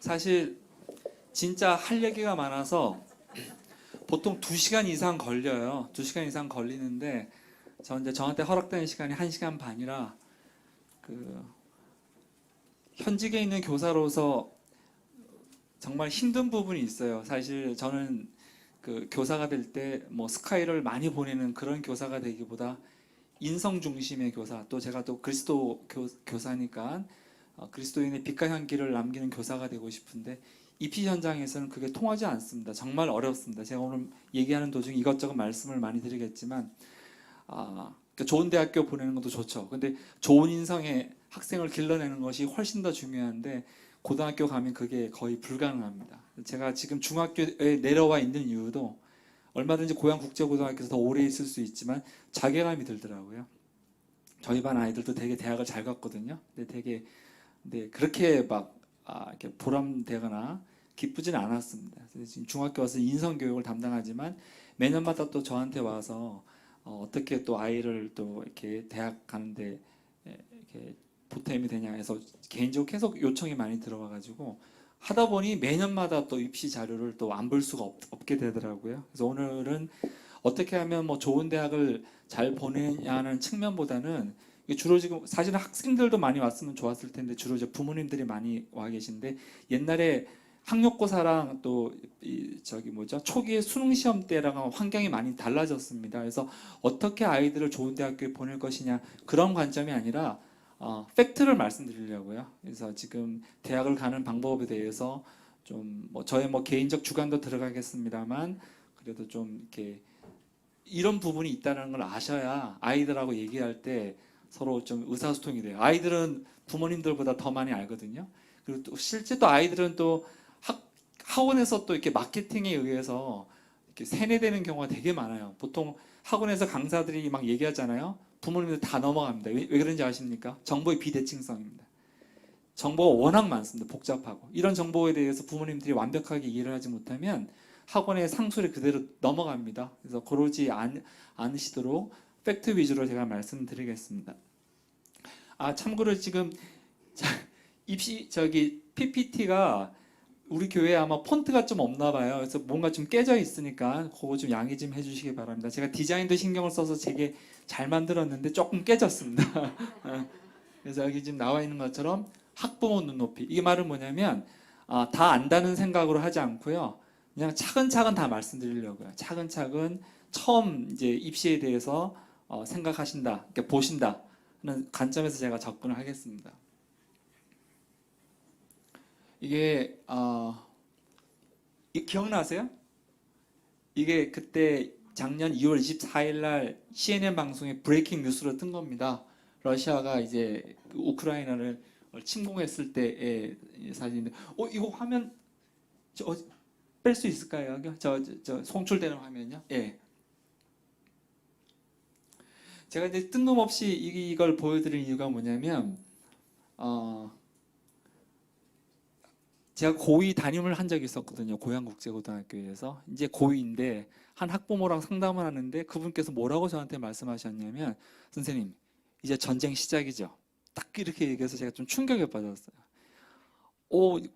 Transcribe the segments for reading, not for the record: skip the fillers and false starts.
사실 진짜 할 얘기가 많아서 보통 2시간 이상 걸려요. 2시간 이상 걸리는데 저한테 허락되는 시간이 1시간 반이라 그 현직에 있는 교사로서 정말 힘든 부분이 있어요. 사실 저는 그 교사가 될 때 뭐 스카이를 많이 보내는 그런 교사가 되기보다 인성 중심의 교사, 또 제가 또 그리스도 교사니까 그리스도인의 빛과 향기를 남기는 교사가 되고 싶은데 입시 현장에서는 그게 통하지 않습니다. 정말 어렵습니다. 제가 오늘 얘기하는 도중 이것저것 말씀을 많이 드리겠지만 그러니까 좋은 대학교 보내는 것도 좋죠. 근데 좋은 인성의 학생을 길러내는 것이 훨씬 더 중요한데 고등학교 가면 그게 거의 불가능합니다. 제가 지금 중학교에 내려와 있는 이유도 얼마든지 고양 국제고등학교에서 더 오래 있을 수 있지만 자괴감이 들더라고요. 저희 반 아이들도 되게 대학을 잘 갔거든요. 근데 그렇게 막 이렇게 보람되거나 기쁘진 않았습니다. 그래서 지금 중학교 와서 인성 교육을 담당하지만 매년마다 또 저한테 와서 어떻게 또 아이를 또 이렇게 대학 가는데 이렇게 보탬이 되냐 해서 개인적으로 계속 요청이 많이 들어와가지고 하다 보니 매년마다 또 입시 자료를 또 안 볼 수가 없게 되더라고요. 그래서 오늘은 어떻게 하면 뭐 좋은 대학을 잘 보내냐는 측면보다는 주로 지금 사실은 학생들도 많이 왔으면 좋았을 텐데 주로 이제 부모님들이 많이 와 계신데 옛날에 학력고사랑 또 초기의 수능 시험 때랑 환경이 많이 달라졌습니다. 그래서 어떻게 아이들을 좋은 대학교에 보낼 것이냐 그런 관점이 아니라 팩트를 말씀드리려고요. 그래서 지금 대학을 가는 방법에 대해서 좀 저의 개인적 주관도 들어가겠습니다만 그래도 좀 이렇게 이런 부분이 있다는 걸 아셔야 아이들하고 얘기할 때 서로 좀 의사소통이 돼요. 아이들은 부모님들보다 더 많이 알거든요. 그리고 또 실제 또 아이들은 또 학원에서 또 이렇게 마케팅에 의해서 이렇게 세뇌되는 경우가 되게 많아요. 보통 학원에서 강사들이 막 얘기하잖아요. 부모님들 다 넘어갑니다. 왜 그런지 아십니까? 정보의 비대칭성입니다. 정보가 워낙 많습니다. 복잡하고. 이런 정보에 대해서 부모님들이 완벽하게 이해를 하지 못하면 학원의 상술에 그대로 넘어갑니다. 그래서 그러지 않으시도록 팩트 위주로 제가 말씀드리겠습니다. 참고로 지금 입시 PPT가 우리 교회에 아마 폰트가 좀 없나 봐요. 그래서 뭔가 좀 깨져 있으니까 그거 좀 양해 좀 해주시기 바랍니다. 제가 디자인도 신경을 써서 되게 잘 만들었는데 조금 깨졌습니다. 그래서 여기 지금 나와 있는 것처럼 학부모 눈높이. 이게 말은 뭐냐면 다 안다는 생각으로 하지 않고요. 그냥 차근차근 다 말씀드리려고요. 차근차근 처음 이제 입시에 대해서 생각하신다, 이렇게 보신다 하는 관점에서 제가 접근을 하겠습니다. 이게 기억나세요? 이게 그때 작년 2월 24일 날 CNN 방송에 브레이킹 뉴스로 뜬 겁니다. 러시아가 이제 우크라이나를 침공했을 때의 사진인데, 이거 화면 뺄 수 있을까요? 저 송출되는 화면요? 예. 제가 이제 뜬금없이 이걸 보여드린 이유가 뭐냐면, 제가 고2 담임을 한 적이 있었거든요. 고양국제고등학교에서. 이제 고2인데 한 학부모랑 상담을 하는데 그분께서 뭐라고 저한테 말씀하셨냐면 선생님 이제 전쟁 시작이죠. 딱 이렇게 얘기해서 제가 좀 충격에 빠졌어요.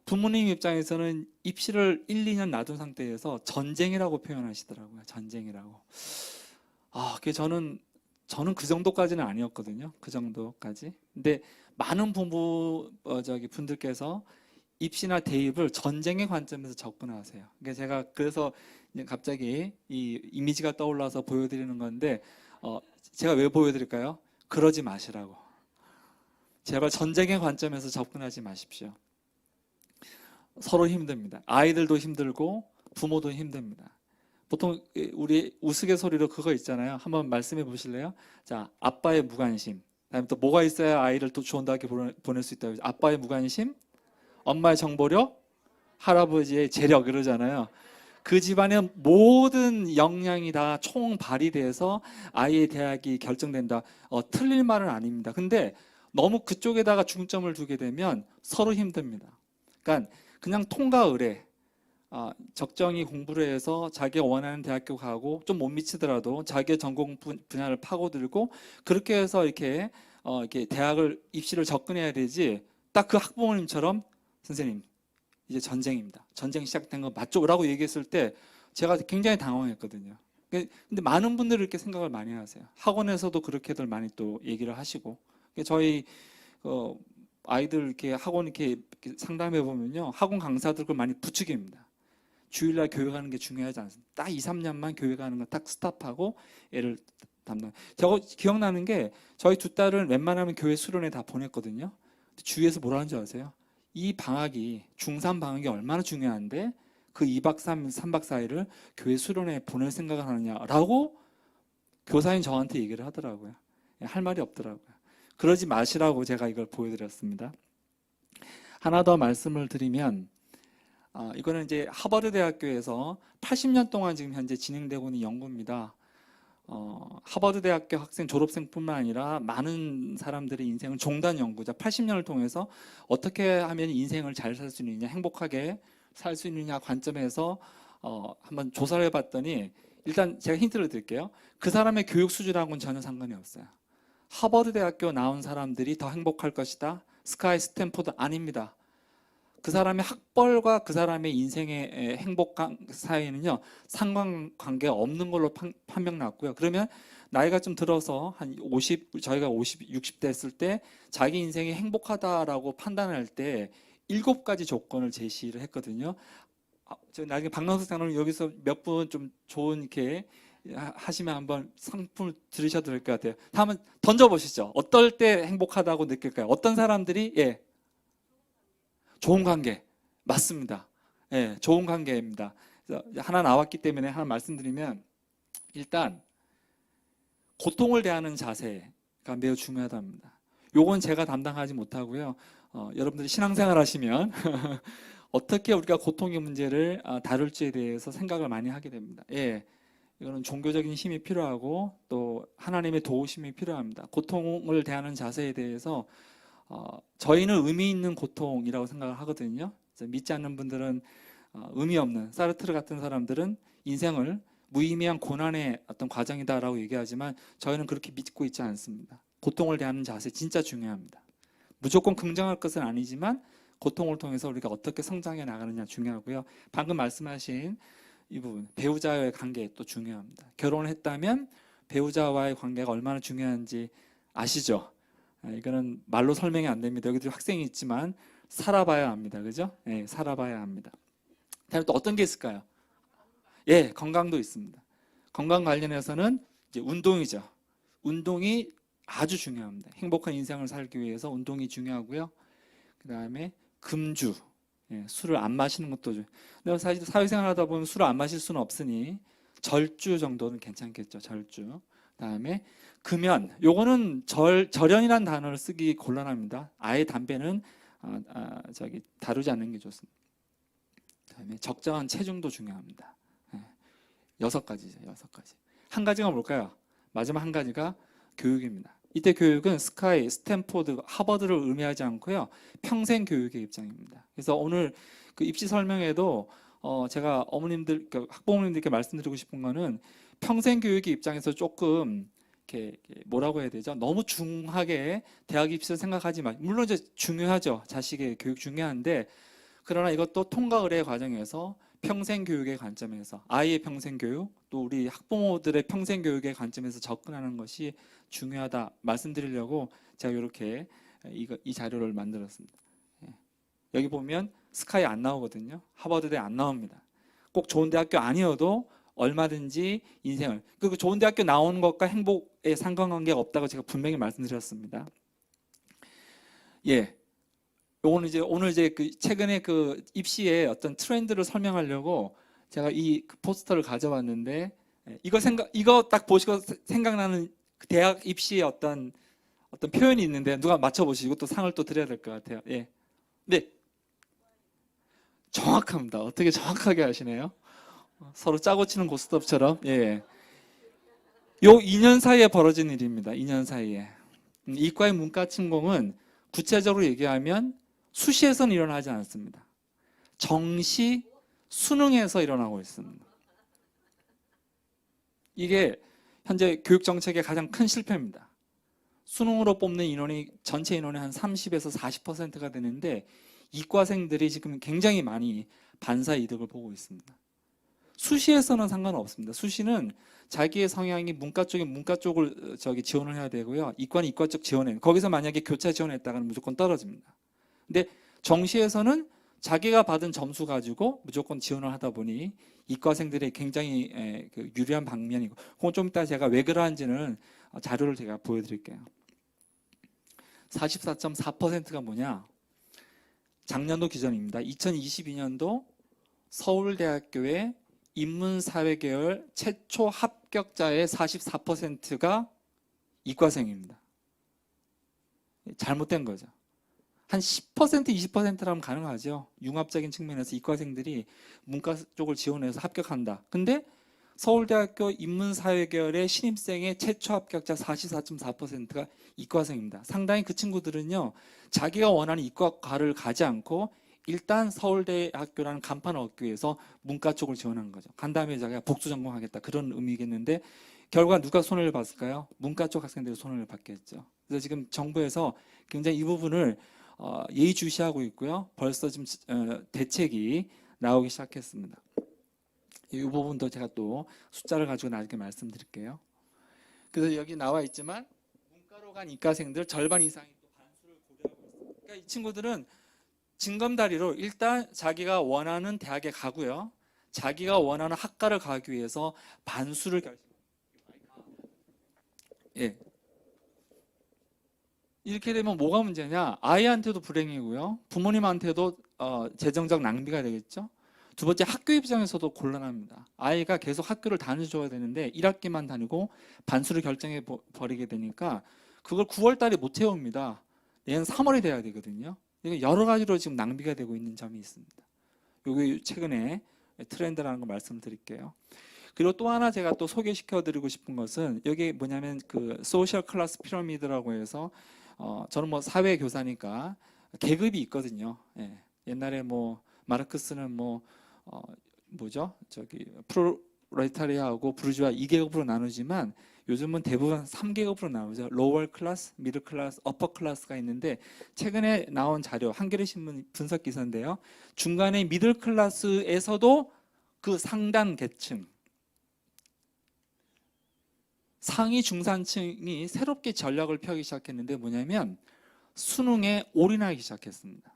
부모님 입장에서는 입시를 1, 2년 놔둔 상태에서 전쟁이라고 표현하시더라고요. 전쟁이라고. 그게 저는 그 정도까지는 아니었거든요. 그 정도까지. 근데 많은 분들께서 입시나 대입을 전쟁의 관점에서 접근하세요. 그래서 갑자기 이 이미지가 떠올라서 보여드리는 건데 제가 왜 보여드릴까요? 그러지 마시라고. 제발 전쟁의 관점에서 접근하지 마십시오. 서로 힘듭니다. 아이들도 힘들고 부모도 힘듭니다. 보통 우리 우스갯소리로 그거 있잖아요. 한번 말씀해 보실래요? 자, 아빠의 무관심. 그다음에 또 뭐가 있어야 아이를 또 좋은 대학교 보낼 수 있다고. 아빠의 무관심, 엄마의 정보력, 할아버지의 재력 이러잖아요. 그 집안의 모든 역량이 다 총 발휘돼서 아이의 대학이 결정된다. 틀릴 말은 아닙니다. 근데 너무 그쪽에다가 중점을 두게 되면 서로 힘듭니다. 그러니까 그냥 통과 의뢰, 적정히 공부를 해서 자기가 원하는 대학교 가고 좀 못 미치더라도 자기의 전공 분야를 파고들고 그렇게 해서 이렇게 대학을 입시를 접근해야 되지. 딱 그 학부모님처럼 선생님 이제 전쟁입니다. 전쟁 시작된 거 맞죠? 라고 얘기했을 때 제가 굉장히 당황했거든요. 근데 많은 분들이 이렇게 생각을 많이 하세요. 학원에서도 그렇게들 많이 또 얘기를 하시고. 저희 아이들 이렇게 학원 이렇게 상담해 보면요, 학원 강사들 걸 많이 부추깁니다. 주일날 교회 가는 게 중요하지 않습니다. 딱 2, 3년만 교회 가는 거 딱 스탑하고 애를 담당. 저 기억나는 게 저희 두 딸은 웬만하면 교회 수련회 다 보냈거든요. 주위에서 뭐라는 줄 아세요? 이 방학이 중3 방학이 얼마나 중요한데 그 2박 3일, 3박 4일을 교회 수련회에 보낼 생각을 하느냐라고 교사인 저한테 얘기를 하더라고요. 할 말이 없더라고요. 그러지 마시라고 제가 이걸 보여드렸습니다. 하나 더 말씀을 드리면, 이거는 이제 하버드 대학교에서 80년 동안 지금 현재 진행되고 있는 연구입니다. 하버드 대학교 학생 졸업생뿐만 아니라 많은 사람들의 인생을 종단 연구자 80년을 통해서 어떻게 하면 인생을 잘 살 수 있느냐, 행복하게 살 수 있느냐 관점에서 한번 조사를 해봤더니, 일단 제가 힌트를 드릴게요. 그 사람의 교육 수준하고는 전혀 상관이 없어요. 하버드 대학교 나온 사람들이 더 행복할 것이다, 스카이 스탠포드 아닙니다. 그 사람의 학벌과 그 사람의 인생의 행복 사이에는요, 상관관계가 없는 걸로 판명 났고요. 그러면 나이가 좀 들어서 한 50, 저희가 50, 60대 했을 때 자기 인생이 행복하다라고 판단할 때 7가지 조건을 제시를 했거든요. 저 나중에 박명수 장로님 여기서 몇 분 좀 좋은 이렇게 하시면 한번 상품을 들으셔도 될 것 같아요. 한번 던져보시죠. 어떨 때 행복하다고 느낄까요? 어떤 사람들이 좋은 관계. 맞습니다. 좋은 관계입니다. 하나 나왔기 때문에 하나 말씀드리면, 일단 고통을 대하는 자세가 매우 중요하답니다. 요건 제가 담당하지 못하고요. 여러분들이 신앙생활 하시면 어떻게 우리가 고통의 문제를 다룰지에 대해서 생각을 많이 하게 됩니다. 이거는 종교적인 힘이 필요하고 또 하나님의 도우심이 필요합니다. 고통을 대하는 자세에 대해서 저희는 의미 있는 고통이라고 생각을 하거든요. 믿지 않는 분들은 의미 없는, 사르트르 같은 사람들은 인생을 무의미한 고난의 어떤 과정이다라고 얘기하지만 저희는 그렇게 믿고 있지 않습니다. 고통을 대하는 자세 진짜 중요합니다. 무조건 긍정할 것은 아니지만 고통을 통해서 우리가 어떻게 성장해 나가느냐 중요하고요. 방금 말씀하신 이 부분, 배우자와의 관계 또 중요합니다. 결혼을 했다면 배우자와의 관계가 얼마나 중요한지 아시죠? 이거는 말로 설명이 안 됩니다. 여기도 학생이 있지만 살아봐야 합니다. 그죠? 살아봐야 합니다. 다음에 또 어떤 게 있을까요? 건강도 있습니다. 건강 관련해서는 이제 운동이죠. 운동이 아주 중요합니다. 행복한 인생을 살기 위해서 운동이 중요하고요. 그 다음에 금주, 술을 안 마시는 것도 내가 사실 사회생활 하다 보면 술을 안 마실 수는 없으니 절주 정도는 괜찮겠죠. 절주. 그다음에 금연, 요거는 절연이라는 단어를 쓰기 곤란합니다. 아예 담배는 다루지 않는 게 좋습니다. 그다음에 적정한 체중도 중요합니다. 6가지죠. 6가지. 한 가지가 뭘까요? 마지막 한 가지가 교육입니다. 이때 교육은 스카이, 스탠포드, 하버드를 의미하지 않고요, 평생 교육의 입장입니다. 그래서 오늘 그 입시 설명에도 제가 어머님들, 학부모님들께 말씀드리고 싶은 거는 평생 교육의 입장에서 조금 이렇게 뭐라고 해야 되죠? 너무 중하게 대학 입시를 생각하지 마. 물론 이제 중요하죠. 자식의 교육 중요한데, 그러나 이것도 통과 의례 과정에서 평생 교육의 관점에서, 아이의 평생 교육, 또 우리 학부모들의 평생 교육의 관점에서 접근하는 것이 중요하다 말씀드리려고 제가 이렇게 이 자료를 만들었습니다. 여기 보면 스카이 안 나오거든요. 하버드대 안 나옵니다. 꼭 좋은 대학교 아니어도 얼마든지 인생을, 그 좋은 대학교 나오는 것과 행복에 상관관계가 없다고 제가 분명히 말씀드렸습니다. 요거는 이제 오늘 이제 최근에 입시의 어떤 트렌드를 설명하려고 제가 이 포스터를 가져왔는데, 이거 딱 보시고 생각나는 그 대학 입시의 어떤 표현이 있는데 누가 맞춰보시고 또 상을 또 드려야 될 것 같아요. 네, 정확합니다. 어떻게 정확하게 하시네요. 서로 짜고 치는 고스톱처럼. 요 2년 사이에 벌어진 일입니다. 2년 사이에. 이과의 문과 침공은 구체적으로 얘기하면 수시에서는 일어나지 않습니다. 정시, 수능에서 일어나고 있습니다. 이게 현재 교육 정책의 가장 큰 실패입니다. 수능으로 뽑는 인원이 전체 인원의 한 30에서 40%가 되는데 이과생들이 지금 굉장히 많이 반사 이득을 보고 있습니다. 수시에서는 상관없습니다. 수시는 자기의 성향이 문과 쪽인 문과 쪽을 지원을 해야 되고요. 이과는 이과 쪽 지원해요. 거기서 만약에 교차 지원했다가는 무조건 떨어집니다. 근데 정시에서는 자기가 받은 점수 가지고 무조건 지원을 하다 보니 이과생들이 굉장히 유리한 방면이고, 그건 좀 이따 제가 왜 그러한지는 자료를 제가 보여드릴게요. 44.4%가 뭐냐? 작년도 기준입니다. 2022년도 서울대학교의 인문사회계열 최초 합격자의 44%가 이과생입니다. 잘못된 거죠. 한 10%, 20%라면 가능하죠. 융합적인 측면에서 이과생들이 문과 쪽을 지원해서 합격한다. 근데 서울대학교 인문사회계열의 신입생의 최초 합격자 44.4%가 이과생입니다. 상당히 그 친구들은요, 자기가 원하는 이과과를 가지 않고 일단 서울대학교라는 간판을 얻기 위해서 문과 쪽을 지원한 거죠. 간 다음에 자기가 복수 전공하겠다, 그런 의미겠는데 결과 누가 손해를 봤을까요? 문과 쪽 학생들이 손해를 받겠죠. 그래서 지금 정부에서 굉장히 이 부분을 예의주시하고 있고요. 벌써 지금 대책이 나오기 시작했습니다. 이 부분도 제가 또 숫자를 가지고 나중에 말씀드릴게요. 그래서 여기 나와 있지만 문과로 간 이과생들 절반 이상이 또 반수를 고려하고 있습니다. 그러니까 이 친구들은 징검다리로 일단 자기가 원하는 대학에 가고요. 자기가 원하는 학과를 가기 위해서 반수를 결심합니다. 예. 이렇게 되면 뭐가 문제냐? 아이한테도 불행이고요. 부모님한테도 재정적 낭비가 되겠죠. 두 번째, 학교 입장에서도 곤란합니다. 아이가 계속 학교를 다녀줘야 되는데 1학기만 다니고 반수를 결정해 버리게 되니까 그걸 9월 달에 못 채웁니다. 내년 3월이 돼야 되거든요. 이게 여러 가지로 지금 낭비가 되고 있는 점이 있습니다. 이게 최근에 트렌드라는 거 말씀드릴게요. 그리고 또 하나 제가 또 소개시켜 드리고 싶은 것은 여기 뭐냐면 그 소셜 클래스 피라미드라고 해서 저는 뭐 사회 교사니까 계급이 있거든요. 예. 옛날에 뭐 마르크스는 뭐죠? 프롤레타리아하고 부르주아 2계급으로 나누지만 요즘은 대부분 3계급으로 나누죠. 로월 클래스, 미들 클래스, 어퍼 클래스가 있는데 최근에 나온 자료, 한겨레 신문 분석 기사인데요. 중간에 미들 클래스에서도 그 상단 계층, 상위 중산층이 새롭게 전략을 펴기 시작했는데 뭐냐면 수능에 올인하기 시작했습니다.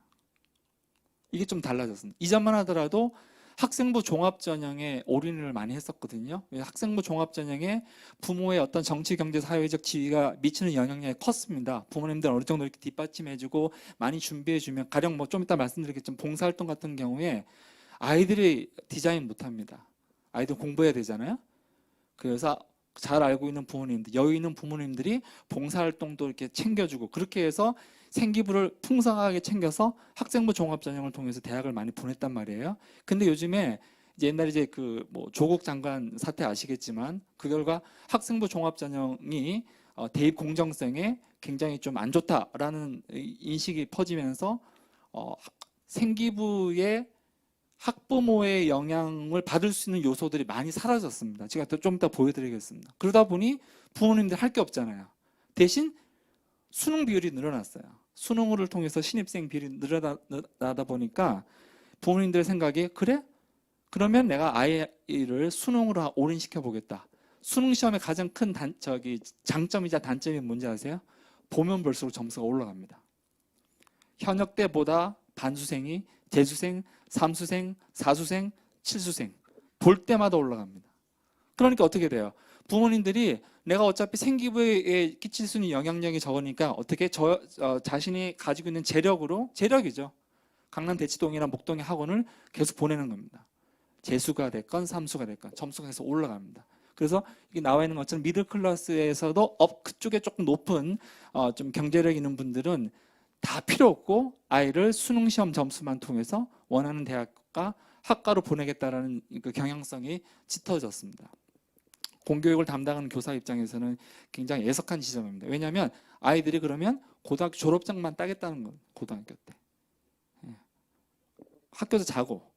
이게 좀 달라졌습니다. 이전만 하더라도 학생부 종합전형에 올인을 많이 했었거든요. 학생부 종합전형에 부모의 어떤 정치, 경제, 사회적 지위가 미치는 영향력이 컸습니다. 부모님들 어느 정도 이렇게 뒷받침해주고 많이 준비해주면, 가령 뭐 좀 이따 말씀드리겠지만 봉사활동 같은 경우에 아이들이 디자인 못합니다. 아이들 공부해야 되잖아요. 그래서 잘 알고 있는 부모님들, 여유 있는 부모님들이 봉사활동도 이렇게 챙겨주고, 그렇게 해서 생기부를 풍성하게 챙겨서 학생부 종합전형을 통해서 대학을 많이 보냈단 말이에요. 근데 요즘에 이제 옛날에 이제 그 뭐 조국 장관 사태 아시겠지만 그 결과 학생부 종합전형이 대입 공정성에 굉장히 좀 안 좋다라는 인식이 퍼지면서 생기부의 학부모의 영향을 받을 수 있는 요소들이 많이 사라졌습니다. 제가 좀 이따 보여드리겠습니다. 그러다 보니 부모님들 할 게 없잖아요. 대신 수능 비율이 늘어났어요. 수능을 통해서 신입생 비율이 늘어나다 보니까 부모님들 생각에, 그래? 그러면 내가 아이를 수능으로 올인시켜 보겠다. 수능 시험의 가장 큰 장점이자 단점이 뭔지 아세요? 보면 볼수록 점수가 올라갑니다. 현역 때보다 반수생이 재수생, 삼수생, 사수생, 칠수생 볼 때마다 올라갑니다. 그러니까 어떻게 돼요? 부모님들이 내가 어차피 생기부에 끼칠 수 있는 영향력이 적으니까 어떻게 자신이 가지고 있는 재력이죠. 강남 대치동이나 목동의 학원을 계속 보내는 겁니다. 재수가 됐건 삼수가 됐건 점수가 계속 올라갑니다. 그래서 이게 나와 있는 것처럼 미들 클래스에서도 그쪽에 조금 높은 좀 경제력 있는 분들은 다 필요 없고 아이를 수능 시험 점수만 통해서 원하는 대학과 학과로 보내겠다라는 그 경향성이 짙어졌습니다. 공교육을 담당하는 교사 입장에서는 굉장히 애석한 지점입니다. 왜냐하면 아이들이 그러면 고등학교 졸업장만 따겠다는 거예요. 고등학교 때. 학교에서 자고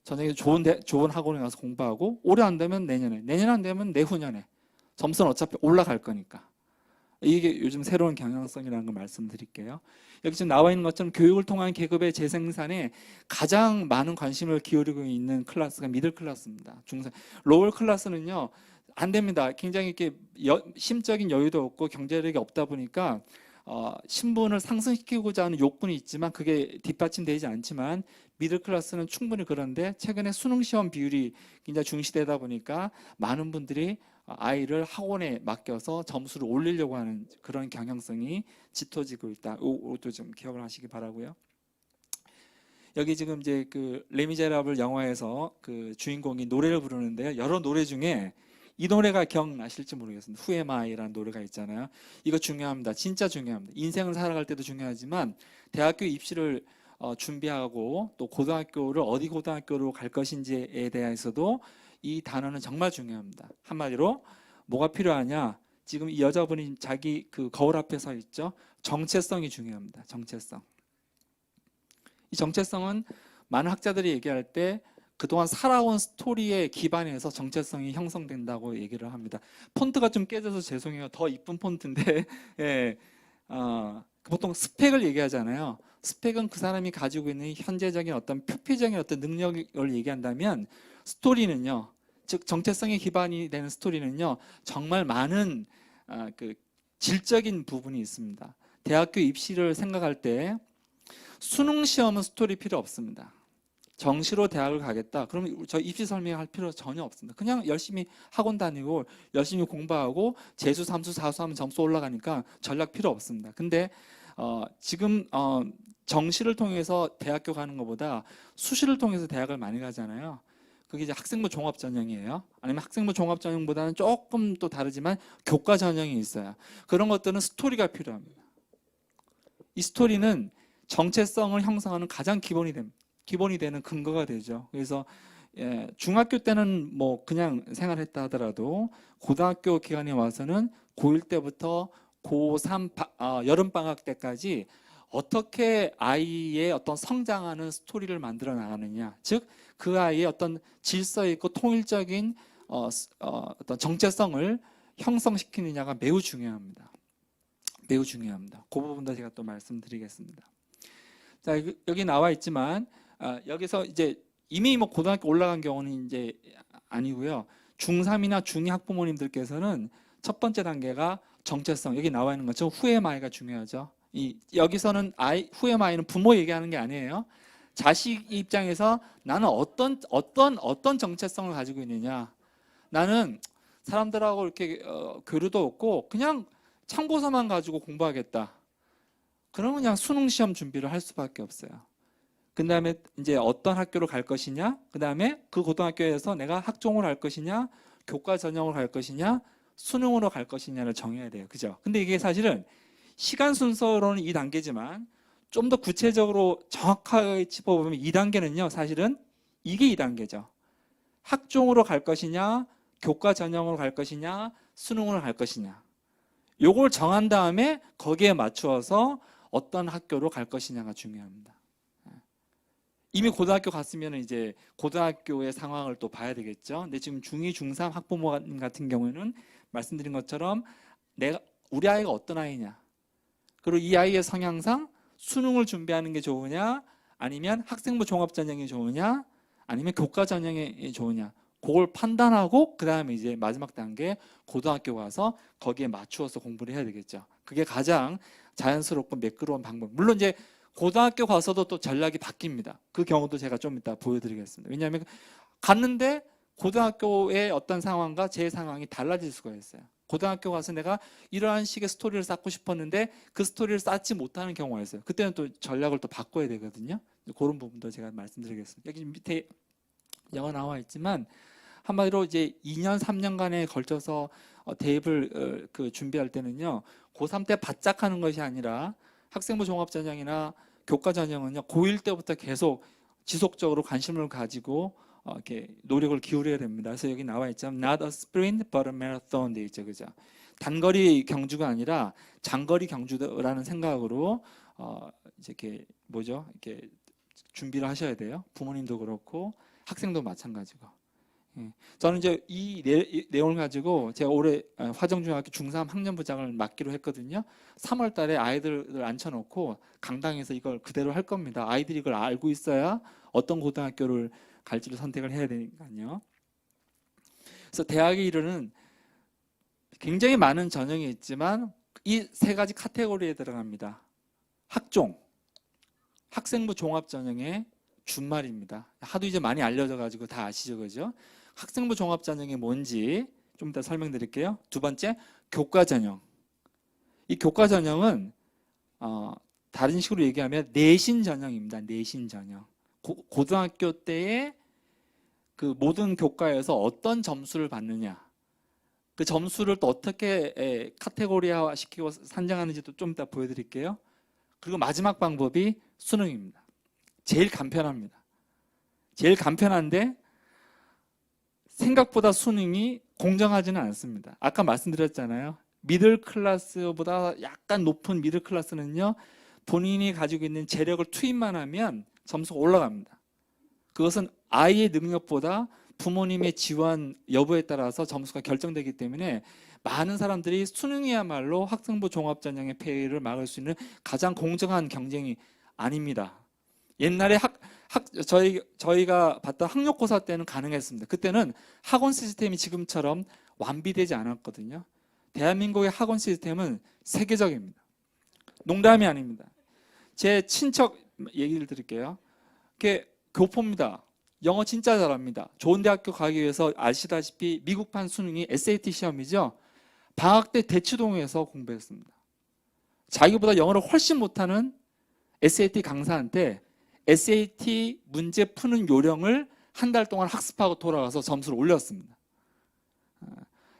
저녁에 좋은 학원에 가서 공부하고, 올해 안 되면 내년 안 되면 내후년에 점수는 어차피 올라갈 거니까 이게 요즘 새로운 경향성이라는 걸 말씀드릴게요. 여기 지금 나와 있는 것처럼 교육을 통한 계급의 재생산에 가장 많은 관심을 기울이고 있는 클래스가 미들 클래스입니다. 중산 로월 클래스는요 안 됩니다. 굉장히 이렇게 심적인 여유도 없고 경제력이 없다 보니까 신분을 상승시키고자 하는 욕구는 있지만 그게 뒷받침되지 않지만 미들 클래스는 충분히 그런데 최근에 수능 시험 비율이 굉장히 중시되다 보니까 많은 분들이 아이를 학원에 맡겨서 점수를 올리려고 하는 그런 경향성이 짙어지고 있다. 이것도 좀 기억을 하시기 바라고요. 여기 지금 이제 그 레미제라블 영화에서 그 주인공이 노래를 부르는데요. 여러 노래 중에 이 노래가 기억나실지 모르겠습니다. Who Am I라는 노래가 있잖아요. 이거 중요합니다. 진짜 중요합니다. 인생을 살아갈 때도 중요하지만 대학교 입시를 준비하고 또 고등학교를 어디 고등학교로 갈 것인지에 대해서도 이 단어는 정말 중요합니다. 한마디로 뭐가 필요하냐? 지금 이 여자분이 자기 그 거울 앞에 서 있죠. 정체성이 중요합니다. 정체성. 이 정체성은 많은 학자들이 얘기할 때 그동안 살아온 스토리에 기반해서 정체성이 형성된다고 얘기를 합니다. 폰트가 좀 깨져서 죄송해요. 더 이쁜 폰트인데 예, 보통 스펙을 얘기하잖아요. 스펙은 그 사람이 가지고 있는 현재적인 어떤 표피적인 어떤 능력을 얘기한다면 스토리는요, 즉 정체성의 기반이 되는 스토리는요, 정말 많은 그 질적인 부분이 있습니다. 대학교 입시를 생각할 때 수능 시험은 스토리 필요 없습니다. 정시로 대학을 가겠다. 그러면 저 입시 설명할 필요 전혀 없습니다. 그냥 열심히 학원 다니고 열심히 공부하고 재수, 삼수, 사수 하면 점수 올라가니까 전략 필요 없습니다. 근데 지금 정시를 통해서 대학교 가는 것보다 수시를 통해서 대학을 많이 가잖아요. 그게 이제 학생부 종합 전형이에요. 아니면 학생부 종합 전형보다는 조금 또 다르지만 교과 전형이 있어요. 그런 것들은 스토리가 필요합니다. 이 스토리는 정체성을 형성하는 가장 기본이 되는 근거가 되죠. 그래서 중학교 때는 뭐 그냥 생활했다 하더라도 고등학교 기간에 와서는 고1 때부터 고3 여름 방학 때까지 어떻게 아이의 어떤 성장하는 스토리를 만들어 나가느냐, 즉 그 아이의 어떤 질서 있고 통일적인 어떤 정체성을 형성시키느냐가 매우 중요합니다. 매우 중요합니다. 그 부분도 제가 또 말씀드리겠습니다. 자, 여기 나와 있지만 여기서 이제 이미 뭐 고등학교 올라간 경우는 이제 아니고요. 중3이나 중2 학부모님들께서는 첫 번째 단계가 정체성, 여기 나와 있는 것처럼 Who am I가 중요하죠. 여기서는 Who am I는 부모 얘기하는 게 아니에요. 자식 입장에서 나는 어떤 정체성을 가지고 있느냐. 나는 사람들하고 이렇게 교류도 없고 그냥 참고서만 가지고 공부하겠다. 그러면 그냥 수능 시험 준비를 할 수밖에 없어요. 그 다음에 이제 어떤 학교로 갈 것이냐, 그 다음에 그 고등학교에서 내가 학종으로 할 것이냐, 교과 전형으로 갈 것이냐, 수능으로 갈 것이냐를 정해야 돼요. 그죠? 근데 이게 사실은 시간 순서로는 2단계지만 좀 더 구체적으로 정확하게 짚어보면 2단계는요, 사실은 이게 2단계죠. 학종으로 갈 것이냐, 교과 전형으로 갈 것이냐, 수능으로 갈 것이냐. 요걸 정한 다음에 거기에 맞추어서 어떤 학교로 갈 것이냐가 중요합니다. 이미 고등학교 갔으면 이제 고등학교의 상황을 또 봐야 되겠죠. 근데 지금 중2, 중3 학부모 같은 경우에는 말씀드린 것처럼 우리 아이가 어떤 아이냐, 그리고 이 아이의 성향상 수능을 준비하는 게 좋으냐, 아니면 학생부 종합 전형이 좋으냐, 아니면 교과 전형이 좋으냐, 그걸 판단하고 그 다음에 이제 마지막 단계 고등학교 가서 거기에 맞추어서 공부를 해야 되겠죠. 그게 가장 자연스럽고 매끄러운 방법. 물론 이제 고등학교 가서도 또 전략이 바뀝니다. 그 경우도 제가 좀 이따 보여드리겠습니다. 왜냐하면 갔는데 고등학교의 어떤 상황과 제 상황이 달라질 수가 있어요. 고등학교 가서 내가 이러한 식의 스토리를 쌓고 싶었는데 그 스토리를 쌓지 못하는 경우가 있어요. 그때는 또 전략을 또 바꿔야 되거든요. 그런 부분도 제가 말씀드리겠습니다. 여기 밑에 영어 나와 있지만 한마디로 이제 2년, 3년간에 걸쳐서 대입을 준비할 때는요, 고3 때 바짝 하는 것이 아니라 학생부 종합전형이나 교과 전형은요, 고1 때부터 계속 지속적으로 관심을 가지고 이렇게 노력을 기울여야 됩니다. 그래서 여기 나와 있죠. Not a sprint but a marathon 돼 있죠, 그죠? 단거리 경주가 아니라 장거리 경주라는 생각으로 이렇게 이렇게 준비를 하셔야 돼요. 부모님도 그렇고 학생도 마찬가지고. 예. 저는 이제 이 내용을 가지고 제가 올해 화정중학교 중3 학년부장을 맡기로 했거든요. 3월 달에 아이들을 앉혀놓고 강당에서 이걸 그대로 할 겁니다. 아이들이 이걸 알고 있어야 어떤 고등학교를 갈지를 선택을 해야 되니까요. 그래서 대학에 이르는 굉장히 많은 전형이 있지만 이 세 가지 카테고리에 들어갑니다. 학종, 학생부 종합전형의 준말입니다. 하도 이제 많이 알려져가지고 다 아시죠, 그죠? 학생부 종합전형이 뭔지 좀 이따 설명드릴게요. 두 번째, 교과전형. 이 교과전형은 다른 식으로 얘기하면 내신 전형입니다. 내신 전형. 고등학교 때의 그 모든 교과에서 어떤 점수를 받느냐, 그 점수를 또 어떻게 카테고리화 시키고 산정하는지도 좀 이따 보여드릴게요. 그리고 마지막 방법이 수능입니다. 제일 간편합니다. 제일 간편한데 생각보다 수능이 공정하지는 않습니다. 아까 말씀드렸잖아요. 미들 클래스보다 약간 높은 미들 클래스는요, 본인이 가지고 있는 재력을 투입만 하면 점수가 올라갑니다. 그것은 아이의 능력보다 부모님의 지원 여부에 따라서 점수가 결정되기 때문에 많은 사람들이 수능이야말로 학생부 종합전형의 폐해를 막을 수 있는 가장 공정한 경쟁이 아닙니다. 옛날에 저희가 봤던 학력고사 때는 가능했습니다. 그때는 학원 시스템이 지금처럼 완비되지 않았거든요. 대한민국의 학원 시스템은 세계적입니다. 농담이 아닙니다. 제 친척 얘기를 드릴게요. 그게 교포입니다. 영어 진짜 잘합니다. 좋은 대학교 가기 위해서 아시다시피 미국판 수능이 SAT 시험이죠. 방학 때 대치동에서 공부했습니다. 자기보다 영어를 훨씬 못하는 SAT 강사한테 SAT 문제 푸는 요령을 한 달 동안 학습하고 돌아가서 점수를 올렸습니다.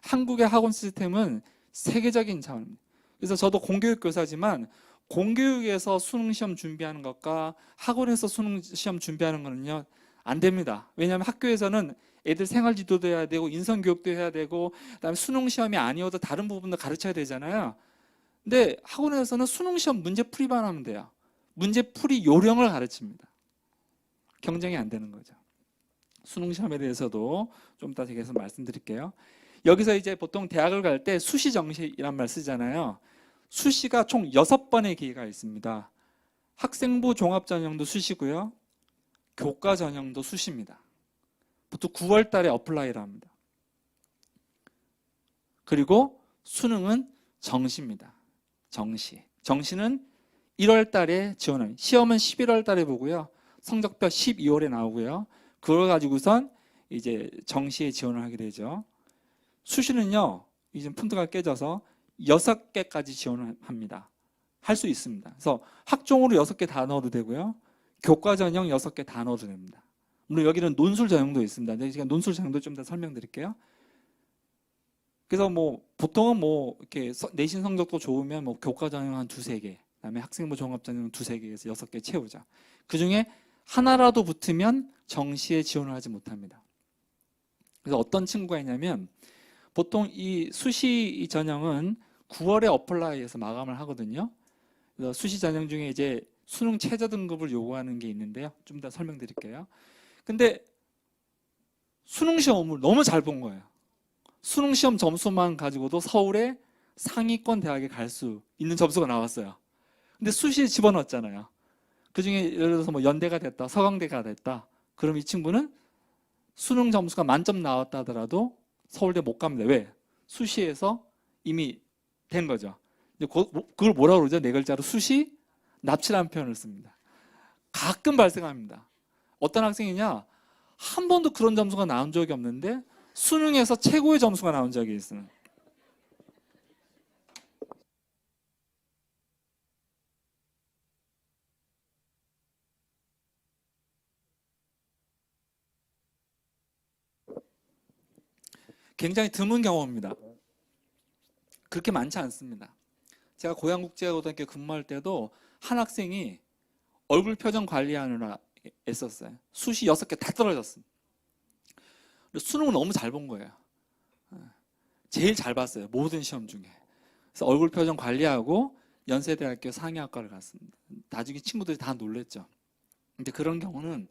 한국의 학원 시스템은 세계적인 차원입니다. 그래서 저도 공교육 교사지만 공교육에서 수능 시험 준비하는 것과 학원에서 수능 시험 준비하는 거는요, 안 됩니다. 왜냐하면 학교에서는 애들 생활 지도도 해야 되고 인성 교육도 해야 되고 그다음에 수능 시험이 아니어도 다른 부분도 가르쳐야 되잖아요. 근데 학원에서는 수능 시험 문제 풀이만 하면 돼요. 문제 풀이 요령을 가르칩니다. 경쟁이 안 되는 거죠. 수능 시험에 대해서도 좀 이따 계속 말씀드릴게요. 여기서 이제 보통 대학을 갈 때 수시 정시란 말 쓰잖아요. 수시가 총 6번의 기회가 있습니다. 학생부 종합전형도 수시고요. 교과 전형도 수시입니다. 보통 9월 달에 어플라이를 합니다. 그리고 수능은 정시입니다. 정시. 정시는 1월 달에 지원을, 시험은 11월 달에 보고요. 성적표 12월에 나오고요. 그걸 가지고선 이제 정시에 지원을 하게 되죠. 수시는요, 이제 푼트가 깨져서 6개까지 지원을 합니다. 할 수 있습니다. 그래서 학종으로 6개 다 넣어도 되고요. 교과 전형 6개 다 넣어도 됩니다. 물론 여기는 논술 전형도 있습니다. 제가 논술 전형도 좀 더 설명드릴게요. 그래서 뭐 보통은 뭐 이렇게 내신 성적도 좋으면 뭐 교과 전형 한 2-3개, 그다음에 학생부 종합 전형 2-3개에서 6개 채우자. 그 중에 하나라도 붙으면 정시에 지원을 하지 못합니다. 그래서 어떤 친구가 있냐면 보통 이 수시 전형은 9월에 어플라이에서 마감을 하거든요. 그래서 수시 전형 중에 이제 수능 최저 등급을 요구하는 게 있는데요. 좀 더 설명드릴게요. 근데 수능 시험을 너무 잘 본 거예요. 수능 시험 점수만 가지고도 서울의 상위권 대학에 갈 수 있는 점수가 나왔어요. 근데 수시에 집어넣었잖아요. 그 중에 예를 들어서 뭐 연대가 됐다, 서강대가 됐다. 그럼 이 친구는 수능 점수가 만점 나왔다 하더라도 서울대 못 갑니다. 왜? 수시에서 이미 된 거죠. 그걸 뭐라고 그러죠? 네 글자로 수시 납치라는 표현을 씁니다. 가끔 발생합니다. 어떤 학생이냐? 한 번도 그런 점수가 나온 적이 없는데 수능에서 최고의 점수가 나온 적이 있어요. 굉장히 드문 경험입니다. 그렇게 많지 않습니다. 제가 고양국제고등학교 근무할 때도 한 학생이 얼굴 표정 관리하느라 애썼어요. 수시 6개 다 떨어졌습니다. 수능을 너무 잘 본 거예요. 제일 잘 봤어요. 모든 시험 중에. 그래서 얼굴 표정 관리하고 연세대학교 상해학과를 갔습니다. 나중에 친구들이 다 놀랬죠. 근데 그런 경우는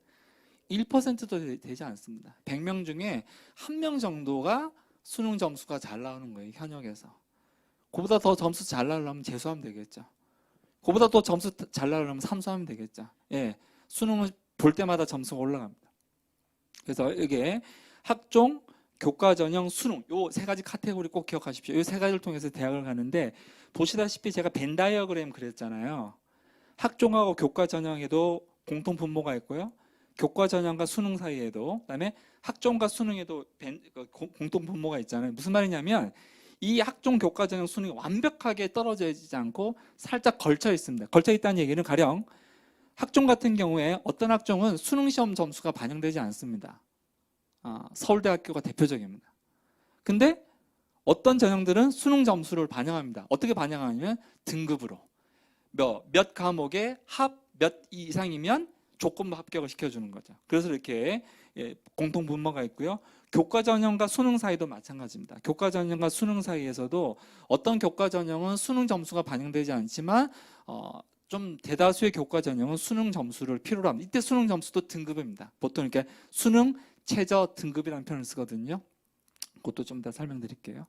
1%도 되지 않습니다. 100명 중에 1명 정도가 수능 점수가 잘 나오는 거예요. 현역에서. 그보다 더 점수 잘 나오려면 재수하면 되겠죠. 그보다 또 점수 잘 나오려면 삼수하면 되겠죠. 예, 수능을 볼 때마다 점수가 올라갑니다. 그래서 이게 학종, 교과 전형, 수능 요 세 가지 카테고리 꼭 기억하십시오. 이 세 가지를 통해서 대학을 가는데 보시다시피 제가 벤 다이어그램 그렸잖아요. 학종하고 교과 전형에도 공통 분모가 있고요. 교과 전형과 수능 사이에도, 그다음에 학종과 수능에도 공통 분모가 있잖아요. 무슨 말이냐면 이 학종, 교과 전형, 수능이 완벽하게 떨어져 있지 않고 살짝 걸쳐 있습니다. 걸쳐 있다는 얘기는 가령 학종 같은 경우에 어떤 학종은 수능 시험 점수가 반영되지 않습니다. 서울대학교가 대표적입니다. 근데 어떤 전형들은 수능 점수를 반영합니다. 어떻게 반영하냐면 등급으로 몇 과목에 합 몇 이상이면 조건부 합격을 시켜주는 거죠. 그래서 이렇게 공통 분모가 있고요. 교과 전형과 수능 사이도 마찬가지입니다. 교과 전형과 수능 사이에서도 어떤 교과 전형은 수능 점수가 반영되지 않지만 좀 대다수의 교과 전형은 수능 점수를 필요로 합니다. 이때 수능 점수도 등급입니다. 보통 이렇게 수능 최저 등급이라는 표현을 쓰거든요. 그것도 좀 더 설명드릴게요.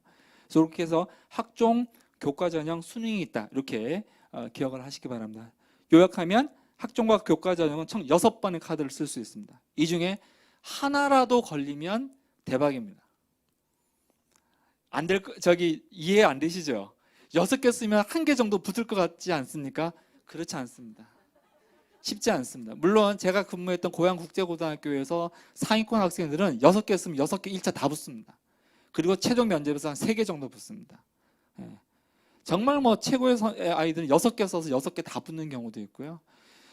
그래서 이렇게 해서 학종, 교과 전형, 수능이 있다. 이렇게 기억을 하시기 바랍니다. 요약하면 학종과 교과 전형은 총 6번의 카드를 쓸 수 있습니다. 이 중에 하나라도 걸리면 대박입니다. 이해 안 되시죠? 6개 쓰면 1개 정도 붙을 것 같지 않습니까? 그렇지 않습니다. 쉽지 않습니다. 물론 제가 근무했던 고양국제고등학교에서 상위권 학생들은 6개 쓰면 6개 1차 다 붙습니다. 그리고 최종 면접에서 한 3개 정도 붙습니다. 정말 최고의 아이들은 6개 써서 6개 다 붙는 경우도 있고요.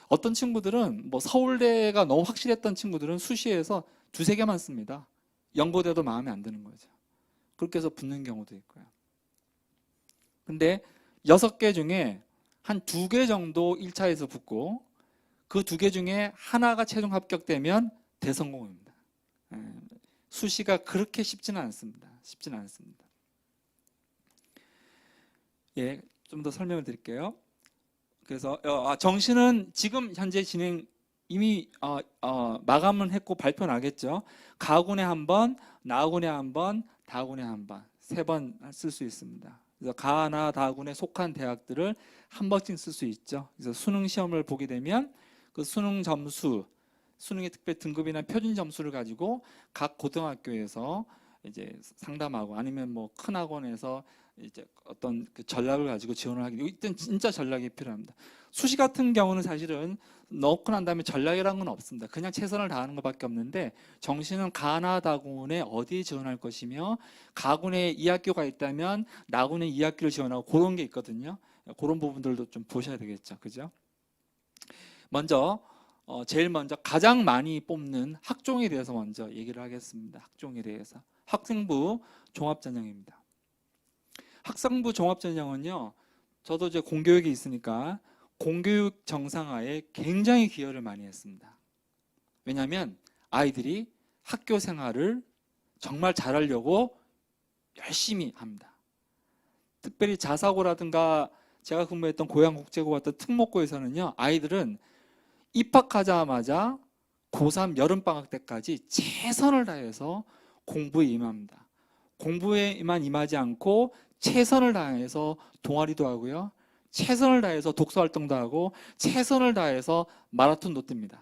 어떤 친구들은 서울대가 너무 확실했던 친구들은 수시에서 2-3개만 씁니다. 연고대도 마음에 안 드는 거죠. 그렇게 해서 붙는 경우도 있고요. 근데 6개 중에 한 2개 정도 1차에서 붙고 그 2개 중에 하나가 최종 합격되면 대성공입니다. 수시가 그렇게 쉽지는 않습니다. 예, 좀 더 설명을 드릴게요. 그래서 정시는 지금 현재 진행 이미 마감은 했고 발표 나겠죠. 가군에 한 번, 나군에 한 번, 다군에 한 번, 3번 쓸 수 있습니다. 그래서 가나 다군에 속한 대학들을 한 번씩 쓸 수 있죠. 그래서 수능 시험을 보게 되면 그 수능 점수, 수능의 특별 등급이나 표준 점수를 가지고 각 고등학교에서 이제 상담하고 아니면 큰 학원에서 이제 어떤 그 전략을 가지고 지원을 하기. 이때는 진짜 전략이 필요합니다. 수시 같은 경우는 사실은 넣고 난 다음에 전략이라는 건 없습니다. 그냥 최선을 다하는 것밖에 없는데 정시는 가나 다군에 어디에 지원할 것이며 가군에 이 학교가 있다면 나군에 이 학교를 지원하고 그런 게 있거든요. 그런 부분들도 좀 보셔야 되겠죠. 그죠? 제일 먼저 가장 많이 뽑는 학종에 대해서 먼저 얘기를 하겠습니다. 학종에 대해서. 학생부 종합전형입니다. 학생부 종합전형은요, 저도 이제 공교육이 있으니까 공교육 정상화에 굉장히 기여를 많이 했습니다. 왜냐하면 아이들이 학교 생활을 정말 잘하려고 열심히 합니다. 특별히 자사고라든가 제가 근무했던 고양국제고 같은 특목고에서는요, 아이들은 입학하자마자 고3 여름방학 때까지 최선을 다해서 공부에 임합니다. 공부에만 임하지 않고 최선을 다해서 동아리도 하고요. 최선을 다해서 독서활동도 하고 최선을 다해서 마라톤도 뜁니다.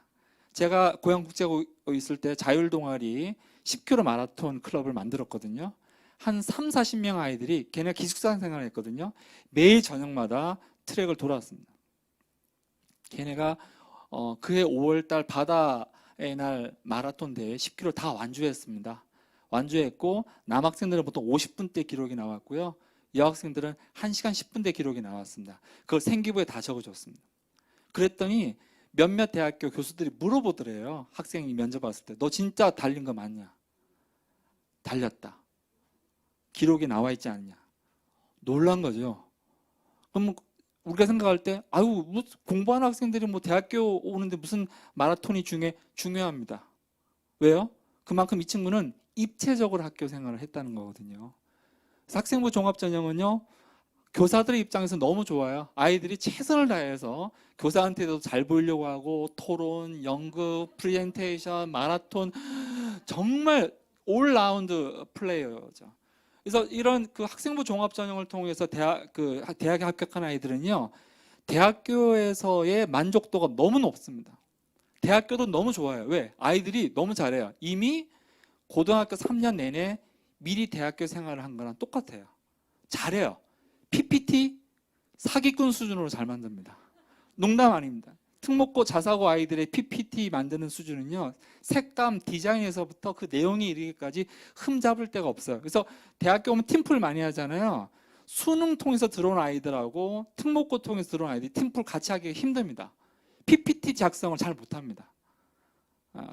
제가 고양국제고 있을 때 자율동아리 10km 마라톤 클럽을 만들었거든요. 한 30-40명 아이들이 걔네 기숙사 생활을 했거든요. 매일 저녁마다 트랙을 돌아왔습니다. 걔네가 그해 5월달 바다의 날 마라톤 대회 10km 다 완주했습니다. 완주했고 남학생들은 보통 50분대 기록이 나왔고요. 여학생들은 1시간 10분대 기록이 나왔습니다. 그걸 생기부에 다 적어줬습니다. 그랬더니 몇몇 대학교 교수들이 물어보더래요. 학생이 면접 왔을 때 너 진짜 달린 거 맞냐? 달렸다. 기록이 나와 있지 않냐? 놀란 거죠. 그럼 우리가 생각할 때 공부하는 학생들이 대학교 오는데 무슨 마라톤이 중요합니다. 왜요? 그만큼 이 친구는 입체적으로 학교 생활을 했다는 거거든요. 학생부 종합전형은요, 교사들의 입장에서 너무 좋아요. 아이들이 최선을 다해서 교사한테도 잘 보이려고 하고 토론, 연극, 프레젠테이션, 마라톤 정말 올라운드 플레이어죠. 그래서 이런 그 학생부 종합전형을 통해서 대학에 합격한 아이들은요, 대학교에서의 만족도가 너무 높습니다. 대학교도 너무 좋아요. 왜? 아이들이 너무 잘해요. 이미 고등학교 3년 내내 미리 대학교 생활을 한 거랑 똑같아요. 잘해요. PPT 사기꾼 수준으로 잘 만듭니다. 농담 아닙니다. 특목고 자사고 아이들의 PPT 만드는 수준은요, 색감, 디자인에서부터 그 내용이 이르기까지 흠잡을 데가 없어요. 그래서 대학교 오면 팀플 많이 하잖아요. 수능 통해서 들어온 아이들하고 특목고 통해서 들어온 아이들이 팀플 같이 하기가 힘듭니다. PPT 작성을 잘 못합니다.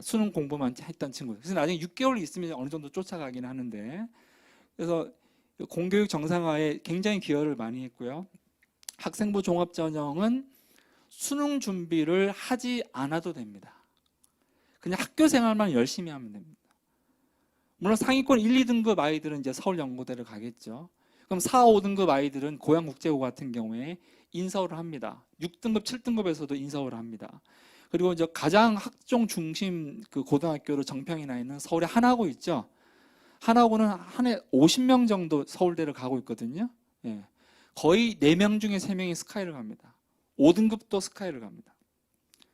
수능 공부만 했던 친구들. 그래서 나중에 6개월 있으면 어느 정도 쫓아가긴 하는데, 그래서 공교육 정상화에 굉장히 기여를 많이 했고요. 학생부 종합전형은 수능 준비를 하지 않아도 됩니다. 그냥 학교 생활만 열심히 하면 됩니다. 물론 상위권 1, 2등급 아이들은 이제 서울연고대를 가겠죠. 그럼 4, 5등급 아이들은 고양국제고 같은 경우에 인서울을 합니다. 6등급, 7등급에서도 인서울을 합니다. 그리고 이제 가장 학종 중심 그 고등학교로 정평이 나 있는 서울에 한화고 있죠. 한화고는 한 해 50명 정도 서울대를 가고 있거든요. 예. 거의 4명 중에 3명이 스카이를 갑니다. 5등급도 스카이를 갑니다.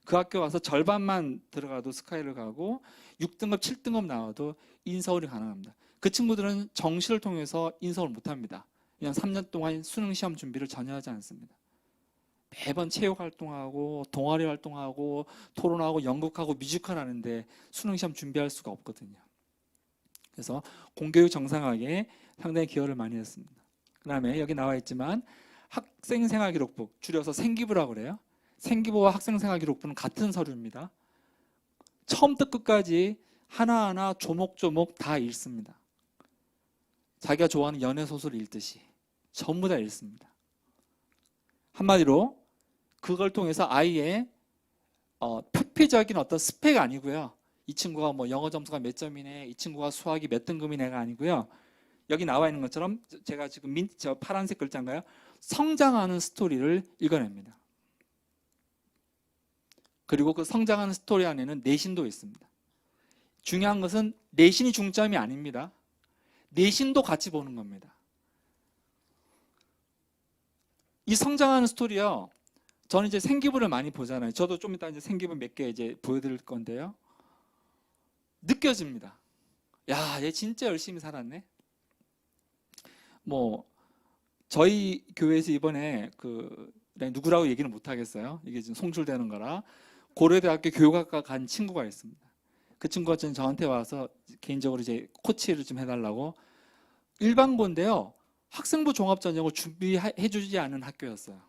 그 학교 와서 절반만 들어가도 스카이를 가고 6등급, 7등급 나와도 인서울이 가능합니다. 그 친구들은 정시를 통해서 인서울 못합니다. 그냥 3년 동안 수능 시험 준비를 전혀 하지 않습니다. 매번 체육 활동하고 동아리 활동하고 토론하고 연극하고 뮤지컬 하는데 수능 시험 준비할 수가 없거든요. 그래서 공교육 정상화에 상당히 기여를 많이 했습니다. 그 다음에 여기 나와 있지만 학생생활기록부, 줄여서 생기부라고 그래요. 생기부와 학생생활기록부는 같은 서류입니다. 처음부터 끝까지 하나하나 조목조목 다 읽습니다. 자기가 좋아하는 연애소설을 읽듯이 전부 다 읽습니다. 한마디로 그걸 통해서 아이의 표피적인 어떤 스펙 아니고요. 이 친구가 뭐 영어 점수가 몇 점이네, 이 친구가 수학이 몇 등급이네가 아니고요. 여기 나와 있는 것처럼 제가 지금 저 파란색 글자인가요? 성장하는 스토리를 읽어냅니다. 그리고 그 성장하는 스토리 안에는 내신도 있습니다. 중요한 것은 내신이 중점이 아닙니다. 내신도 같이 보는 겁니다. 이 성장하는 스토리요. 저는 이제 생기부를 많이 보잖아요. 저도 좀 이따 이제 생기부 몇 개 이제 보여드릴 건데요. 느껴집니다. 야, 얘 진짜 열심히 살았네. 뭐 저희 교회에서 이번에 누구라고 얘기는 못 하겠어요. 이게 지금 송출되는 거라. 고려대학교 교육학과 간 친구가 있습니다. 그 친구가 저한테 와서 개인적으로 이제 코치를 좀 해달라고. 일반고인데요. 학생부 종합전형을 준비해주지 않은 학교였어요.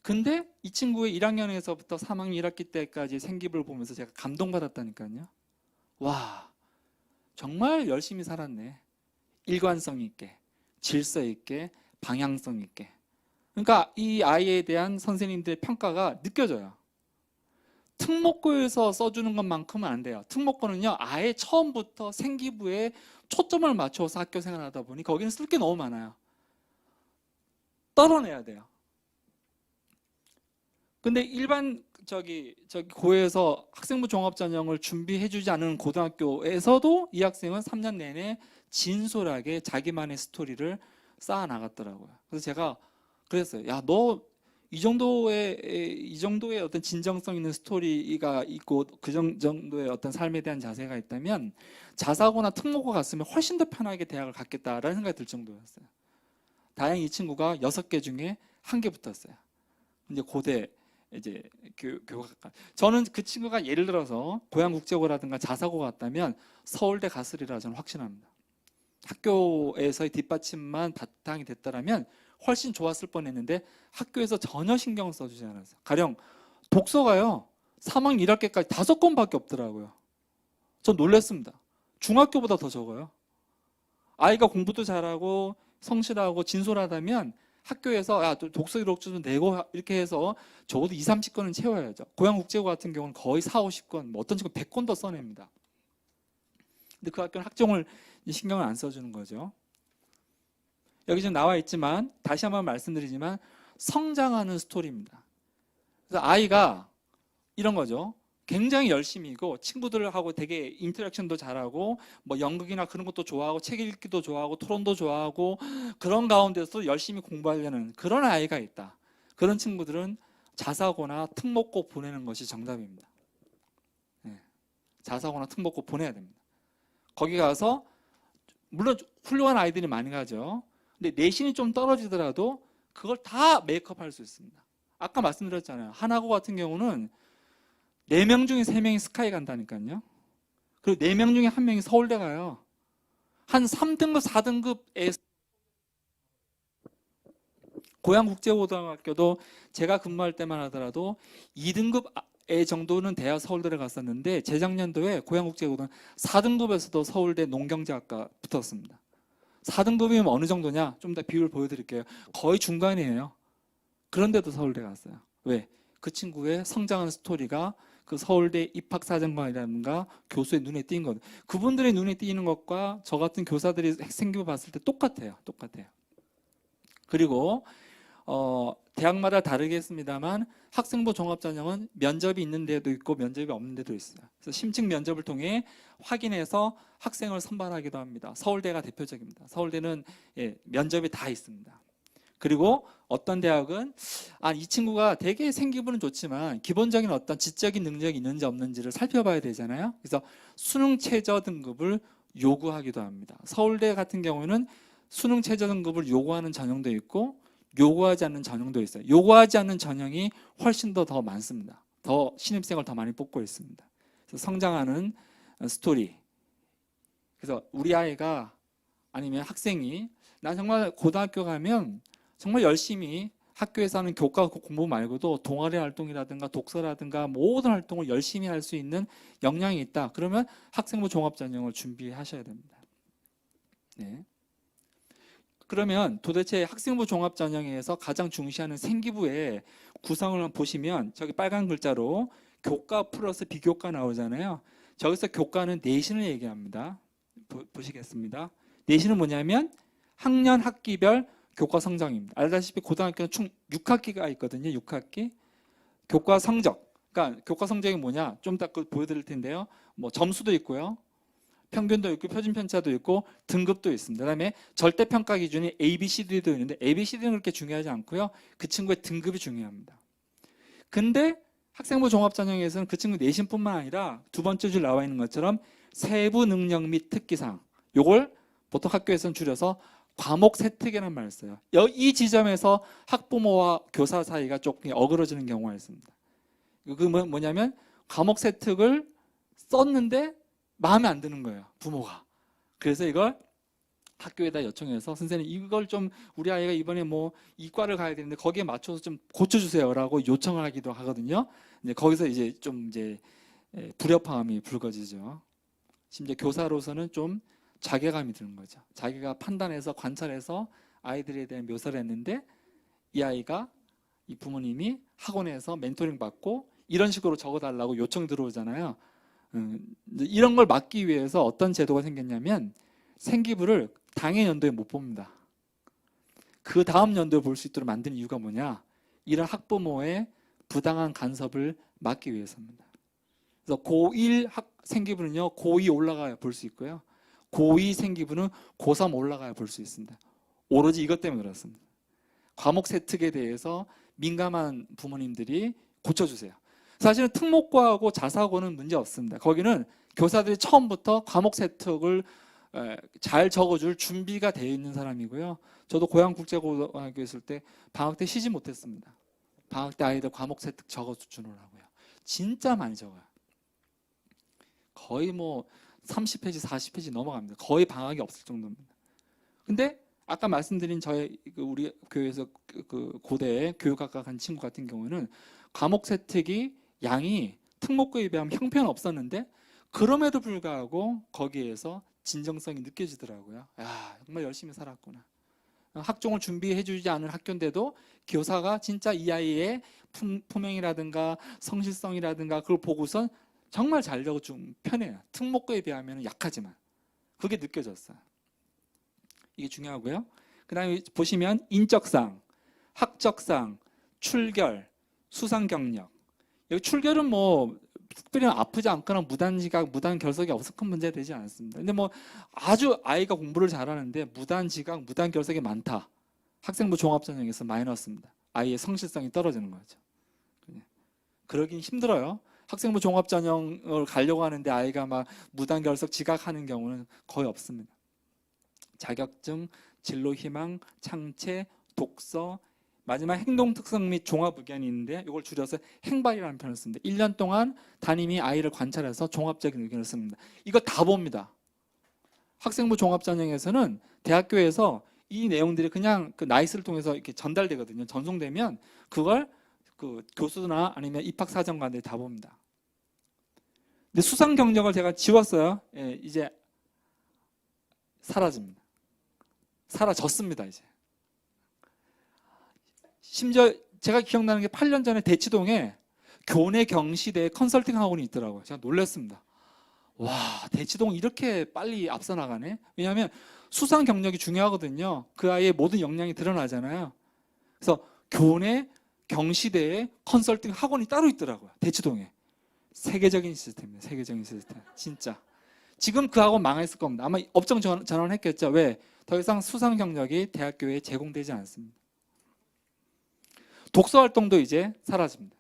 근데 이 친구의 1학년에서부터 3학년 1학기 때까지 생기부를 보면서 제가 감동받았다니까요. 와, 정말 열심히 살았네. 일관성 있게, 질서 있게, 방향성 있게. 그러니까 이 아이에 대한 선생님들의 평가가 느껴져요. 특목고에서 써주는 것만큼은 안 돼요. 특목고는요, 아예 처음부터 생기부에 초점을 맞춰서 학교 생활하다 보니 거기는 쓸 게 너무 많아요. 떨어내야 돼요. 근데 일반 고에서 학생부 종합전형을 준비해주지 않은 고등학교에서도 이 학생은 3년 내내 진솔하게 자기만의 스토리를 쌓아 나갔더라고요. 그래서 제가 그랬어요. 야, 너 이 정도의 어떤 진정성 있는 스토리가 있고 그 정도의 어떤 삶에 대한 자세가 있다면 자사고나 특목고 갔으면 훨씬 더 편하게 대학을 갔겠다라는 생각이 들 정도였어요. 다행히 이 친구가 6개 중에 1개 붙었어요. 이제 고대 이제 교육학과. 저는 그 친구가 예를 들어서 고양국제고라든가 자사고 갔다면 서울대 갔으리라 저는 확신합니다. 학교에서의 뒷받침만 바탕이 됐더라면 훨씬 좋았을 뻔했는데 학교에서 전혀 신경을 써주지 않았어요. 가령 독서가요 3학년 1학기까지 5권밖에 없더라고요. 전 놀랐습니다. 중학교보다 더 적어요. 아이가 공부도 잘하고 성실하고 진솔하다면 학교에서 야, 독서 기록 좀 내고 이렇게 해서 적어도 2, 30권은 채워야죠. 고양국제고 같은 경우는 거의 4, 50권, 뭐 어떤 친구 100권 더 써냅니다. 근데 그 학교는 학종을 신경을 안 써주는 거죠. 여기 좀 나와 있지만 다시 한번 말씀드리지만 성장하는 스토리입니다. 그래서 아이가 이런 거죠. 굉장히 열심히고 친구들하고 되게 인터랙션도 잘하고 뭐 연극이나 그런 것도 좋아하고 책 읽기도 좋아하고 토론도 좋아하고 그런 가운데서 열심히 공부하려는 그런 아이가 있다. 그런 친구들은 자사고나 특목고 보내는 것이 정답입니다. 네. 자사고나 특목고 보내야 됩니다. 거기 가서 물론 훌륭한 아이들이 많이 가죠. 근데 내신이 좀 떨어지더라도 그걸 다 메이크업 할 수 있습니다. 아까 말씀드렸잖아요. 하나고 같은 경우는 4명 중에 3명이 스카이 간다니까요. 그리고 4명 중에 1명이 서울대 가요. 한 3등급, 4등급에 고양국제고등학교도 제가 근무할 때만 하더라도 2등급의 정도는 대학 서울대를 갔었는데 재작년도에 고양국제고등학교 4등급에서도 서울대 농경제학과 붙었습니다. 4등급이면 어느 정도냐? 좀 더 비율 보여드릴게요. 거의 중간이에요. 그런데도 서울대 갔어요. 왜? 그 친구의 성장하는 스토리가 그 서울대 입학사정관이라든가 교수의 눈에 띄는 것. 그분들의 눈에 띄는 것과 저 같은 교사들이 생기부 봤을 때 똑같아요. 똑같아요. 그리고 대학마다 다르겠습니다만 학생부 종합전형은 면접이 있는 데도 있고 면접이 없는 데도 있어요. 그래서 심층 면접을 통해 확인해서 학생을 선발하기도 합니다. 서울대가 대표적입니다. 서울대는 면접이 다 있습니다. 그리고 어떤 대학은 이 친구가 되게 생기부는 좋지만 기본적인 어떤 지적인 능력이 있는지 없는지를 살펴봐야 되잖아요. 그래서 수능 최저 등급을 요구하기도 합니다. 서울대 같은 경우는 수능 최저 등급을 요구하는 전형도 있고 요구하지 않는 전형도 있어요. 요구하지 않는 전형이 훨씬 더 많습니다. 더 신입생을 더 많이 뽑고 있습니다. 그래서 성장하는 스토리. 그래서 우리 아이가 아니면 학생이 난 정말 고등학교 가면 정말 열심히 학교에서 하는 교과 공부 말고도 동아리 활동이라든가 독서라든가 모든 활동을 열심히 할 수 있는 역량이 있다. 그러면 학생부 종합전형을 준비하셔야 됩니다. 네. 그러면 도대체 학생부 종합전형에서 가장 중시하는 생기부의 구성을 보시면 저기 빨간 글자로 교과 플러스 비교과 나오잖아요. 저기서 교과는 내신을 얘기합니다. 보시겠습니다. 내신은 뭐냐면 학년 학기별 교과 성적입니다. 알다시피 고등학교는 총 6학기가 있거든요. 6학기. 교과 성적. 그러니까 교과 성적이 뭐냐? 좀 이따 보여드릴 텐데요. 뭐 점수도 있고요. 평균도 있고 표준 편차도 있고 등급도 있습니다. 그다음에 절대 평가 기준이 A, B, C, D도 있는데 A, B, C, D는 그렇게 중요하지 않고요. 그 친구의 등급이 중요합니다. 근데 학생부 종합전형에서는 그 친구 내신뿐만 아니라 두 번째 줄 나와 있는 것처럼 세부 능력 및 특기사항. 요걸 보통 학교에서는 줄여서 과목 세특이라는 말을 써요. 이 지점에서 학부모와 교사 사이가 조금 어그러지는 경우가 있습니다. 그 뭐냐면 과목 세특을 썼는데 마음에 안 드는 거예요. 부모가. 그래서 이걸 학교에다 요청해서 선생님 이걸 좀 우리 아이가 이번에 뭐 이과를 가야 되는데 거기에 맞춰서 좀 고쳐주세요라고 요청을 하기도 하거든요. 이제 거기서 이제 좀 불협화음이 불거지죠. 심지어 교사로서는 좀 자괴감이 드는 거죠. 자기가 판단해서 관찰해서 아이들에 대한 묘사를 했는데 이 아이가 이 부모님이 학원에서 멘토링 받고 이런 식으로 적어달라고 요청 들어오잖아요. 이런 걸 막기 위해서 어떤 제도가 생겼냐면 생기부를 당해 연도에 못 봅니다. 그 다음 연도에 볼 수 있도록 만든 이유가 뭐냐? 이런 학부모의 부당한 간섭을 막기 위해서입니다. 그래서 고1 생기부는요, 고2 올라가야 볼 수 있고요. 고2 생기부는 고3 올라가야 볼 수 있습니다. 오로지 이것 때문에 그렇습니다. 과목 세특에 대해서 민감한 부모님들이 고쳐주세요. 사실은 특목고하고 자사고는 문제 없습니다. 거기는 교사들이 처음부터 과목 세특을 잘 적어줄 준비가 되어 있는 사람이고요. 저도 고양국제고등학교 있을 때 방학 때 쉬지 못했습니다. 방학 때 아이들 과목 세특 적어주느라고요. 진짜 많이 적어요. 거의 뭐 30페이지, 40페이지 넘어갑니다. 거의 방학이 없을 정도입니다. 근데 아까 말씀드린 저희 우리 교회에서 그 고대 교육학과 간 친구 같은 경우는 과목 세특이 양이 특목고에 비하면 형편없었는데 그럼에도 불구하고 거기에서 진정성이 느껴지더라고요. 야, 정말 열심히 살았구나. 학종을 준비해주지 않은 학교인데도 교사가 진짜 이 아이의 품행이라든가 성실성이라든가 그걸 보고선 정말 잘 적어준 편이에요. 특목고에 비하면 약하지만 그게 느껴졌어요. 이게 중요하고요. 그다음에 보시면 인적상, 학적상, 출결, 수상 경력. 여기 출결은 뭐 특별히 아프지 않거나 무단지각, 무단결석이 없어 큰 문제 되지 않습니다. 근데 뭐 아주 아이가 공부를 잘하는데 무단지각, 무단결석이 많다. 학생부 종합전형에서 마이너스입니다. 아이의 성실성이 떨어지는 거죠. 그러긴 힘들어요. 학생부 종합전형을 가려고 하는데 아이가 막 무단결석 지각하는 경우는 거의 없습니다. 자격증, 진로희망, 창체, 독서, 마지막 행동특성 및 종합의견이 있는데 이걸 줄여서 행발이라는 표현을 씁니다. 1년 동안 담임이 아이를 관찰해서 종합적인 의견을 씁니다. 이거 다 봅니다. 학생부 종합전형에서는 대학교에서 이 내용들이 그냥 그 나이스를 통해서 이렇게 전달되거든요. 전송되면 그걸 그 교수나 아니면 입학사정관들이 다 봅니다. 근데 수상 경력을 제가 지웠어요. 예, 이제 사라집니다. 사라졌습니다, 이제. 심지어 제가 기억나는 게 8년 전에 대치동에 교내 경시대 컨설팅 학원이 있더라고요. 제가 놀랐습니다. 와, 대치동 이렇게 빨리 앞서 나가네? 왜냐하면 수상 경력이 중요하거든요. 그 아이의 모든 역량이 드러나잖아요. 그래서 교내 경시대에 컨설팅 학원이 따로 있더라고요. 대치동에. 세계적인 시스템입니다. 세계적인 시스템. 진짜. 지금 그 학원 망했을 겁니다. 아마 업종 전환했겠죠. 왜? 더 이상 수상 경력이 대학교에 제공되지 않습니다. 독서 활동도 이제 사라집니다.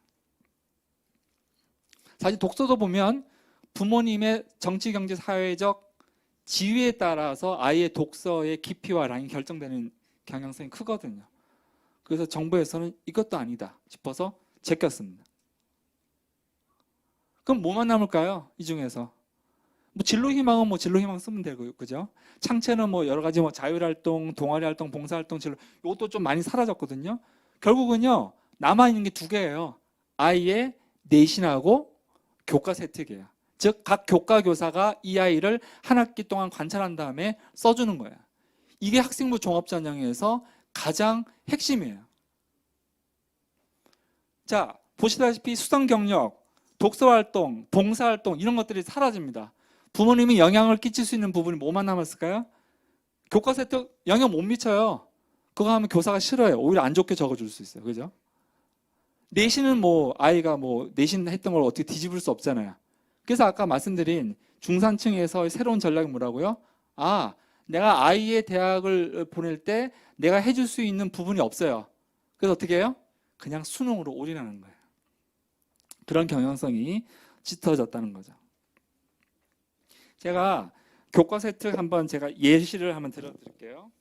사실 독서도 보면 부모님의 정치, 경제, 사회적 지위에 따라서 아이의 독서의 깊이와 량이 결정되는 경향성이 크거든요. 그래서 정부에서는 이것도 아니다 싶어서 제꼈습니다. 그럼 뭐만 남을까요? 이 중에서 뭐 진로희망은 뭐 진로희망 쓰면 되고, 그죠? 창체는 뭐 여러 가지 뭐 자율활동, 동아리활동, 봉사활동, 진로, 이것도 좀 많이 사라졌거든요. 결국은요, 남아있는 게 두 개예요. 아이의 내신하고 교과 세특이에요. 즉, 각 교과 교사가 이 아이를 한 학기 동안 관찰한 다음에 써주는 거예요. 이게 학생부 종합전형에서 가장 핵심이에요. 자, 보시다시피 수상 경력, 독서활동, 봉사활동 이런 것들이 사라집니다. 부모님이 영향을 끼칠 수 있는 부분이 뭐만 남았을까요? 교과 세특 영향 못 미쳐요. 그거 하면 교사가 싫어요. 오히려 안 좋게 적어줄 수 있어요. 그죠? 내신은 뭐 아이가 뭐 내신 했던 걸 어떻게 뒤집을 수 없잖아요. 그래서 아까 말씀드린 중산층에서 새로운 전략이 뭐라고요? 아, 내가 아이의 대학을 보낼 때 내가 해줄 수 있는 부분이 없어요. 그래서 어떻게 해요? 그냥 수능으로 올인하는 거예요. 그런 경향성이 짙어졌다는 거죠. 제가 교과 세특 한번 제가 예시를 한번 들어드릴게요.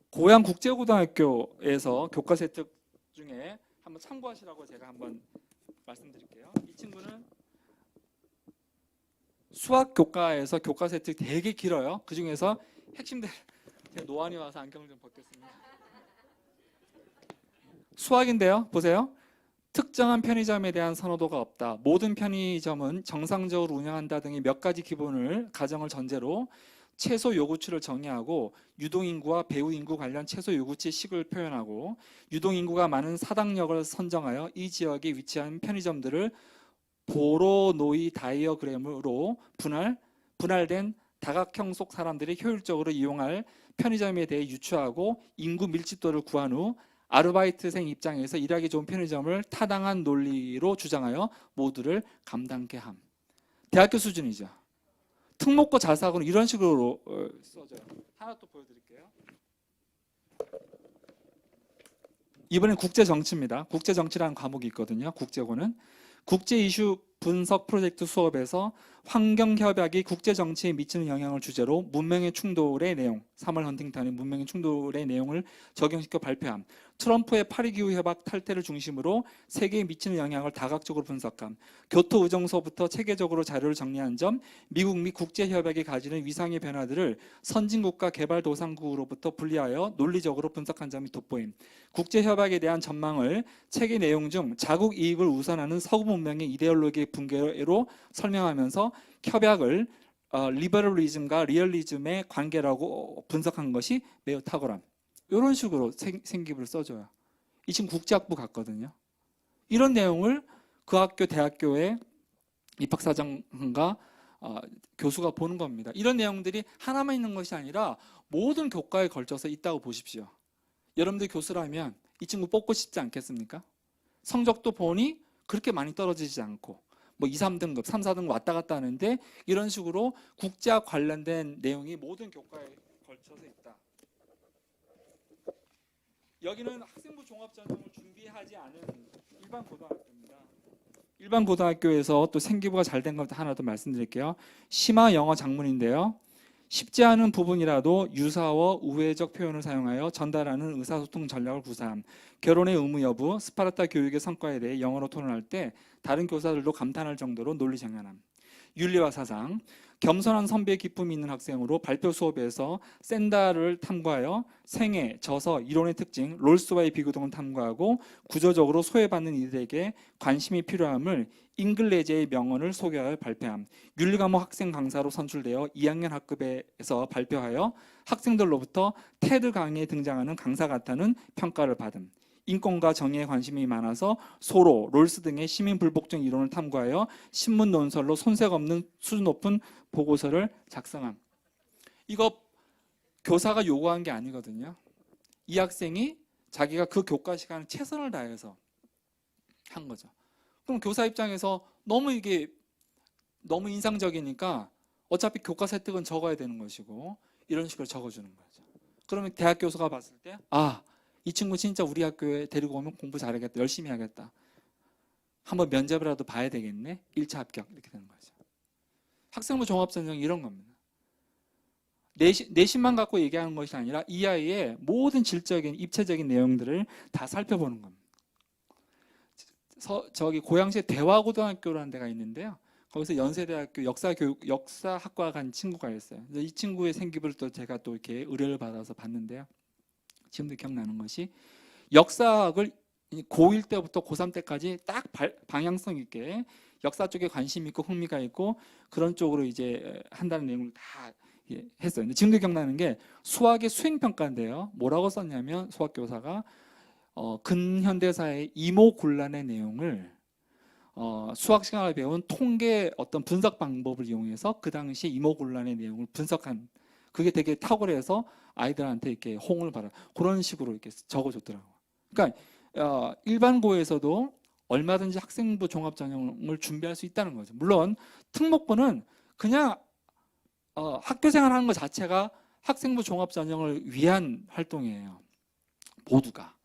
고양 국제고등학교에서 교과 세특 중에 한번 참고하시라고 제가 한번 말씀드릴게요. 이 친구는 수학 교과에서 교과 세특 되게 길어요. 그 중에서 핵심들, 제가 노안이 와서 안경을 좀 벗겠습니다. 수학인데요. 보세요. 특정한 편의점에 대한 선호도가 없다. 모든 편의점은 정상적으로 운영한다 등의 몇 가지 기본을 가정을 전제로 최소 요구치를 정의하고 유동인구와 배후인구 관련 최소 요구치 식을 표현하고 유동인구가 많은 사당역을 선정하여 이 지역에 위치한 편의점들을 보로노이 다이어그램으로 분할된 다각형 속 사람들이 효율적으로 이용할 편의점에 대해 유추하고 인구 밀집도를 구한 후 아르바이트생 입장에서 일하기 좋은 편의점을 타당한 논리로 주장하여 모두를 감당케 함. 대학교 수준이죠. 특목고 자사고는 이런 식으로 써져요. 하나 또 보여드릴게요. 이번엔 국제정치입니다. 국제정치라는 과목이 있거든요. 국제고는. 국제 이슈 분석 프로젝트 수업에서 환경협약이 국제정치에 미치는 영향을 주제로 문명의 충돌의 내용, 3월 헌팅턴의 문명의 충돌의 내용을 적용시켜 발표함. 트럼프의 파리기후협약 탈퇴를 중심으로 세계에 미치는 영향을 다각적으로 분석함. 교토의정서부터 체계적으로 자료를 정리한 점, 미국 및 국제협약이 가지는 위상의 변화들을 선진국가 개발도상국으로부터 분리하여 논리적으로 분석한 점이 돋보임. 국제협약에 대한 전망을 책의 내용 중 자국 이익을 우선하는 서구 문명의 이데올로기의 붕괴로 설명하면서 협약을 리버럴리즘과 리얼리즘의 관계라고 분석한 것이 매우 탁월함. 이런 식으로 생기부를 써줘요. 이 친구 국제학부 갔거든요. 이런 내용을 그 학교 대학교의 입학사정과 교수가 보는 겁니다. 이런 내용들이 하나만 있는 것이 아니라 모든 교과에 걸쳐서 있다고 보십시오. 여러분들 교수라면 이 친구 뽑고 싶지 않겠습니까? 성적도 보니 그렇게 많이 떨어지지 않고 뭐 2, 3등급, 3, 4등급 왔다 갔다 하는데 이런 식으로 국제학 관련된 내용이 모든 교과에 걸쳐서 있다. 여기는 학생부 종합전형을 준비하지 않은 일반 고등학교입니다. 일반 고등학교에서 또 생기부가 잘 된 것 하나 더 말씀드릴게요. 심화 영어 작문인데요. 쉽지 않은 부분이라도 유사어, 우회적 표현을 사용하여 전달하는 의사소통 전략을 구사함. 결혼의 의무 여부, 스파르타 교육의 성과에 대해 영어로 토론할 때 다른 교사들도 감탄할 정도로 논리정연함. 윤리와 사상, 겸손한 선배의 기쁨이 있는 학생으로 발표 수업에서 샌다를 탐구하여 생애, 저서, 이론의 특징, 롤스와의 비교 등을 탐구하고 구조적으로 소외받는 이들에게 관심이 필요함을 잉글레제의 명언을 소개하여 발표함. 윤리과목 학생 강사로 선출되어 2학년 학급에서 발표하여 학생들로부터 테드 강의에 등장하는 강사 같다는 평가를 받음. 인권과 정의에 관심이 많아서 소로, 롤스 등의 시민 불복종 이론을 탐구하여 신문 논설로 손색 없는 수준 높은 보고서를 작성함. 이거 교사가 요구한 게 아니거든요. 이 학생이 자기가 그 교과 시간에 최선을 다해서 한 거죠. 그럼 교사 입장에서 너무 인상적이니까 어차피 교과 세특은 적어야 되는 것이고 이런 식으로 적어주는 거죠. 그러면 대학 교수가 봤을 때 이 친구 진짜 우리 학교에 데리고 오면 공부 잘하겠다. 열심히 하겠다. 한번 면접이라도 봐야 되겠네. 1차 합격 이렇게 되는 거죠. 학생부 종합전형 이런 겁니다. 내신만 갖고 얘기하는 것이 아니라 이 아이의 모든 질적인 입체적인 내용들을 다 살펴보는 겁니다. 저기 고양시에 대화고등학교라는 데가 있는데요. 거기서 연세대학교 역사학과 간 친구가 있어요. 이 친구의 생기부를 또 제가 또 이렇게 의뢰를 받아서 봤는데요. 지금도 기억나는 것이 역사학을 고1 때부터 고3 때까지 딱 방향성 있게 역사 쪽에 관심 있고 흥미가 있고 그런 쪽으로 이제 한다는 내용을 다 했어요. 근데 지금도 기억나는 게 수학의 수행평가인데요. 뭐라고 썼냐면 수학교사가 근현대사의 이모곤란의 내용을 수학 시간을 배운 통계 어떤 분석 방법을 이용해서 그 당시 이모곤란의 내용을 분석한 그게 되게 탁월해서 아이들한테 이렇게 호응을 받아 그런 식으로 이렇게 적어줬더라고요. 그러니까 일반고에서도 얼마든지 학생부 종합전형을 준비할 수 있다는 거죠. 물론 특목고는 그냥 학교 생활하는 것 자체가 학생부 종합전형을 위한 활동이에요. 모두가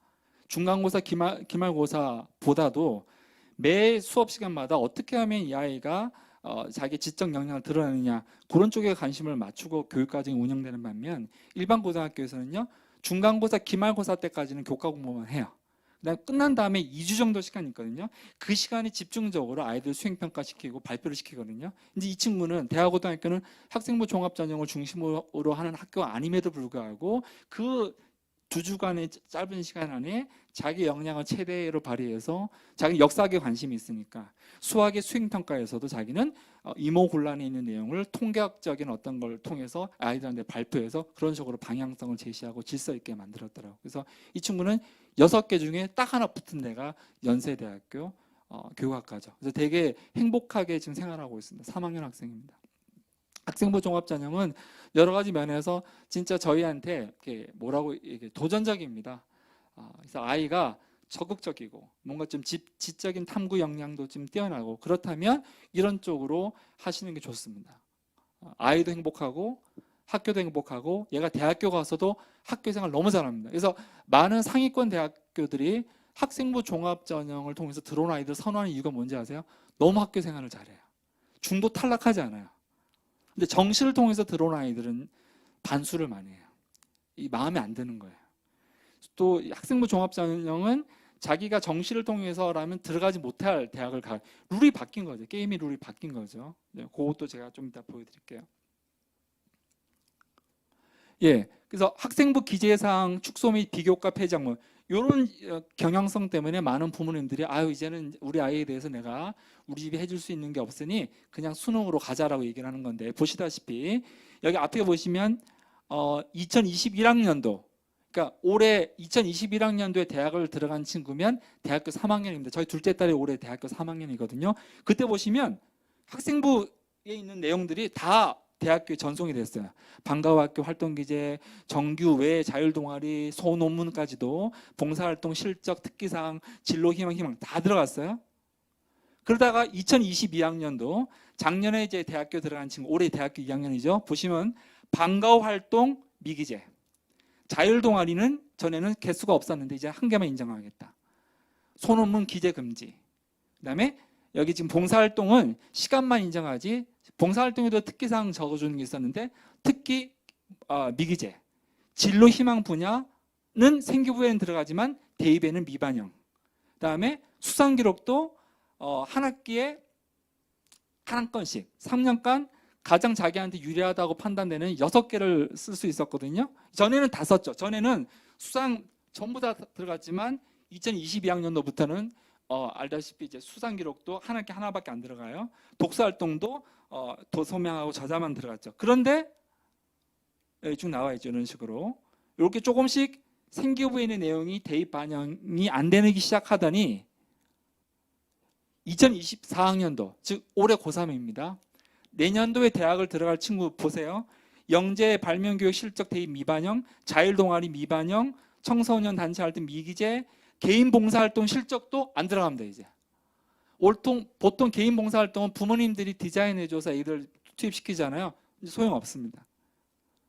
중간고사, 기말고사보다도 매 수업 시간마다 어떻게 하면 이 아이가 자기 지적 역량을 드러내느냐 그런 쪽에 관심을 맞추고 교육과정이 운영되는 반면 일반 고등학교에서는요 중간고사, 기말고사 때까지는 교과 공부만 해요. 그다음 끝난 다음에 2주 정도 시간이 있거든요. 그 시간에 집중적으로 아이들 수행평가 시키고 발표를 시키거든요. 이제 이 친구는 대학고등학교는 학생부 종합전형을 중심으로 하는 학교가 아님에도 불구하고 그 2주간의 짧은 시간 안에 자기 역량을 최대로 발휘해서 자기 역사학에 관심이 있으니까 수학의 수행평가에서도 자기는 이모곤란에 있는 내용을 통계학적인 어떤 걸 통해서 아이들한테 발표해서 그런 식으로 방향성을 제시하고 질서 있게 만들었더라고요. 그래서 이 친구는 6개 중에 딱 하나 붙은 데가 연세대학교 교육학과죠. 그래서 되게 행복하게 지금 생활하고 있습니다. 3학년 학생입니다. 학생부 종합전형은 여러 가지 면에서 진짜 저희한테 뭐라고 도전적입니다. 그래서 아이가 적극적이고 뭔가 좀 지적인 탐구 역량도 좀 뛰어나고 그렇다면 이런 쪽으로 하시는 게 좋습니다. 아이도 행복하고 학교도 행복하고 얘가 대학교 가서도 학교 생활 너무 잘합니다. 그래서 많은 상위권 대학교들이 학생부 종합전형을 통해서 들어온 아이들 선호하는 이유가 뭔지 아세요? 너무 학교 생활을 잘해요. 중도 탈락하지 않아요. 근데 정시를 통해서 들어온 아이들은 반수를 많이 해요. 이 마음에 안 드는 거예요. 또 학생부 종합전형은 자기가 정시를 통해서라면 들어가지 못할 대학을 가. 룰이 바뀐 거죠. 게임의 룰이 바뀐 거죠. 그것도 제가 좀 이따 보여드릴게요. 그래서 학생부 기재사항 축소 및 비교과 폐지항목 이런 경향성 때문에 많은 부모님들이 이제는 우리 아이에 대해서 내가 우리 집이 해줄 수 있는 게 없으니 그냥 수능으로 가자라고 얘기를 하는 건데 보시다시피 여기 앞에 보시면 2021학년도 그러니까 올해 2021학년도에 대학을 들어간 친구면 대학교 3학년입니다. 저희 둘째 딸이 올해 대학교 3학년이거든요. 그때 보시면 학생부 있는 내용들이 다 대학교에 전송이 됐어요. 방과후학교 활동기재, 정규 외 자율동아리, 소논문까지도 봉사활동 실적, 특기사항, 진로 희망 다 들어갔어요. 그러다가 2022학년도 작년에 이제 대학교 들어간 친구, 올해 대학교 2학년이죠. 보시면 방과후 활동 미기재, 자율동아리는 전에는 개수가 없었는데 이제 한 개만 인정하겠다. 소논문 기재 금지. 그다음에 여기 지금 봉사활동은 시간만 인정하지, 봉사활동에도 특기사항 적어주는 게 있었는데 특기 미기재, 진로 희망 분야는 생기부에는 들어가지만 대입에는 미반영. 그다음에 수상 기록도 한 학기에 한 건씩 3년간 가장 자기한테 유리하다고 판단되는 6개를 쓸 수 있었거든요. 전에는 다 썼죠. 전에는 수상 전부 다 들어갔지만 2022학년도부터는 알다시피 이제 수상 기록도 한 학기 하나밖에 안 들어가요. 독서 활동도 도서명하고 저자만 들어갔죠. 그런데 여기 쭉 나와 있죠. 이런 식으로 이렇게 조금씩 생기부에 있는 내용이 대입 반영이 안 되기 시작하더니 2024학년도, 즉 올해 고3입니다. 내년도에 대학을 들어갈 친구 보세요. 영재 발명교육 실적 대입 미반영, 자율동아리 미반영, 청소년 단체 활동 미기재, 개인 봉사활동 실적도 안 들어갑니다. 이제 보통 개인 봉사활동은 부모님들이 디자인해줘서 애들 투입시키잖아요. 소용없습니다.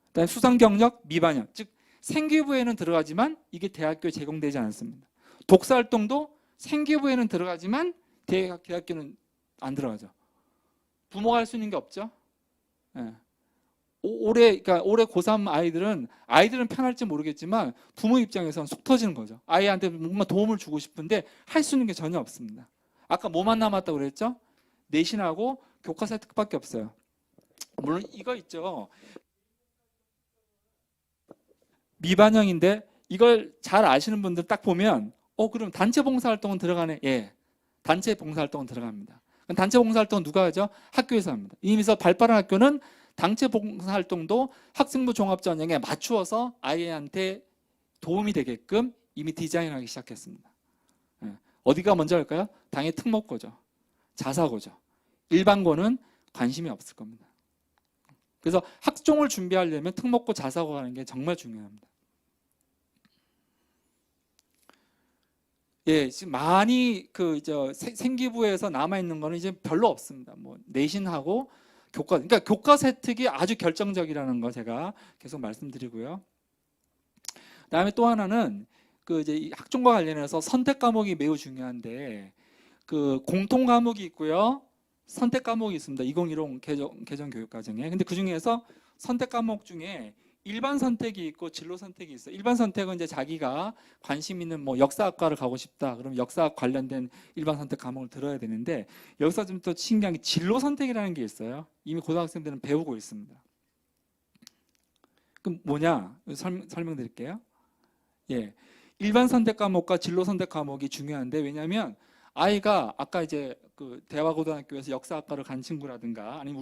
그다음에 수상경력 미반영, 즉 생기부에는 들어가지만 이게 대학교에 제공되지 않습니다. 독서활동도 생기부에는 들어가지만 대학교는 안 들어가죠. 부모가 할 수 있는 게 없죠. 예. 그러니까 올해 고3 아이들은 편할지 모르겠지만 부모 입장에서는 속 터지는 거죠. 아이한테 뭔가 도움을 주고 싶은데 할 수 있는 게 전혀 없습니다. 아까 뭐만 남았다고 그랬죠? 내신하고 교과서 특밖에 없어요. 물론 이거 있죠. 미반영인데 이걸 잘 아시는 분들 딱 보면 그럼 단체 봉사활동은 들어가네. 예, 단체 봉사활동은 들어갑니다. 단체 봉사활동은 누가 하죠? 학교에서 합니다. 이미서 발빠른 학교는 단체 봉사활동도 학생부 종합전형에 맞추어서 아이한테 도움이 되게끔 이미 디자인하기 시작했습니다. 어디가 먼저 할까요? 당연히 특목고죠. 자사고죠. 일반고는 관심이 없을 겁니다. 그래서 학종을 준비하려면 특목고 자사고 가는 게 정말 중요합니다. 예, 지금 많이 생기부에서 남아있는 거는 이제 별로 없습니다. 뭐 내신하고 그러니까 교과서 혜택이 아주 결정적이라는 거 제가 계속 말씀드리고요. 그다음에 또 하나는 이제 학종과 관련해서 선택 과목이 매우 중요한데 공통 과목이 있고요, 선택 과목이 있습니다. 2015 개정 교육과정에. 근데 그 중에서 선택 과목 중에 일반 선택이 있고 진로 선택이 있어요. 일반 선택은 이제 자기가 관심 있는 뭐 역사학과를 가고 싶다. 그럼 역사학 관련된 일반 선택 과목을 들어야 되는데 여기서 좀 또 신기한 게 진로 선택이라는 게 있어요. 이미 고등학생들은 배우고 있습니다. 그럼 뭐냐? 설명드릴게요. 예, 일반 선택 과목과 진로 선택 과목이 중요한데 왜냐하면 아이가 아까 이제 대화고등학교에서 역사학과를 간 친구라든가 아니면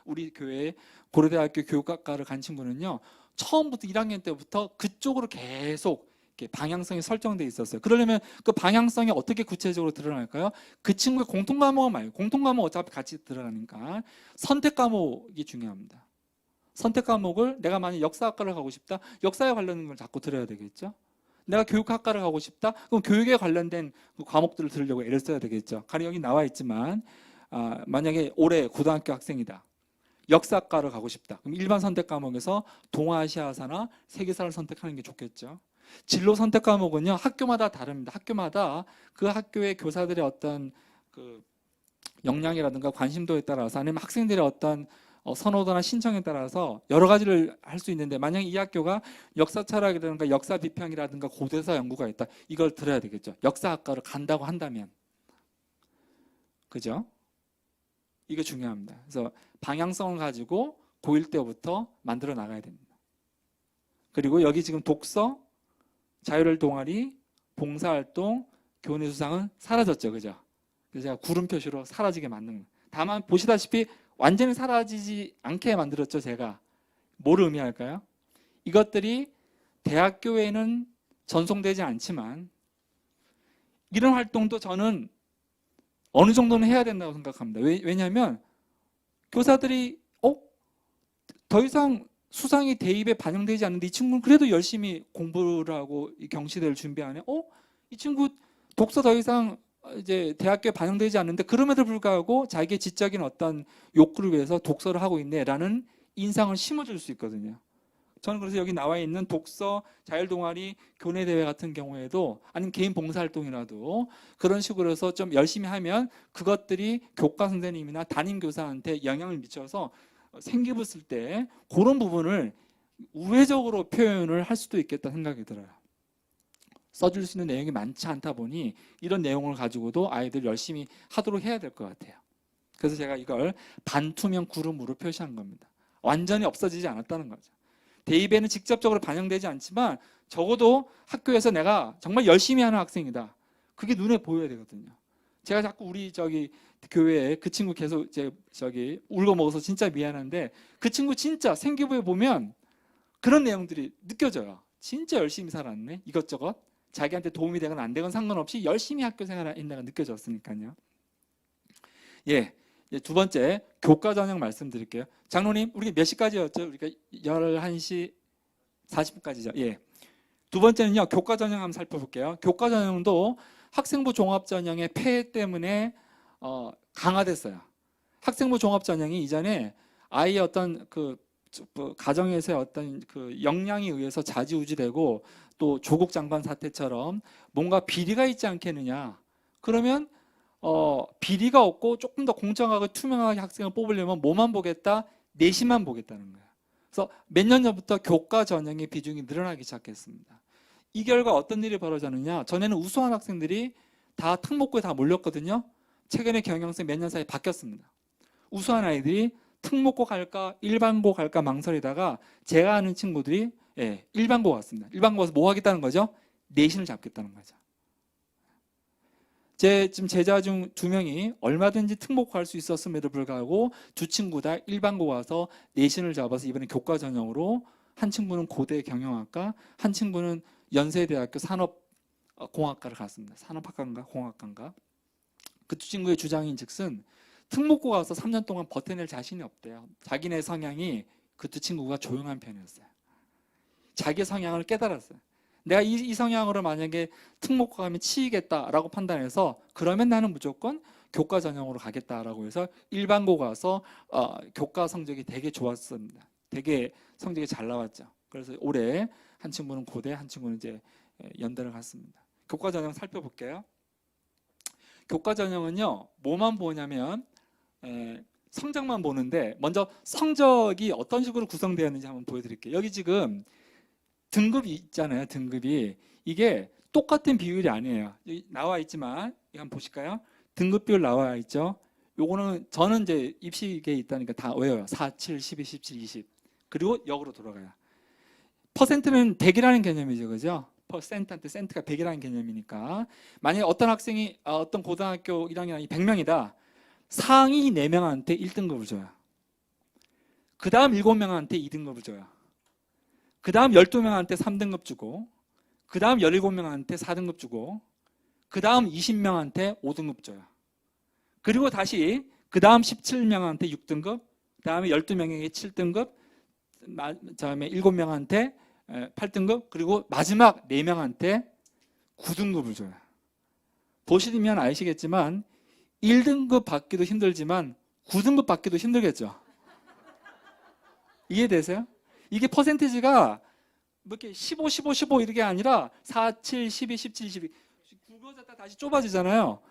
우리 교회 고려대학교 교육학과를 간 친구는요, 처음부터 1학년 때부터 그쪽으로 계속 이렇게 방향성이 설정돼 있었어요. 그러려면 그 방향성이 어떻게 구체적으로 드러날까요? 그 친구의 공통 과목은 말고, 공통 과목 어차피 같이 들어가니까 선택 과목이 중요합니다. 선택 과목을 내가 만약 역사학과를 가고 싶다, 역사에 관련된 걸 자꾸 들어야 되겠죠. 내가 교육학과를 가고 싶다, 그럼 교육에 관련된 과목들을 들으려고 애를 써야 되겠죠. 가령 여기 나와 있지만 만약에 올해 고등학교 학생이다, 역사학과를 가고 싶다, 그럼 일반 선택 과목에서 동아시아사나 세계사를 선택하는 게 좋겠죠. 진로 선택 과목은요, 학교마다 다릅니다. 학교마다 그 학교의 교사들의 어떤 역량이라든가 관심도에 따라서 아니면 학생들의 어떤 선호도나 신청에 따라서 여러 가지를 할 수 있는데, 만약 이 학교가 역사 철학이라든가 역사 비평이라든가 고대사 연구가 있다, 이걸 들어야 되겠죠. 역사학과를 간다고 한다면. 그죠? 이게 중요합니다. 그래서 방향성을 가지고 고1 때부터 만들어 나가야 됩니다. 그리고 여기 지금 독서, 자율 동아리, 봉사활동, 교내 수상은 사라졌죠. 그죠? 그래서 제가 구름 표시로 사라지게 만든 거예요. 다만 보시다시피 완전히 사라지지 않게 만들었죠. 제가. 뭐를 의미할까요? 이것들이 대학교에는 전송되지 않지만 이런 활동도 저는 어느 정도는 해야 된다고 생각합니다. 왜냐하면 교사들이 더 이상 수상이 대입에 반영되지 않는데 이 친구는 그래도 열심히 공부를 하고 이 경시대를 준비하네. 이 친구 독서 더 이상 이제 대학교에 반영되지 않는데 그럼에도 불구하고 자기의 지적인 어떤 욕구를 위해서 독서를 하고 있네라는 인상을 심어줄 수 있거든요. 저는 그래서 여기 나와 있는 독서, 자율동아리, 교내대회 같은 경우에도 아니면 개인 봉사활동이라도 그런 식으로 해서 좀 열심히 하면 그것들이 교과 선생님이나 담임교사한테 영향을 미쳐서 생기부 쓸 때 그런 부분을 우회적으로 표현을 할 수도 있겠다 생각이 들어요. 써줄 수 있는 내용이 많지 않다 보니 이런 내용을 가지고도 아이들 열심히 하도록 해야 될 것 같아요. 그래서 제가 이걸 반투명 구름으로 표시한 겁니다. 완전히 없어지지 않았다는 거죠. 대입에는 직접적으로 반영되지 않지만 적어도 학교에서 내가 정말 열심히 하는 학생이다. 그게 눈에 보여야 되거든요. 제가 자꾸 우리 교회에 그 친구 계속 울고 먹어서 진짜 미안한데 그 친구 진짜 생기부에 보면 그런 내용들이 느껴져요. 진짜 열심히 살았네. 이것저것 자기한테 도움이 되건 안 되건 상관없이 열심히 학교 생활을 했다가 느껴졌으니까요. 예. 두 번째 교과 전형 말씀드릴게요. 장로님, 우리 몇 시까지였죠? 우리가 11시 40분까지죠. 예. 두 번째는요. 교과 전형 한번 살펴볼게요. 교과 전형도 학생부 종합 전형의 폐해 때문에 강화됐어요. 학생부 종합 전형이 이전에 아이의 어떤 가정에서의 어떤 그 역량에 의해서 좌지우지되고 또 조국 장관 사태처럼 뭔가 비리가 있지 않겠느냐. 그러면 비리가 없고 조금 더 공정하고 투명하게 학생을 뽑으려면 뭐만 보겠다? 내신만 보겠다는 거예요. 그래서 몇 년 전부터 교과 전형의 비중이 늘어나기 시작했습니다. 이 결과 어떤 일이 벌어졌느냐? 전에는 우수한 학생들이 다 특목고에 다 몰렸거든요. 최근에 경영생 몇 년 사이에 바뀌었습니다. 우수한 아이들이 특목고 갈까 일반고 갈까 망설이다가 제가 아는 친구들이 일반고 갔습니다. 일반고 가서 뭐 하겠다는 거죠? 내신을 잡겠다는 거죠. 지금 제자 중 2명이 얼마든지 특목고 갈 수 있었음에도 불구하고 두 친구 다 일반고 가서 내신을 잡아서 이번에 교과 전형으로 한 친구는 고대 경영학과, 한 친구는 연세대학교 산업공학과를 갔습니다. 산업학과인가 공학과인가. 그 두 친구의 주장인 즉슨 특목고 가서 3년 동안 버텨낼 자신이 없대요. 자기네 성향이 그 두 친구가 조용한 편이었어요. 자기 성향을 깨달았어요. 내가 이 성향으로 만약에 특목고 가면 치이겠다라고 판단해서 그러면 나는 무조건 교과 전형으로 가겠다라고 해서 일반고 가서 교과 성적이 되게 좋았습니다. 되게 성적이 잘 나왔죠. 그래서 올해 한 친구는 고대, 한 친구는 이제 연대를 갔습니다. 교과 전형 살펴볼게요. 교과 전형은요, 뭐만 보냐면 성적만 보는데 먼저 성적이 어떤 식으로 구성되었는지 한번 보여드릴게요. 여기 지금 등급이 있잖아요. 등급이 이게 똑같은 비율이 아니에요. 여기 나와 있지만 이거 한번 보실까요? 등급 비율 나와 있죠. 요거는 저는 이제 입시계에 있다니까 다 외워요. 4, 7, 12, 17, 20. 그리고 역으로 돌아가요. 퍼센트는 100이라는 개념이죠. 그죠? 퍼센트한테 센트가 100이라는 개념이니까 만약에 어떤 학생이 어떤 고등학교 1학년이 100명이다. 상위 4명한테 1등급을 줘요. 그 다음 7명한테 2등급을 줘요. 그 다음 12명한테 3등급 주고 그 다음 17명한테 4등급 주고 그 다음 20명한테 5등급 줘요. 그리고 다시 그 다음 17명한테 6등급, 그 다음에 12명에게 7등급, 다음에 7명한테 8등급, 그리고 마지막 4명한테 9등급을 줘요. 보시면 아시겠지만 1등급 받기도 힘들지만 9등급 받기도 힘들겠죠. 이해되세요? 이게 퍼센티지가 뭐 이렇게 15, 15, 15 이렇게 아니라 4, 7, 12, 17, 22 굵어졌다 다시 좁아지잖아요.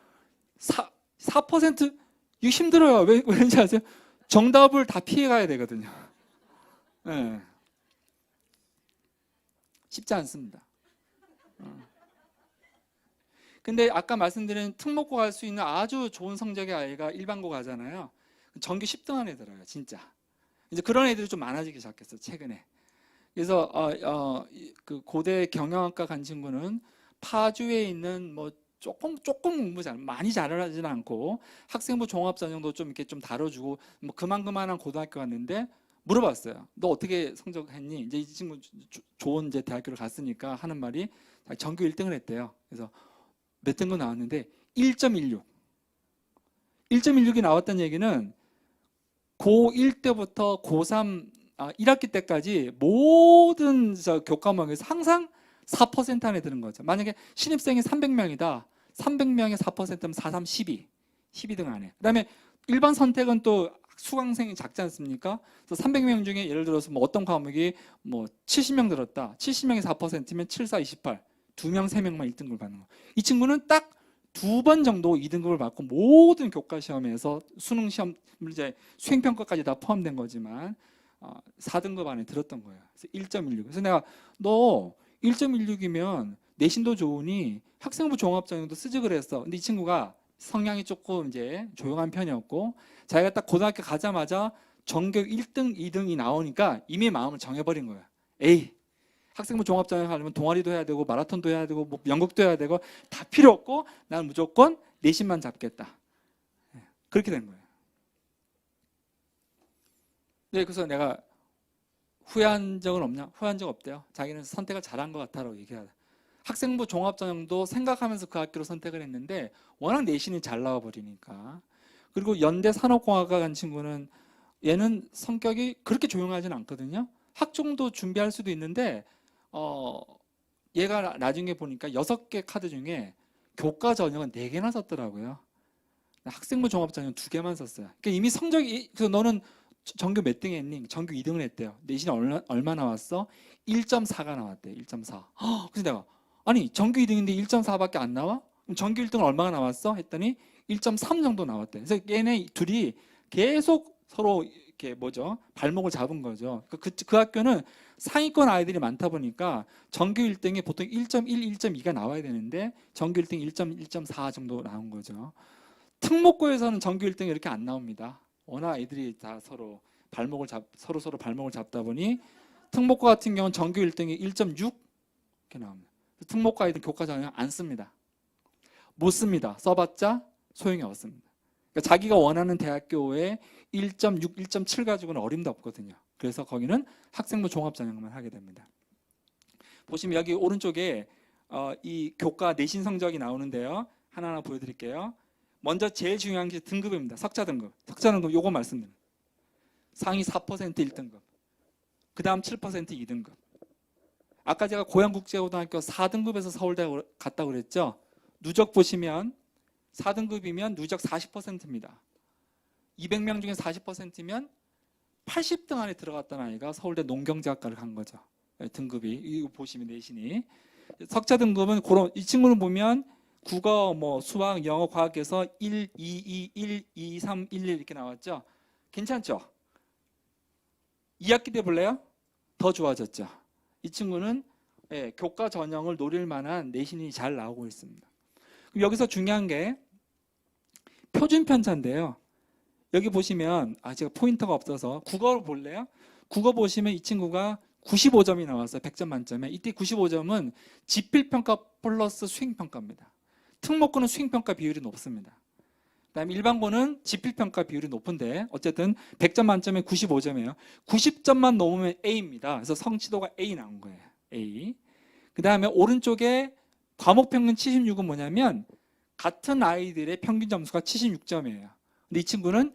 4% 이거 힘들어요. 왜 그런지 아세요? 정답을 다 피해가야 되거든요. 네. 쉽지 않습니다. 근데 아까 말씀드린 특목고 갈 수 있는 아주 좋은 성적의 아이가 일반고 가잖아요. 전교 10등 안에 들어요. 진짜. 이제 그런 애들이 좀 많아지기 시작했어요. 최근에. 그래서 그 고대 경영학과 간 친구는 파주에 있는 뭐 조금 공부 많이 잘하지는 않고 학생부 종합 전형도 좀 이렇게 좀 다뤄주고 뭐 그만한 고등학교 갔는데 물어봤어요. 너 어떻게 성적했니? 이제 이 친구 좋은 이제 대학교를 갔으니까 하는 말이 전교 1등을 했대요. 그래서 몇 등급 나왔는데 1.16. 1.16이 나왔다는 얘기는 고1 때부터 고3 1학기 때까지 모든 교과목에서 항상 4% 안에 드는 거죠. 만약에 신입생이 300명이다. 300명의 4%면 4, 3, 12. 12등 안에. 그다음에 일반 선택은 또 수강생이 작지 않습니까? 그래서 300명 중에 예를 들어서 뭐 어떤 과목이 뭐 70명 들었다. 70명의 4%면 7, 4, 28. 2명, 3명만 1등급을 받는 거. 이 친구는 딱 2번 정도 2등급을 받고 모든 교과 시험에서 수능 시험 문제 수행평가까지 다 포함된 거지만 4등급 안에 들었던 거예요. 그래서 1.16. 그래서 내가 너 1.16이면 내신도 좋으니 학생부 종합전형도 쓰지 그랬어. 근데 이 친구가 성향이 조금 이제 조용한 편이었고 자기가 딱 고등학교 가자마자 전교 1등, 2등이 나오니까 이미 마음을 정해버린 거야. 에이, 학생부 종합전형 하려면 동아리도 해야 되고 마라톤도 해야 되고 뭐 연극도 해야 되고 다 필요 없고 나는 무조건 내신만 잡겠다. 그렇게 된 거예요. 네, 그래서 내가 후회한 적은 없냐? 후회한 적 없대요. 자기는 선택을 잘한 것 같다라고 얘기하다. 학생부 종합전형도 생각하면서 그 학교로 선택을 했는데 워낙 내신이 잘 나와버리니까. 그리고 연대 산업공학과 간 친구는 얘는 성격이 그렇게 조용하진 않거든요. 학종도 준비할 수도 있는데 얘가 나중에 보니까 6개 카드 중에 교과 전형은 4개나 썼더라고요. 학생부 종합전형 2개만 썼어요. 그러니까 이미 성적이, 그래서 너는 전교 몇 등 했니? 전교 2등을 했대요. 내신이 얼마 나왔어? 1.4가 나왔대. 1.4. 그래서 내가 아니 전교 2등인데 1.4밖에 안 나와? 그럼 전교 1등은 얼마가 나왔어? 했더니 1.3 정도 나왔대. 그래서 얘네 둘이 계속 서로 이렇게 발목을 잡은 거죠. 그 학교는 상위권 아이들이 많다 보니까 전교 1등이 보통 1.1, 1.2가 나와야 되는데 전교 1등 1.4 정도 나온 거죠. 특목고에서는 전교 1등이 이렇게 안 나옵니다. 워낙 아이들이 다 서로 서로 발목을 잡다 보니 특목고 같은 경우는 전교 1등이 1.6 이렇게 나옵니다. 특목고 아이들 교과 전형 안 씁니다. 못 씁니다. 써봤자 소용이 없습니다. 그러니까 자기가 원하는 대학교에 1.6, 1.7 가지고는 어림도 없거든요. 그래서 거기는 학생부 종합전형만 하게 됩니다. 보시면 여기 오른쪽에 이 교과 내신 성적이 나오는데요. 하나하나 보여드릴게요. 먼저 제일 중요한 게 등급입니다. 석자 등급. 석자 등급 요거 말씀드립니다. 상위 4% 1등급. 그 다음 7% 2등급. 아까 제가 고양국제고등학교 4등급에서 서울대 갔다고 그랬죠. 누적 보시면 4등급이면 누적 40%입니다. 200명 중에 40%면 80등 안에 들어갔던 아이가 서울대 농경제학과를 간 거죠. 등급이. 이거 보시면 내신이. 석자 등급은 이 친구는 보면 국어, 수학, 영어, 과학에서 1, 2, 2, 1, 2, 3, 1, 1 이렇게 나왔죠. 괜찮죠? 2학기 때 볼래요? 더 좋아졌죠. 이 친구는 교과 전형을 노릴 만한 내신이 잘 나오고 있습니다. 그럼 여기서 중요한 게 표준 편차인데요. 여기 보시면 제가 포인터가 없어서 국어를 볼래요? 국어 보시면 이 친구가 95점이 나왔어요. 100점 만점에. 이때 95점은 지필평가 플러스 수행평가입니다. 특목고는 수행평가 비율이 높습니다. 그다음에 일반고는 지필평가 비율이 높은데 어쨌든 100점 만점에 95점이에요. 90점만 넘으면 A입니다. 그래서 성취도가 A 나온 거예요. A. 그다음에 오른쪽에 과목평균 76은 뭐냐면 같은 아이들의 평균 점수가 76점이에요. 근데 이 친구는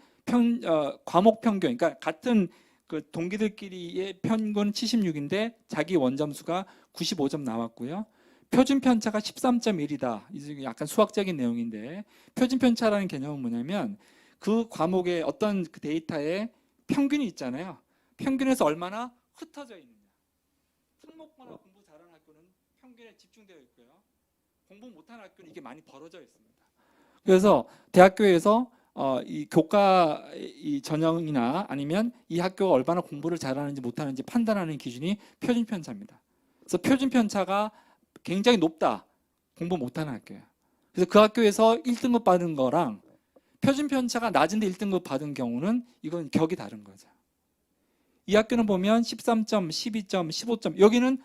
과목 평균, 그러니까 같은 그 동기들끼리의 평균 76인데 자기 원점수가 95점 나왔고요. 표준 편차가 13.1이다. 이게 약간 수학적인 내용인데 표준 편차라는 개념은 뭐냐면 그 과목의 어떤 그 데이터에 평균이 있잖아요. 평균에서 얼마나 흩어져 있느냐. 특목고나 공부 잘하는 학교는 평균에 집중되어 있고요. 공부 못하는 학교는 이게 많이 벌어져 있습니다. 그래서 대학교에서 이 교과 이 전형이나 아니면 이 학교가 얼마나 공부를 잘하는지 못하는지 판단하는 기준이 표준 편차입니다. 그래서 표준 편차가 굉장히 높다. 공부 못하는 학교예요. 그래서 그 학교에서 1등급 받은 거랑 표준 편차가 낮은데 1등급 받은 경우는 이건 격이 다른 거죠. 이 학교는 보면 13점, 12점, 15점. 여기는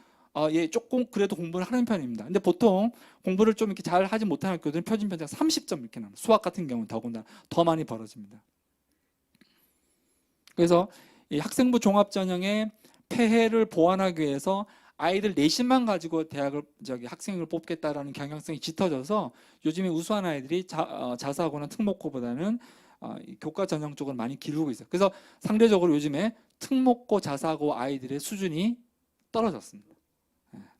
조금 그래도 공부를 하는 편입니다. 근데 보통 공부를 좀 이렇게 잘 하지 못하는 학교들은 표준 편차가 30점 이렇게 나옵니다. 수학 같은 경우는 더군다나 더 많이 벌어집니다. 그래서 이 학생부 종합전형의 폐해를 보완하기 위해서 아이들 내신만 가지고 학생을 뽑겠다라는 경향성이 짙어져서 요즘에 우수한 아이들이 자사고나 특목고보다는 이 교과 전형 쪽으로 많이 기울고 있어요. 그래서 상대적으로 요즘에 특목고 자사고 아이들의 수준이 떨어졌습니다.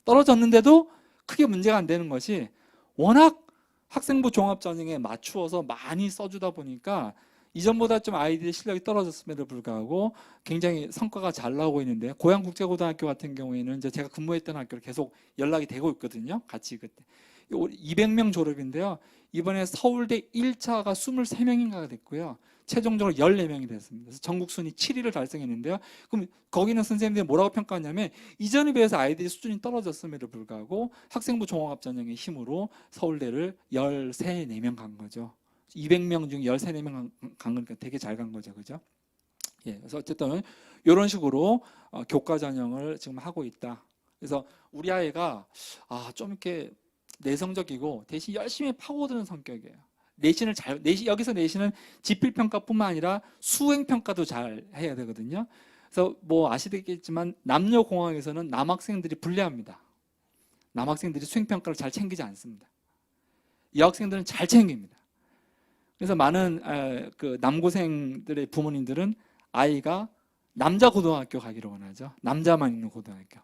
떨어졌는데도 크게 문제가 안 되는 것이 워낙 학생부 종합전형에 맞추어서 많이 써주다 보니까 이전보다 좀 아이들의 실력이 떨어졌음에도 불구하고 굉장히 성과가 잘 나오고 있는데, 고양국제고등학교 같은 경우에는 이제 제가 근무했던 학교로 계속 연락이 되고 있거든요. 같이 그때 200명 졸업인데요. 이번에 서울대 1차가 23명인가가 됐고요. 최종적으로 14명이 됐습니다. 그래서 전국 순위 7위를 달성했는데요. 그럼 거기는 선생님들이 뭐라고 평가하냐면 이전에 비해서 아이들이 수준이 떨어졌음에도 불구하고 학생부 종합전형의 힘으로 서울대를 13, 14명 간 거죠. 200명 중 13, 14명 간 거니까 되게 잘 간 거죠. 그죠? 예, 그래서 어쨌든 이런 식으로 교과 전형을 지금 하고 있다. 그래서 우리 아이가 좀 이렇게 내성적이고 대신 열심히 파고드는 성격이에요. 여기서 내신은 지필평가뿐만 아니라 수행평가도 잘 해야 되거든요. 그래서 뭐 아시겠지만 남녀공학에서는 남학생들이 불리합니다. 남학생들이 수행평가를 잘 챙기지 않습니다. 여학생들은 잘 챙깁니다. 그래서 많은 그 남고생들의 부모님들은 아이가 남자 고등학교 가기를 원하죠. 남자만 있는 고등학교.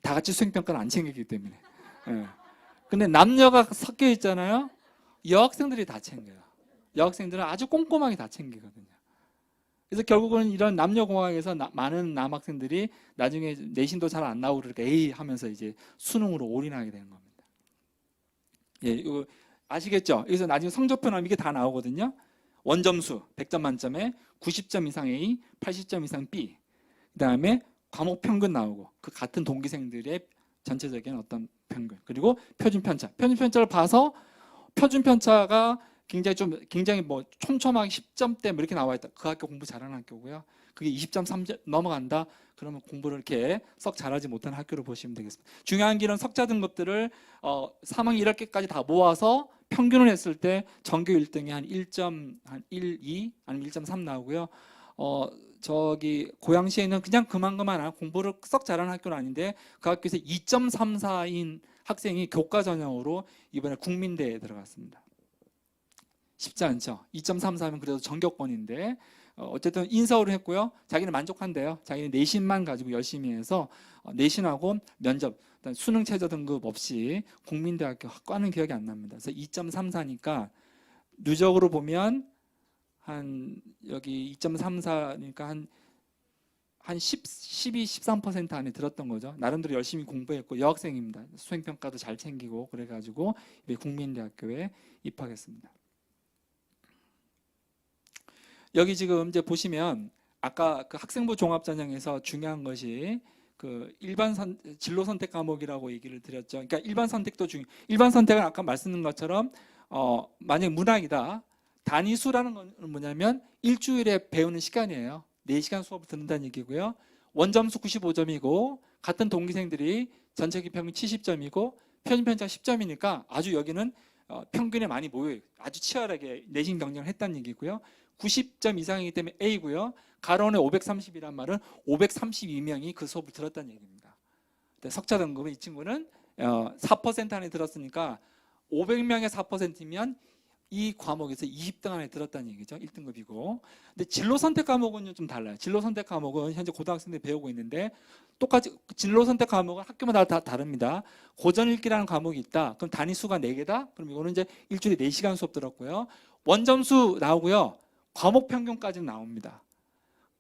다 같이 수행평가를 안 챙기기 때문에. 근데 남녀가 섞여 있잖아요. 여학생들이 다 챙겨요. 여학생들은 아주 꼼꼼하게 다 챙기거든요. 그래서 결국은 이런 남녀공학에서 많은 남학생들이 나중에 내신도 잘 안 나오고 그러니까 A 하면서 이제 수능으로 올인하게 되는 겁니다. 예, 이거 아시겠죠? 여기서 나중에 성적표 나오면 이게 다 나오거든요. 원점수 100점 만점에 90점 이상 A, 80점 이상 B. 그다음에 과목 평균 나오고 그 같은 동기생들의 전체적인 어떤 평균, 그리고 표준 편차. 표준 편차를 봐서 표준 편차가 굉장히 뭐 촘촘하게 10점대 뭐 이렇게 나와 있다. 그 학교 공부 잘하는 학교고요. 그게 20점 3점 넘어간다. 그러면 공부를 이렇게 썩 잘하지 못하는 학교로 보시면 되겠습니다. 중요한 길은 석자 등급들을 3학년 1학기까지 다 모아서 평균을 했을 때 전교 1등이 한 1.1, 2 아니면 1.3 나오고요. 저기 고양시에 있는 그냥 그만한 공부를 썩 잘하는 학교는 아닌데 그 학교에서 2.34인 학생이 교과 전형으로 이번에 국민대에 들어갔습니다. 쉽지 않죠. 2.34면 그래도 전교권인데 어쨌든 인서울을 했고요. 자기는 만족한대요. 자기는 내신만 가지고 열심히 해서 내신하고 면접, 수능 최저 등급 없이 국민대학교 학과는 기억이 안 납니다. 그래서 2.34니까 누적으로 보면 한 여기 2.34니까 한 12, 13% 안에 들었던 거죠. 나름대로 열심히 공부했고 여학생입니다. 수행평가도 잘 챙기고 그래가지고 국민대학교에 입학했습니다. 여기 지금 이제 보시면 아까 그 학생부 종합전형에서 중요한 것이 그 진로 선택 과목이라고 얘기를 드렸죠. 그러니까 일반 선택도 일반 선택은 아까 말씀드린 것처럼 만약 문학이다. 단위수라는 건 뭐냐면 일주일에 배우는 시간이에요. 4시간 수업을 듣는다는 얘기고요. 원점수 95점이고 같은 동기생들이 전체 기평균 70점이고 표준 편차 10점이니까 아주 여기는 평균에 많이 모여요. 아주 치열하게 내신 경쟁을 했다는 얘기고요. 90점 이상이기 때문에 A고요. 가론에 530이란 말은 532명이 그 수업을 들었다는 얘기입니다. 석자 등급은 이 친구는 4% 안에 들었으니까 500명의 4%면 이 과목에서 20등 안에 들었다는 얘기죠. 1등급이고. 근데 진로 선택 과목은 좀 달라요. 진로 선택 과목은 현재 고등학생들이 배우고 있는데 똑같이 진로 선택 과목은 학교마다 다 다릅니다. 고전 읽기라는 과목이 있다. 그럼 단위 수가 4개다. 그럼 이거는 이제 일주일에 4시간 수업 들었고요. 원점수 나오고요. 과목 평균까지는 나옵니다.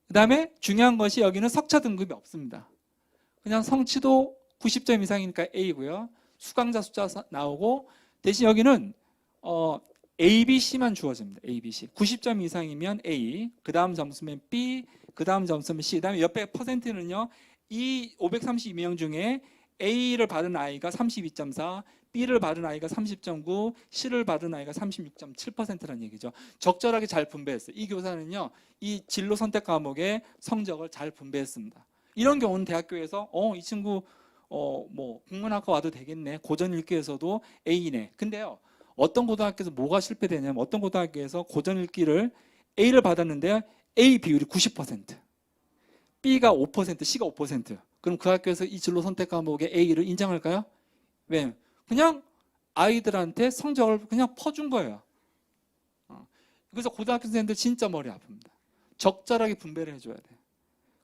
그다음에 중요한 것이 여기는 석차 등급이 없습니다. 그냥 성취도 90점 이상이니까 A고요. 수강자 숫자 나오고 대신 여기는 A, B, C만 주어집니다. A, B, C. 90점 이상이면 A, 그 다음 점수면 B, 그 다음 점수면 C. 그 다음에 옆에 퍼센트는요. 이 532명 중에 A를 받은 아이가 32.4, B를 받은 아이가 30.9, C를 받은 아이가 36.7%라는 얘기죠. 적절하게 잘 분배했어요. 이 교사는요. 이 진로 선택 과목의 성적을 잘 분배했습니다. 이런 경우는 대학교에서 이 친구 뭐 국문학과 와도 되겠네. 고전 읽기에서도 A네. 근데요. 어떤 고등학교에서 뭐가 실패되냐면 어떤 고등학교에서 고전 읽기를 A를 받았는데 A 비율이 90%, B가 5%, C가 5%. 그럼 그 학교에서 이 진로 선택 과목의 A를 인정할까요? 왜? 그냥 아이들한테 성적을 그냥 퍼준 거예요. 그래서 고등학교 선생님들 진짜 머리 아픕니다. 적절하게 분배를 해줘야 돼요.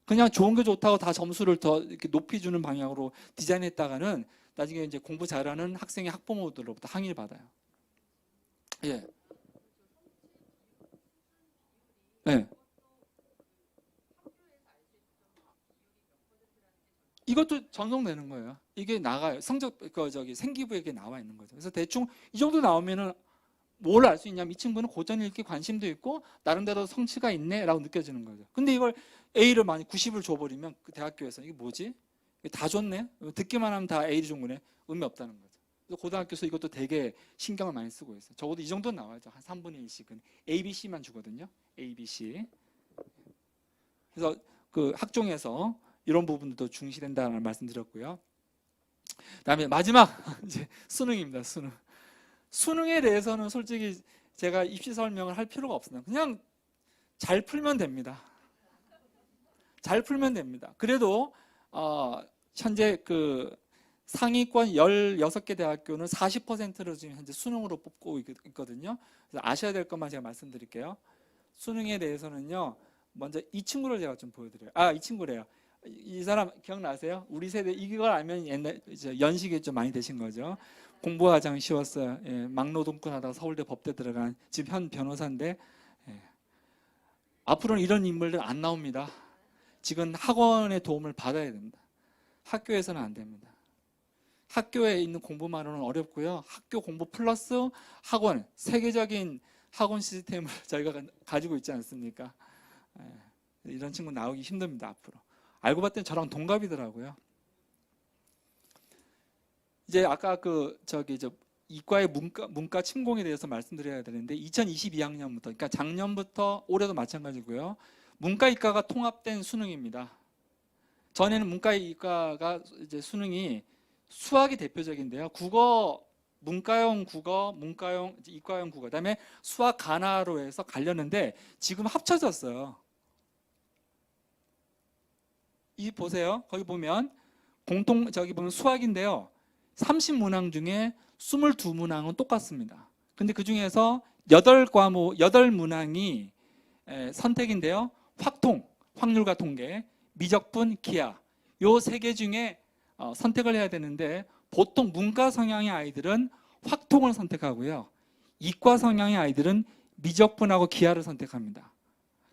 그냥 좋은 게 좋다고 다 점수를 더 이렇게 높이 주는 방향으로 디자인했다가는 나중에 이제 공부 잘하는 학생의 학부모들로부터 항의를 받아요. 예. 네. 이것도 전송되는 거예요. 이게 나가요. 성적 생기부에 나와 있는 거죠. 그래서 대충 이 정도 나오면은 뭘 알 수 있냐면 이 친구는 고전 읽기 관심도 있고 나름대로 성취가 있네라고 느껴지는 거죠. 근데 이걸 A를 많이 90을 줘버리면 그 대학교에서 이게 뭐지? 다 줬네? 듣기만 하면 다 A를 준 거네? 의미 없다는 거죠. 그래서 고등학교에서 이것도 되게 신경을 많이 쓰고 있어요. 적어도 이 정도는 나와야죠. 한 3분의 1씩은. A, B, C만 주거든요. A, B, C. 그래서 그 학종에서 이런 부분도 중시된다는 말씀드렸고요. 그다음에 마지막 이제 수능입니다. 수능. 수능에 대해서는 솔직히 제가 입시 설명을 할 필요가 없습니다. 그냥 잘 풀면 됩니다. 잘 풀면 됩니다. 그래도 현재 그 상위권 16개 대학교는 40%를 지금 현재 수능으로 뽑고 있거든요. 그래서 아셔야 될 것만 제가 말씀드릴게요. 수능에 대해서는요. 먼저 이 친구를 제가 좀 보여드려요. 이 친구래요. 이 사람 기억나세요? 우리 세대 이걸 알면 옛날 이제 연식이 좀 많이 되신 거죠. 공부가 가장 쉬웠어요. 예, 막노동꾼 하다가 서울대 법대 들어간 지금 현 변호사인데 앞으로는 이런 인물들 안 나옵니다. 지금 학원의 도움을 받아야 됩니다. 학교에서는 안 됩니다. 학교에 있는 공부만으로는 어렵고요. 학교 공부 플러스 학원, 세계적인 학원 시스템을 저희가 가지고 있지 않습니까? 이런 친구 나오기 힘듭니다. 앞으로. 알고 봤더니 저랑 동갑이더라고요. 이제 아까 이과의 문과 침공에 대해서 말씀드려야 되는데 2022학년부터, 그러니까 작년부터 올해도 마찬가지고요. 문과 이과가 통합된 수능입니다. 전에는 문과 이과가 이제 수능이 수학이 대표적인데요. 국어, 문과형 국어, 문과형 이과형 국어, 그다음에 수학 가나로 해서 갈렸는데 지금 합쳐졌어요. 이 보세요. 거기 보면 보면 수학인데요. 30문항 중에 22문항은 똑같습니다. 근데 그 중에서 8문항이 선택인데요. 확통, 확률과 통계, 미적분, 기하 요 세 개 중에 선택을 해야 되는데 보통 문과 성향의 아이들은 확통을 선택하고요. 이과 성향의 아이들은 미적분하고 기하를 선택합니다.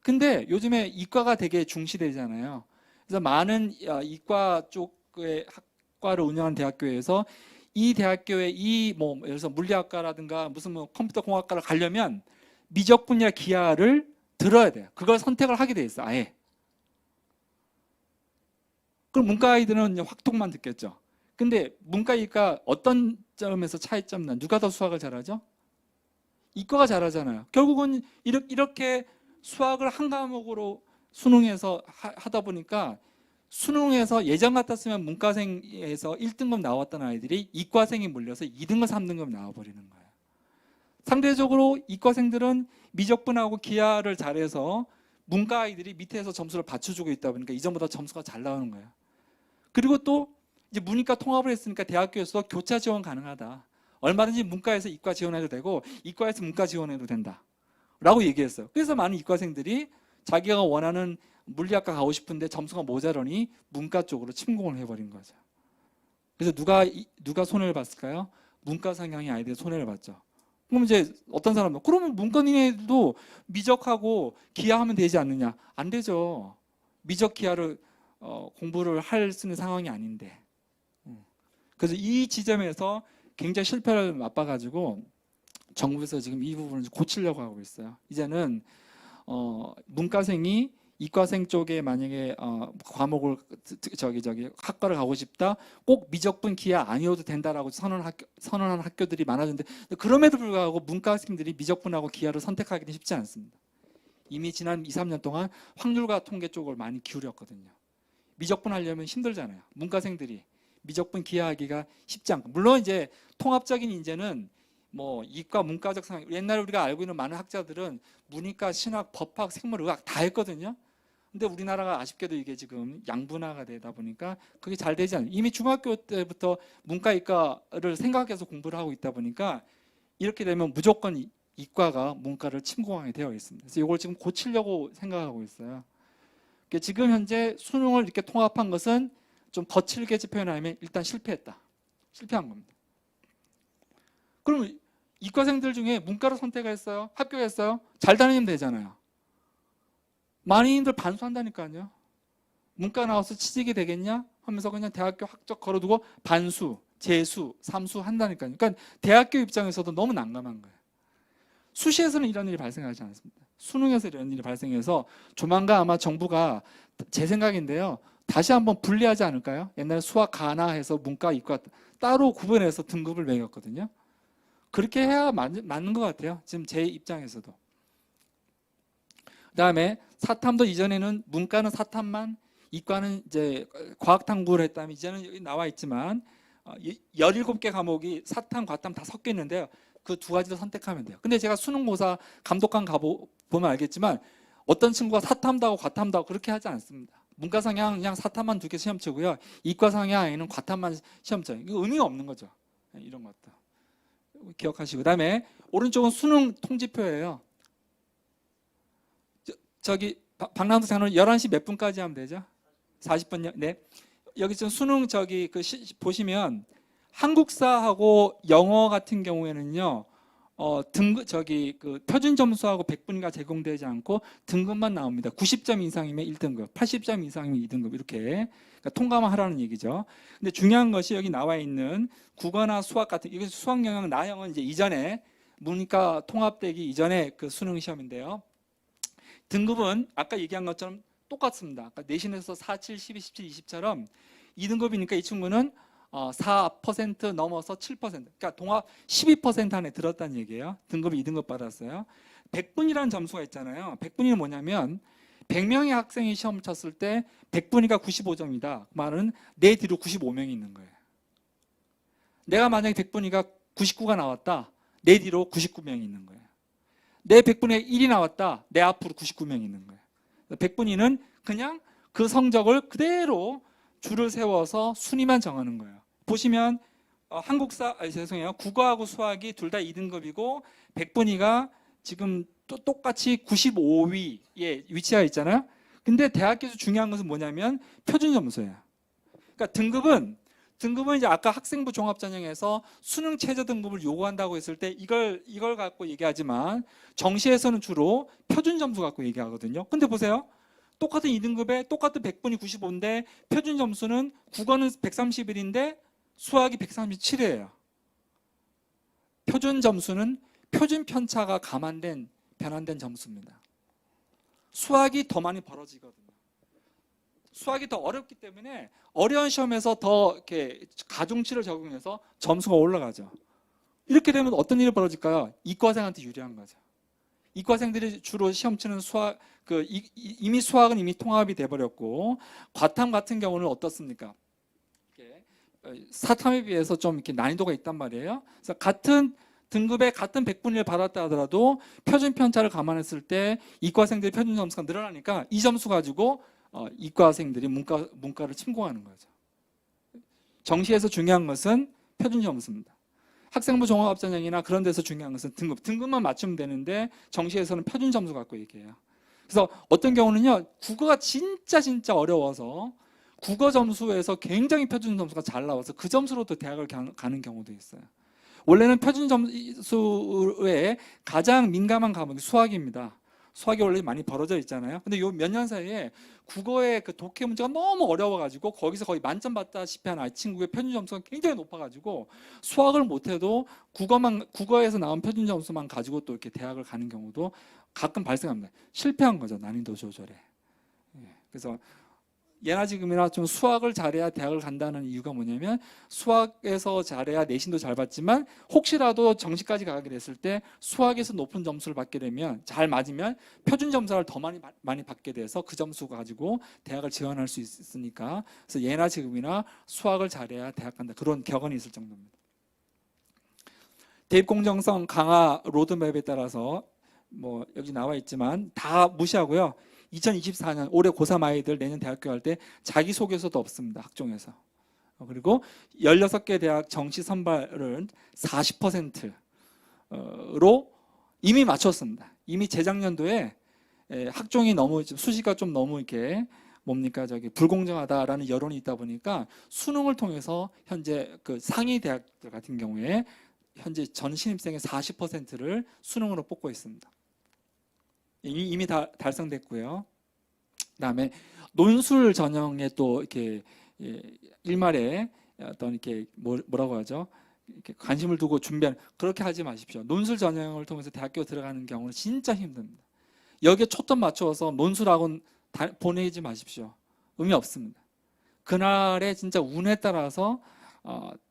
근데 요즘에 이과가 되게 중시되잖아요. 그래서 많은 이과 쪽의 학과를 운영하는 대학교에서 이 대학교에 예를 들어서 물리학과라든가 무슨 컴퓨터 공학과를 가려면 미적분이나 기하를 들어야 돼요. 그걸 선택을 하게 돼 있어, 아예. 그럼 문과 아이들은 확통만 듣겠죠. 근데 문과 이과 어떤 점에서 차이점 나? 누가 더 수학을 잘하죠? 이과가 잘하잖아요. 결국은 이렇게 수학을 한 과목으로 수능에서 하다 보니까 수능에서 예전 같았으면 문과생에서 1등급 나왔던 아이들이 이과생이 몰려서 2등급, 3등급 나와버리는 거예요. 상대적으로 이과생들은 미적분하고 기하를 잘해서 문과 아이들이 밑에서 점수를 받쳐주고 있다 보니까 이전보다 점수가 잘 나오는 거예요. 그리고 또 이제 문이과 통합을 했으니까 대학교에서 교차 지원 가능하다. 얼마든지 문과에서 이과 지원해도 되고 이과에서 문과 지원해도 된다. 라고 얘기했어요. 그래서 많은 이과생들이 자기가 원하는 물리학과 가고 싶은데 점수가 모자라니 문과 쪽으로 침공을 해버린 거죠. 그래서 누가 손해를 봤을까요? 문과 성향의 아이들이 손해를 봤죠. 그럼 이제 어떤 사람은 그러면 문과인들도 미적하고 기하하면 되지 않느냐? 안 되죠. 미적 기하를 공부를 할 수 있는 상황이 아닌데. 그래서 이 지점에서 굉장히 실패를 맛봐가지고 정부에서 지금 이 부분을 고치려고 하고 있어요. 이제는 문과생이 이과생 쪽에 만약에 과목을 학과를 가고 싶다, 꼭 미적분 기하 아니어도 된다라고 선언한 학교들이 많아졌는데 그럼에도 불구하고 문과 학생들이 미적분하고 기하를 선택하기는 쉽지 않습니다. 이미 지난 2, 3년 동안 확률과 통계 쪽을 많이 기울였거든요. 미적분 하려면 힘들잖아요. 문과생들이 미적분 기하하기가 쉽지 않고, 물론 이제 통합적인 인재는 이과 문과적 상황, 옛날에 우리가 알고 있는 많은 학자들은 문이과, 신학, 법학, 생물, 의학 다 했거든요. 근데 우리나라가 아쉽게도 이게 지금 양분화가 되다 보니까 그게 잘 되지 않아요. 이미 중학교 때부터 문과, 이과를 생각해서 공부를 하고 있다 보니까 이렇게 되면 무조건 이과가 문과를 침공하게 되어 있습니다. 그래서 이걸 지금 고치려고 생각하고 있어요. 그러니까 지금 현재 수능을 이렇게 통합한 것은 좀 거칠게 표현하면 일단 실패한 겁니다. 그럼 이과생들 중에 문과를 선택했어요? 합격했어요? 잘 다니면 되잖아요. 많이들 반수한다니까요. 문과 나와서 취직이 되겠냐 하면서 그냥 대학교 학적 걸어두고 반수, 재수, 삼수 한다니까요. 그러니까 대학교 입장에서도 너무 난감한 거예요. 수시에서는 이런 일이 발생하지 않습니다. 수능에서 이런 일이 발생해서 조만간 아마 정부가 제 생각인데요. 다시 한번 분리하지 않을까요? 옛날에 수학 가나해서 문과, 이과 따로 구분해서 등급을 매겼거든요. 그렇게 해야 맞는 것 같아요. 지금 제 입장에서도. 그다음에 사탐도 이전에는 문과는 사탐만, 이과는 이제 과학 탐구를 했다면 이제는 여기 나와 있지만 17개 과목이 사탐, 과탐 다 섞여 있는데요. 그 두 가지를 선택하면 돼요. 근데 제가 수능고사 감독관 가보면 알겠지만 어떤 친구가 사탐도 하고 과탐도 하고 그렇게 하지 않습니다. 문과 상향 그냥 사탐만 2개 시험 치고요. 이과 상향에는 과탐만 시험 쳐요. 이거 의미가 없는 거죠. 이런 것도 기억하시고. 그다음에 오른쪽은 수능 통지표예요. 저기 박남도 장로는 11시 몇 분까지 하면 되죠? 40분요? 네. 여기 지금 수능 보시면 한국사하고 영어 같은 경우에는요. 등급 그 표준 점수하고 100분위가 제공되지 않고 등급만 나옵니다. 90점 이상이면 1등급, 80점 이상이면 2등급 이렇게 그러니까 통과만 하라는 얘기죠. 근데 중요한 것이 여기 나와 있는 국어나 수학 같은 이게 수학 영역 나형은 이제 이전에 문과 통합되기 이전에 그 수능 시험인데요. 등급은 아까 얘기한 것처럼 똑같습니다. 아까 내신에서 4, 7, 12, 17, 20처럼 2등급이니까 이 친구는 4% 넘어서 7%, 그러니까 동합 12% 안에 들었다는 얘기예요. 등급이 2등급 받았어요. 100분이라는 점수가 있잖아요. 100분이 뭐냐면 100명의 학생이 시험 쳤을 때 100분위가 95점이다. 그 말은 내 뒤로 95명이 있는 거예요. 내가 만약에 100분위가 99가 나왔다. 내 뒤로 99명이 있는 거예요. 내 100분위가 1이 나왔다. 내 앞으로 99명이 있는 거예요. 100분위는 그냥 그 성적을 그대로 줄을 세워서 순위만 정하는 거예요. 보시면 죄송해요. 국어하고 수학이 둘 다 2등급이고 100분위가 지금 또 똑같이 95위에 위치하여 있잖아요. 근데 대학교에서 중요한 것은 뭐냐면 표준 점수예요. 그러니까 등급은 이제 아까 학생부 종합전형에서 수능 최저 등급을 요구한다고 했을 때 이걸 갖고 얘기하지만 정시에서는 주로 표준 점수 갖고 얘기하거든요. 근데 보세요. 똑같은 2등급에 똑같은 100분이 95인데 표준 점수는 국어는 131인데 수학이 137이에요. 표준 점수는 표준 편차가 변환된 점수입니다. 수학이 더 많이 벌어지거든요. 수학이 더 어렵기 때문에 어려운 시험에서 더 이렇게 가중치를 적용해서 점수가 올라가죠. 이렇게 되면 어떤 일이 벌어질까요? 이과생한테 유리한 거죠. 이과생들이 주로 시험 치는 이미 수학은 이미 통합이 돼버렸고 과탐 같은 경우는 어떻습니까? 사탐에 비해서 좀 이렇게 난이도가 있단 말이에요. 그래서 같은 등급에 같은 100분위를 받았다 하더라도 표준 편차를 감안했을 때 이과생들의 표준 점수가 늘어나니까 이 점수 가지고 이과생들이 문과를 침공하는 거죠. 정시에서 중요한 것은 표준 점수입니다. 학생부 종합전형이나 그런 데서 중요한 것은 등급만 맞추면 되는데 정시에서는 표준 점수 갖고 얘기해요. 그래서 어떤 경우는요, 국어가 진짜 어려워서 국어 점수에서 굉장히 표준 점수가 잘 나와서 그 점수로도 대학을 가는 경우도 있어요. 원래는 표준 점수에 가장 민감한 과목이 수학입니다. 수학이 원래 많이 벌어져 있잖아요. 근데 요 몇 년 사이에 국어의 그 독해 문제가 너무 어려워가지고 거기서 거의 만점 받다시피 한 친구의 표준 점수가 굉장히 높아가지고 수학을 못해도 국어에서 나온 표준 점수만 가지고 또 이렇게 대학을 가는 경우도 가끔 발생합니다. 실패한 거죠, 난이도 조절에. 그래서 예나 지금이나 좀 수학을 잘해야 대학을 간다는 이유가 뭐냐면 수학에서 잘해야 내신도 잘 받지만 혹시라도 정시까지 가게 됐을 때 수학에서 높은 점수를 받게 되면 잘 맞으면 표준 점수를 더 많이 받게 돼서 그 점수 가지고 대학을 지원할 수 있으니까 그래서 예나 지금이나 수학을 잘해야 대학 간다 그런 격언이 있을 정도입니다. 대입 공정성 강화 로드맵에 따라서 뭐 여기 나와 있지만 다 무시하고요. 2024년 올해 고3 아이들 내년 대학교 갈 때 자기소개서도 없습니다. 학종에서. 그리고 16개 대학 정시 선발은 40%로 이미 맞췄습니다. 이미 재작년도에 학종이 너무 수시가 좀 너무 이렇게 뭡니까 불공정하다라는 여론이 있다 보니까 수능을 통해서 현재 그 상위 대학들 같은 경우에 현재 전 신입생의 40%를 수능으로 뽑고 있습니다. 이미 다 달성됐고요. 그다음에 논술 전형에 또 이렇게 일말에 어떤 이렇게 뭐라고 하죠? 이렇게 관심을 두고 준비하는, 그렇게 하지 마십시오. 논술 전형을 통해서 대학교 들어가는 경우는 진짜 힘듭니다. 여기에 초점 맞춰서 논술학원 보내지 마십시오. 의미 없습니다. 그날의 진짜 운에 따라서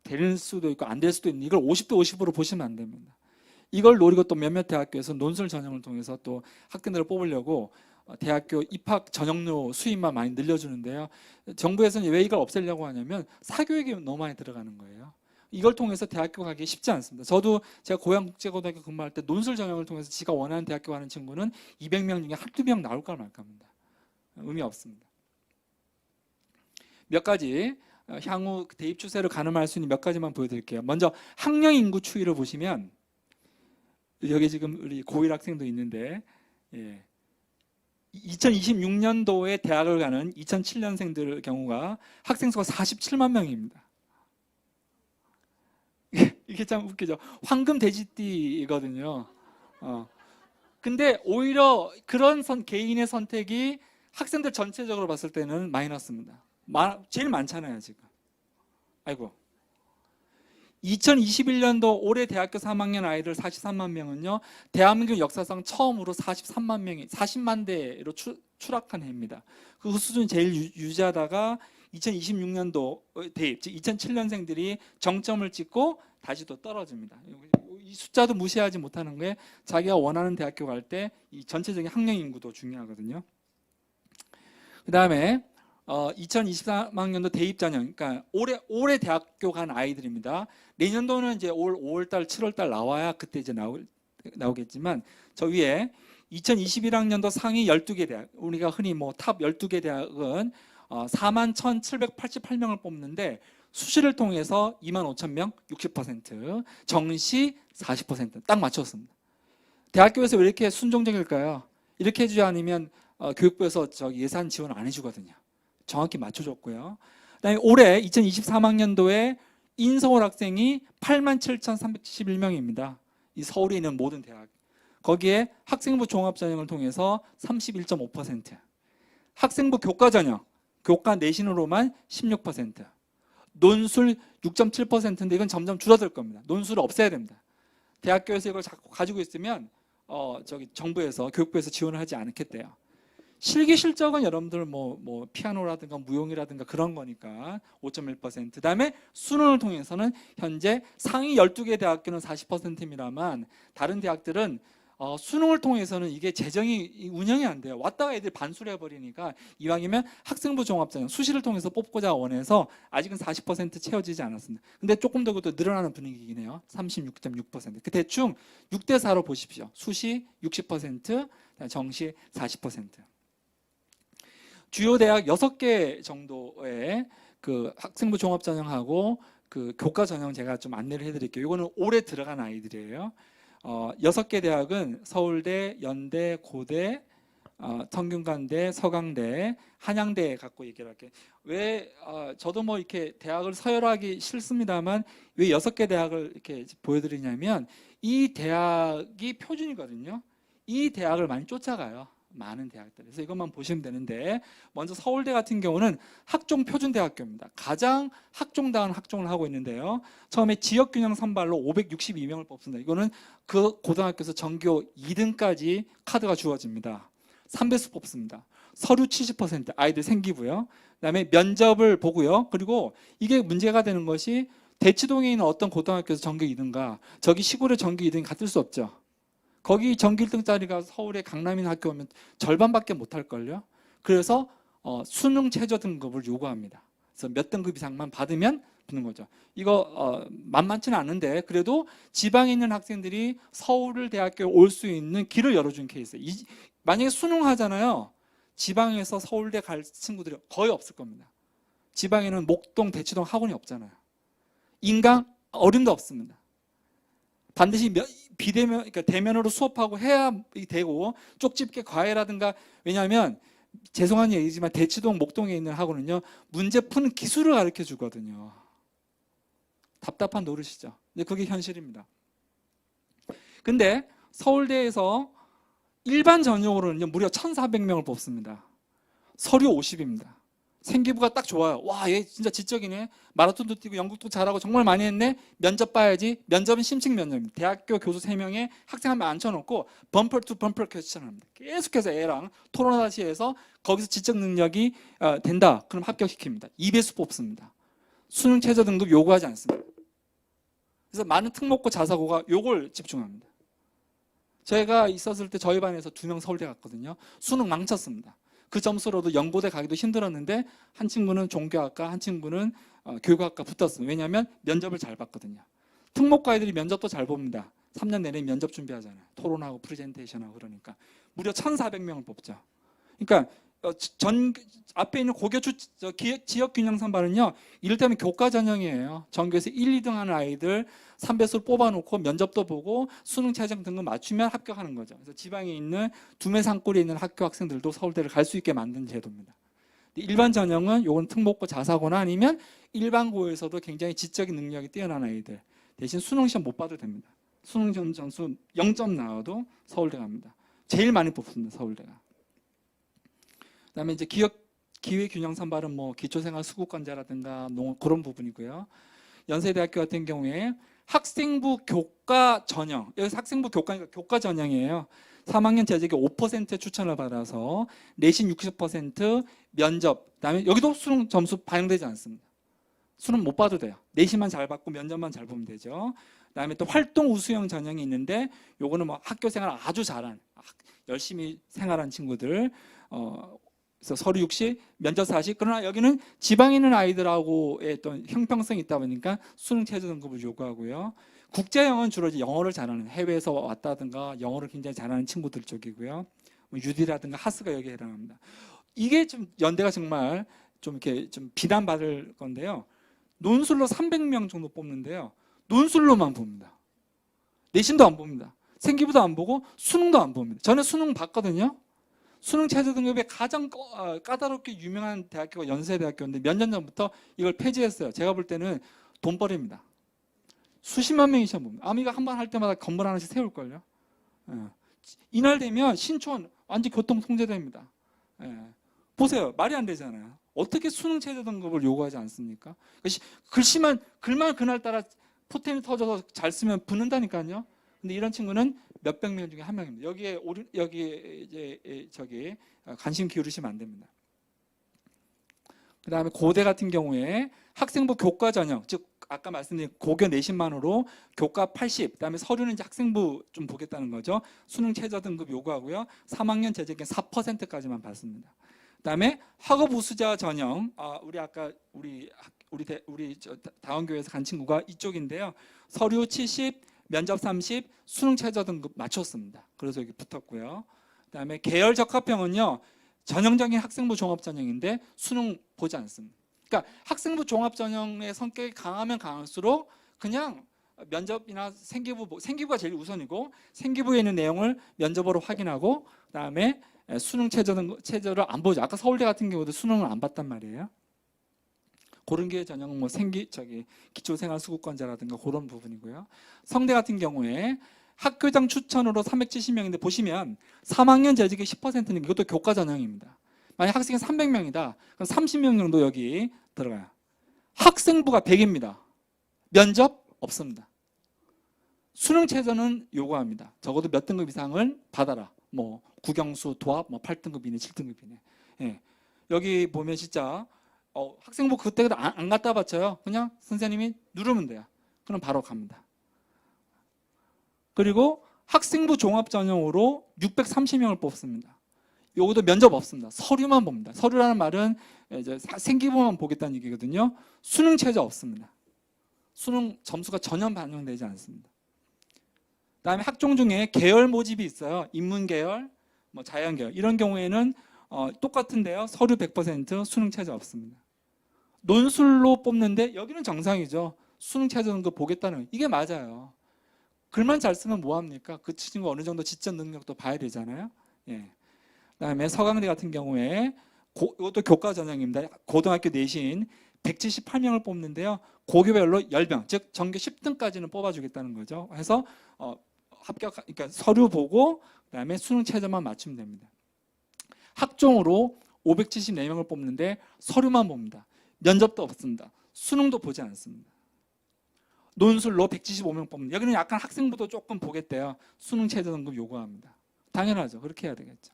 될 수도 있고 안 될 수도 있는, 이걸 50대 50으로 보시면 안 됩니다. 이걸 노리고 또 몇몇 대학교에서 논술 전형을 통해서 또 학생들을 뽑으려고 대학교 입학 전형료 수입만 많이 늘려주는데요. 정부에서는 왜 이걸 없애려고 하냐면 사교육이 너무 많이 들어가는 거예요. 이걸 통해서 대학교 가기 쉽지 않습니다. 저도 제가 고양국제고등학교 근무할 때 논술 전형을 통해서 지가 원하는 대학교 가는 친구는 200명 중에 한두 명 나올까 말까입니다. 의미 없습니다. 몇 가지 향후 대입 추세를 가늠할 수 있는 몇 가지만 보여드릴게요. 먼저 학령 인구 추이를 보시면 여기 지금 우리 고1 학생도 있는데 2026년도에 대학을 가는 2007년생들 경우가 학생 수가 47만 명입니다. 이게 참 웃기죠. 황금 돼지띠거든요. 근데 오히려 그런 개인의 선택이 학생들 전체적으로 봤을 때는 마이너스입니다. 제일 많잖아요, 지금. 아이고. 2021년도 올해 대학교 3학년 아이들 43만 명은요, 대한민국 역사상 처음으로 43만 명이 40만 대로 추락한 해입니다. 그 수준이 제일 유지하다가 2026년도 대입, 즉 2007년생들이 정점을 찍고 다시 또 떨어집니다. 이 숫자도 무시하지 못하는 게 자기가 원하는 대학교 갈 때 이 전체적인 학령 인구도 중요하거든요. 그 다음에 2023학년도 대입 전형, 그러니까 올해 대학교 간 아이들입니다. 내년도는 이제 올 5월달, 7월달 나와야 그때 이제 나오겠지만, 저 위에 2021학년도 상위 12개 대학, 우리가 흔히 뭐 탑 12개 대학은 41,788명을 뽑는데 수시를 통해서 25,000명, 60%, 정시 40%, 딱 맞췄습니다. 대학교에서 왜 이렇게 순종적일까요? 이렇게 해주지 않으면 교육부에서 예산 지원 안 해주거든요. 정확히 맞춰줬고요. 그다음에 올해 2023학년도에 인서울 학생이 87,371명입니다. 이 서울에 있는 모든 대학. 거기에 학생부 종합전형을 통해서 31.5%, 학생부 교과전형, 교과 내신으로만 16%, 논술 6.7%인데 이건 점점 줄어들 겁니다. 논술을 없애야 됩니다. 대학교에서 이걸 자꾸 가지고 있으면 정부에서, 교육부에서 지원을 하지 않겠대요. 실기 실적은 여러분들 뭐 피아노라든가 무용이라든가 그런 거니까 5.1%. 그다음에 수능을 통해서는 현재 상위 12개 대학교는 40%입니다만 다른 대학들은 수능을 통해서는 이게 재정이 운영이 안 돼요. 왔다가 애들 반수를 해버리니까 이왕이면 학생부 종합전형 수시를 통해서 뽑고자 원해서 아직은 40% 채워지지 않았습니다. 근데 조금 더 늘어나는 분위기긴 해요. 36.6%. 그 대충 6대 4로 보십시오. 수시 60%, 정시 40%. 주요 대학 6개 정도의 그 학생부 종합전형하고 그 교과전형 제가 좀 안내를 해드릴게요. 이거는 올해 들어간 아이들이에요. 6개 대학은 서울대, 연대, 고대, 성균관대, 서강대, 한양대 갖고 얘기를 할게요. 왜 저도 뭐 이렇게 대학을 서열하기 싫습니다만 왜 6개 대학을 이렇게 보여드리냐면 이 대학이 표준이거든요. 이 대학을 많이 쫓아가요. 많은 대학들. 그래서 이것만 보시면 되는데, 먼저 서울대 같은 경우는 학종 표준대학교입니다. 가장 학종다운 학종을 하고 있는데요. 처음에 지역균형 선발로 562명을 뽑습니다. 이거는 그 고등학교에서 전교 2등까지 카드가 주어집니다. 3배수 뽑습니다. 서류 70% 아이들 생기고요. 그다음에 면접을 보고요. 그리고 이게 문제가 되는 것이 대치동에 있는 어떤 고등학교에서 전교 2등과 저기 시골의 전교 2등이 같을 수 없죠. 거기 전교 1등짜리가 서울의 강남이나 학교 오면 절반밖에 못할걸요. 그래서 수능 최저 등급을 요구합니다. 그래서 몇 등급 이상만 받으면 붙는 거죠. 이거 만만치는 않은데 그래도 지방에 있는 학생들이 서울 대학교에 올 수 있는 길을 열어준 케이스. 만약에 수능하잖아요. 지방에서 서울대 갈 친구들이 거의 없을 겁니다. 지방에는 목동, 대치동 학원이 없잖아요. 인강 어림도 없습니다. 반드시 비대면, 그러니까 대면으로 수업하고 해야 되고, 쪽집게 과외라든가, 왜냐하면 죄송한 얘기지만 대치동, 목동에 있는 학원은요, 문제 푸는 기술을 가르쳐 주거든요. 답답한 노릇이죠. 근데 그게 현실입니다. 근데 서울대에서 일반 전형으로는요, 무려 1,400명을 뽑습니다. 서류 50입니다. 생기부가 딱 좋아요. 와, 얘 진짜 지적이네. 마라톤도 뛰고 연극도 잘하고 정말 많이 했네. 면접 봐야지. 면접은 심층 면접입니다. 대학교 교수 3명에 학생 한 명 앉혀놓고 범퍼 투 범퍼 퀘스천을 합니다. 계속해서 애랑 토론하다시 해서 거기서 지적 능력이 된다. 그럼 합격시킵니다. 2배수 뽑습니다. 수능 최저 등급 요구하지 않습니다. 그래서 많은 특목고 자사고가 요걸 집중합니다. 제가 있었을 때 저희 반에서 2명 서울대 갔거든요. 수능 망쳤습니다. 그 점수로도 연고대 가기도 힘들었는데 한 친구는 종교학과, 한 친구는 교육학과 붙었어요. 왜냐하면 면접을 잘 봤거든요. 특목고 아이들이 면접도 잘 봅니다. 3년 내내 면접 준비하잖아요. 토론하고 프레젠테이션하고 그러니까. 무려 1,400명을 뽑죠. 그러니까 앞에 있는 고교 지역균형 선발은요, 이를테면 교과 전형이에요. 전교에서 1, 2등 하는 아이들 3배수를 뽑아놓고 면접도 보고 수능 최저 등급 맞추면 합격하는 거죠. 그래서 지방에 있는 두메 산골에 있는 학교 학생들도 서울대를 갈 수 있게 만든 제도입니다. 일반 전형은 요건 특목고 자사고나 아니면 일반고에서도 굉장히 지적인 능력이 뛰어난 아이들 대신 수능 시험 못 봐도 됩니다. 수능 점수 0점 나와도 서울대 갑니다. 제일 많이 뽑습니다, 서울대가. 그다음에 이제 기회균형 선발은 뭐 기초생활 수급권자라든가 그런 부분이고요. 연세대학교 같은 경우에 학생부 교과 전형, 여기서 학생부 교과니까 교과 전형이에요. 3학년 재직에 5%의 추천을 받아서 내신 60%, 면접, 그다음에 여기도 수능 점수 반영되지 않습니다. 수능 못 봐도 돼요. 내신만 잘 받고 면접만 잘 보면 되죠. 그다음에 또 활동 우수형 전형이 있는데 요거는 뭐 학교 생활 아주 잘한 열심히 생활한 친구들 그래서 서류 60, 면접 40. 그러나 여기는 지방에 있는 아이들하고의 어떤 형평성이 있다 보니까 수능 최저 등급을 요구하고요. 국제형은 주로 이제 영어를 잘하는 해외에서 왔다든가 영어를 굉장히 잘하는 친구들 쪽이고요. 뭐 유디라든가 하스가 여기에 해당합니다. 이게 좀 연대가 정말 좀 이렇게 좀 비난받을 건데요. 논술로 300명 정도 뽑는데요. 논술로만 봅니다. 내신도 안 봅니다. 생기부도 안 보고 수능도 안 봅니다. 저는 수능 봤거든요. 수능 최저 등급에 가장 까다롭게 유명한 대학교가 연세대학교인데 몇 년 전부터 이걸 폐지했어요. 제가 볼 때는 돈벌이입니다. 수십만 명이 시험 봅니다. 아미가 한 번 할 때마다 건물 하나씩 세울걸요. 이날 되면 신촌 완전 교통 통제됩니다. 보세요. 말이 안 되잖아요. 어떻게 수능 최저 등급을 요구하지 않습니까? 글만 그날따라 포텐이 터져서 잘 쓰면 붙는다니까요. 근데 이런 친구는 몇백 명 중에 한 명입니다. 여기에 이제 관심 기울이시면 안 됩니다. 그다음에 고대 같은 경우에 학생부 교과 전형, 즉 아까 말씀드린 고교 내신만으로 교과 80, 그다음에 서류는 이제 학생부 좀 보겠다는 거죠. 수능 최저 등급 요구하고요. 3학년 재직은 4%까지만 받습니다. 그다음에 학업 우수자 전형, 우리 다원교회에서 간 친구가 이쪽인데요. 서류 70, 면접 30, 수능 최저 등급 맞췄습니다. 그래서 여기 붙었고요. 그다음에 계열 적합형은요, 전형적인 학생부 종합 전형인데 수능 보지 않습니다. 그러니까 학생부 종합 전형의 성격이 강하면 강할수록 그냥 면접이나 생기부가 제일 우선이고 생기부에 있는 내용을 면접으로 확인하고 그다음에 수능 최저를 안 보죠. 아까 서울대 같은 경우도 수능을 안 봤단 말이에요. 그런 게 전형은 뭐 기초생활수급권자라든가 그런 부분이고요. 성대 같은 경우에 학교장 추천으로 370명인데 보시면 3학년 재직의 10%는 이것도 교과 전형입니다. 만약 학생이 300명이다. 그럼 30명 정도 여기 들어가요. 학생부가 100입니다. 면접 없습니다. 수능 최저는 요구합니다. 적어도 몇 등급 이상을 받아라. 뭐 국영수, 도합, 뭐 8등급 이내, 7등급 이내. 예. 여기 보면 진짜 학생부 그때 안 갖다 바쳐요. 그냥 선생님이 누르면 돼요. 그럼 바로 갑니다. 그리고 학생부 종합 전형으로 630명을 뽑습니다. 요것도 면접 없습니다. 서류만 봅니다. 서류라는 말은 이제 생기부만 보겠다는 얘기거든요. 수능 최저 없습니다. 수능 점수가 전혀 반영되지 않습니다. 그다음에 학종 중에 계열 모집이 있어요. 인문 계열, 뭐 자연 계열 이런 경우에는 똑같은데요. 서류 100%, 수능 최저 없습니다. 논술로 뽑는데 여기는 정상이죠. 수능 최저 등급 보겠다는 이게 맞아요. 글만 잘 쓰면 뭐합니까? 그 친구 어느 정도 지적 능력도 봐야 되잖아요. 예. 그다음에 서강대 같은 경우에 이것도 교과 전형입니다. 고등학교 내신 178명을 뽑는데요. 고교별로 10명, 즉 전교 10등까지는 뽑아주겠다는 거죠. 해서 그러니까 서류 보고 그다음에 수능 최저만 맞추면 됩니다. 학종으로 574명을 뽑는데 서류만 봅니다. 면접도 없습니다. 수능도 보지 않습니다. 논술로 175명 뽑는다. 여기는 약간 학생부도 조금 보겠대요. 수능 최저 등급 요구합니다. 당연하죠. 그렇게 해야 되겠죠.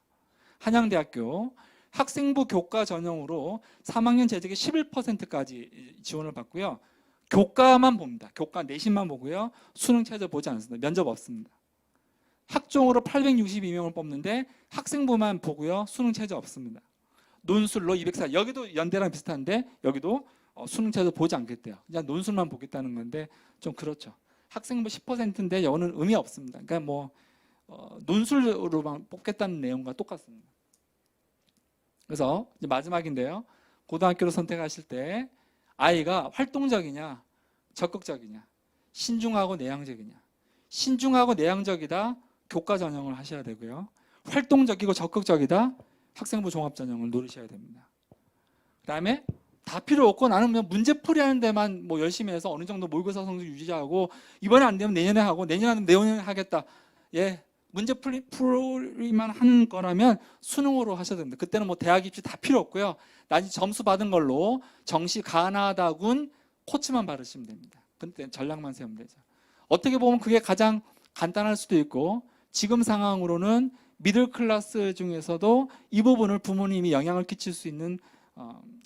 한양대학교 학생부 교과 전형으로 3학년 재직의 11%까지 지원을 받고요. 교과만 봅니다. 교과 내신만 보고요. 수능 최저 보지 않습니다. 면접 없습니다. 학종으로 862명을 뽑는데 학생부만 보고요. 수능 최저 없습니다. 논술로 204. 여기도 연대랑 비슷한데 여기도 수능 최저 보지 않겠대요. 그냥 논술만 보겠다는 건데 좀 그렇죠. 학생부 10%인데 여기는 의미 없습니다. 그러니까 뭐 논술로만 뽑겠다는 내용과 똑같습니다. 그래서 이제 마지막인데요. 고등학교를 선택하실 때 아이가 활동적이냐 적극적이냐 신중하고 내향적이냐. 신중하고 내향적이다 교과 전형을 하셔야 되고요. 활동적이고 적극적이다 학생부 종합 전형을 노리셔야 됩니다. 그 다음에 다 필요 없고 나는 그냥 문제풀이 하는 데만 뭐 열심히 해서 어느 정도 모의고사 성적 유지하고 이번에 안 되면 내년에 하고 내년에 안 되면 내년에 하겠다. 예, 문제풀이만 하는 거라면 수능으로 하셔야 됩니다. 그때는 뭐 대학 입시 다 필요 없고요. 나중에 점수 받은 걸로 정시 가나다군 코치만 받으시면 됩니다. 그때 전략만 세우면 되죠. 어떻게 보면 그게 가장 간단할 수도 있고 지금 상황으로는 미들 클래스 중에서도 이 부분을 부모님이 영향을 끼칠 수 있는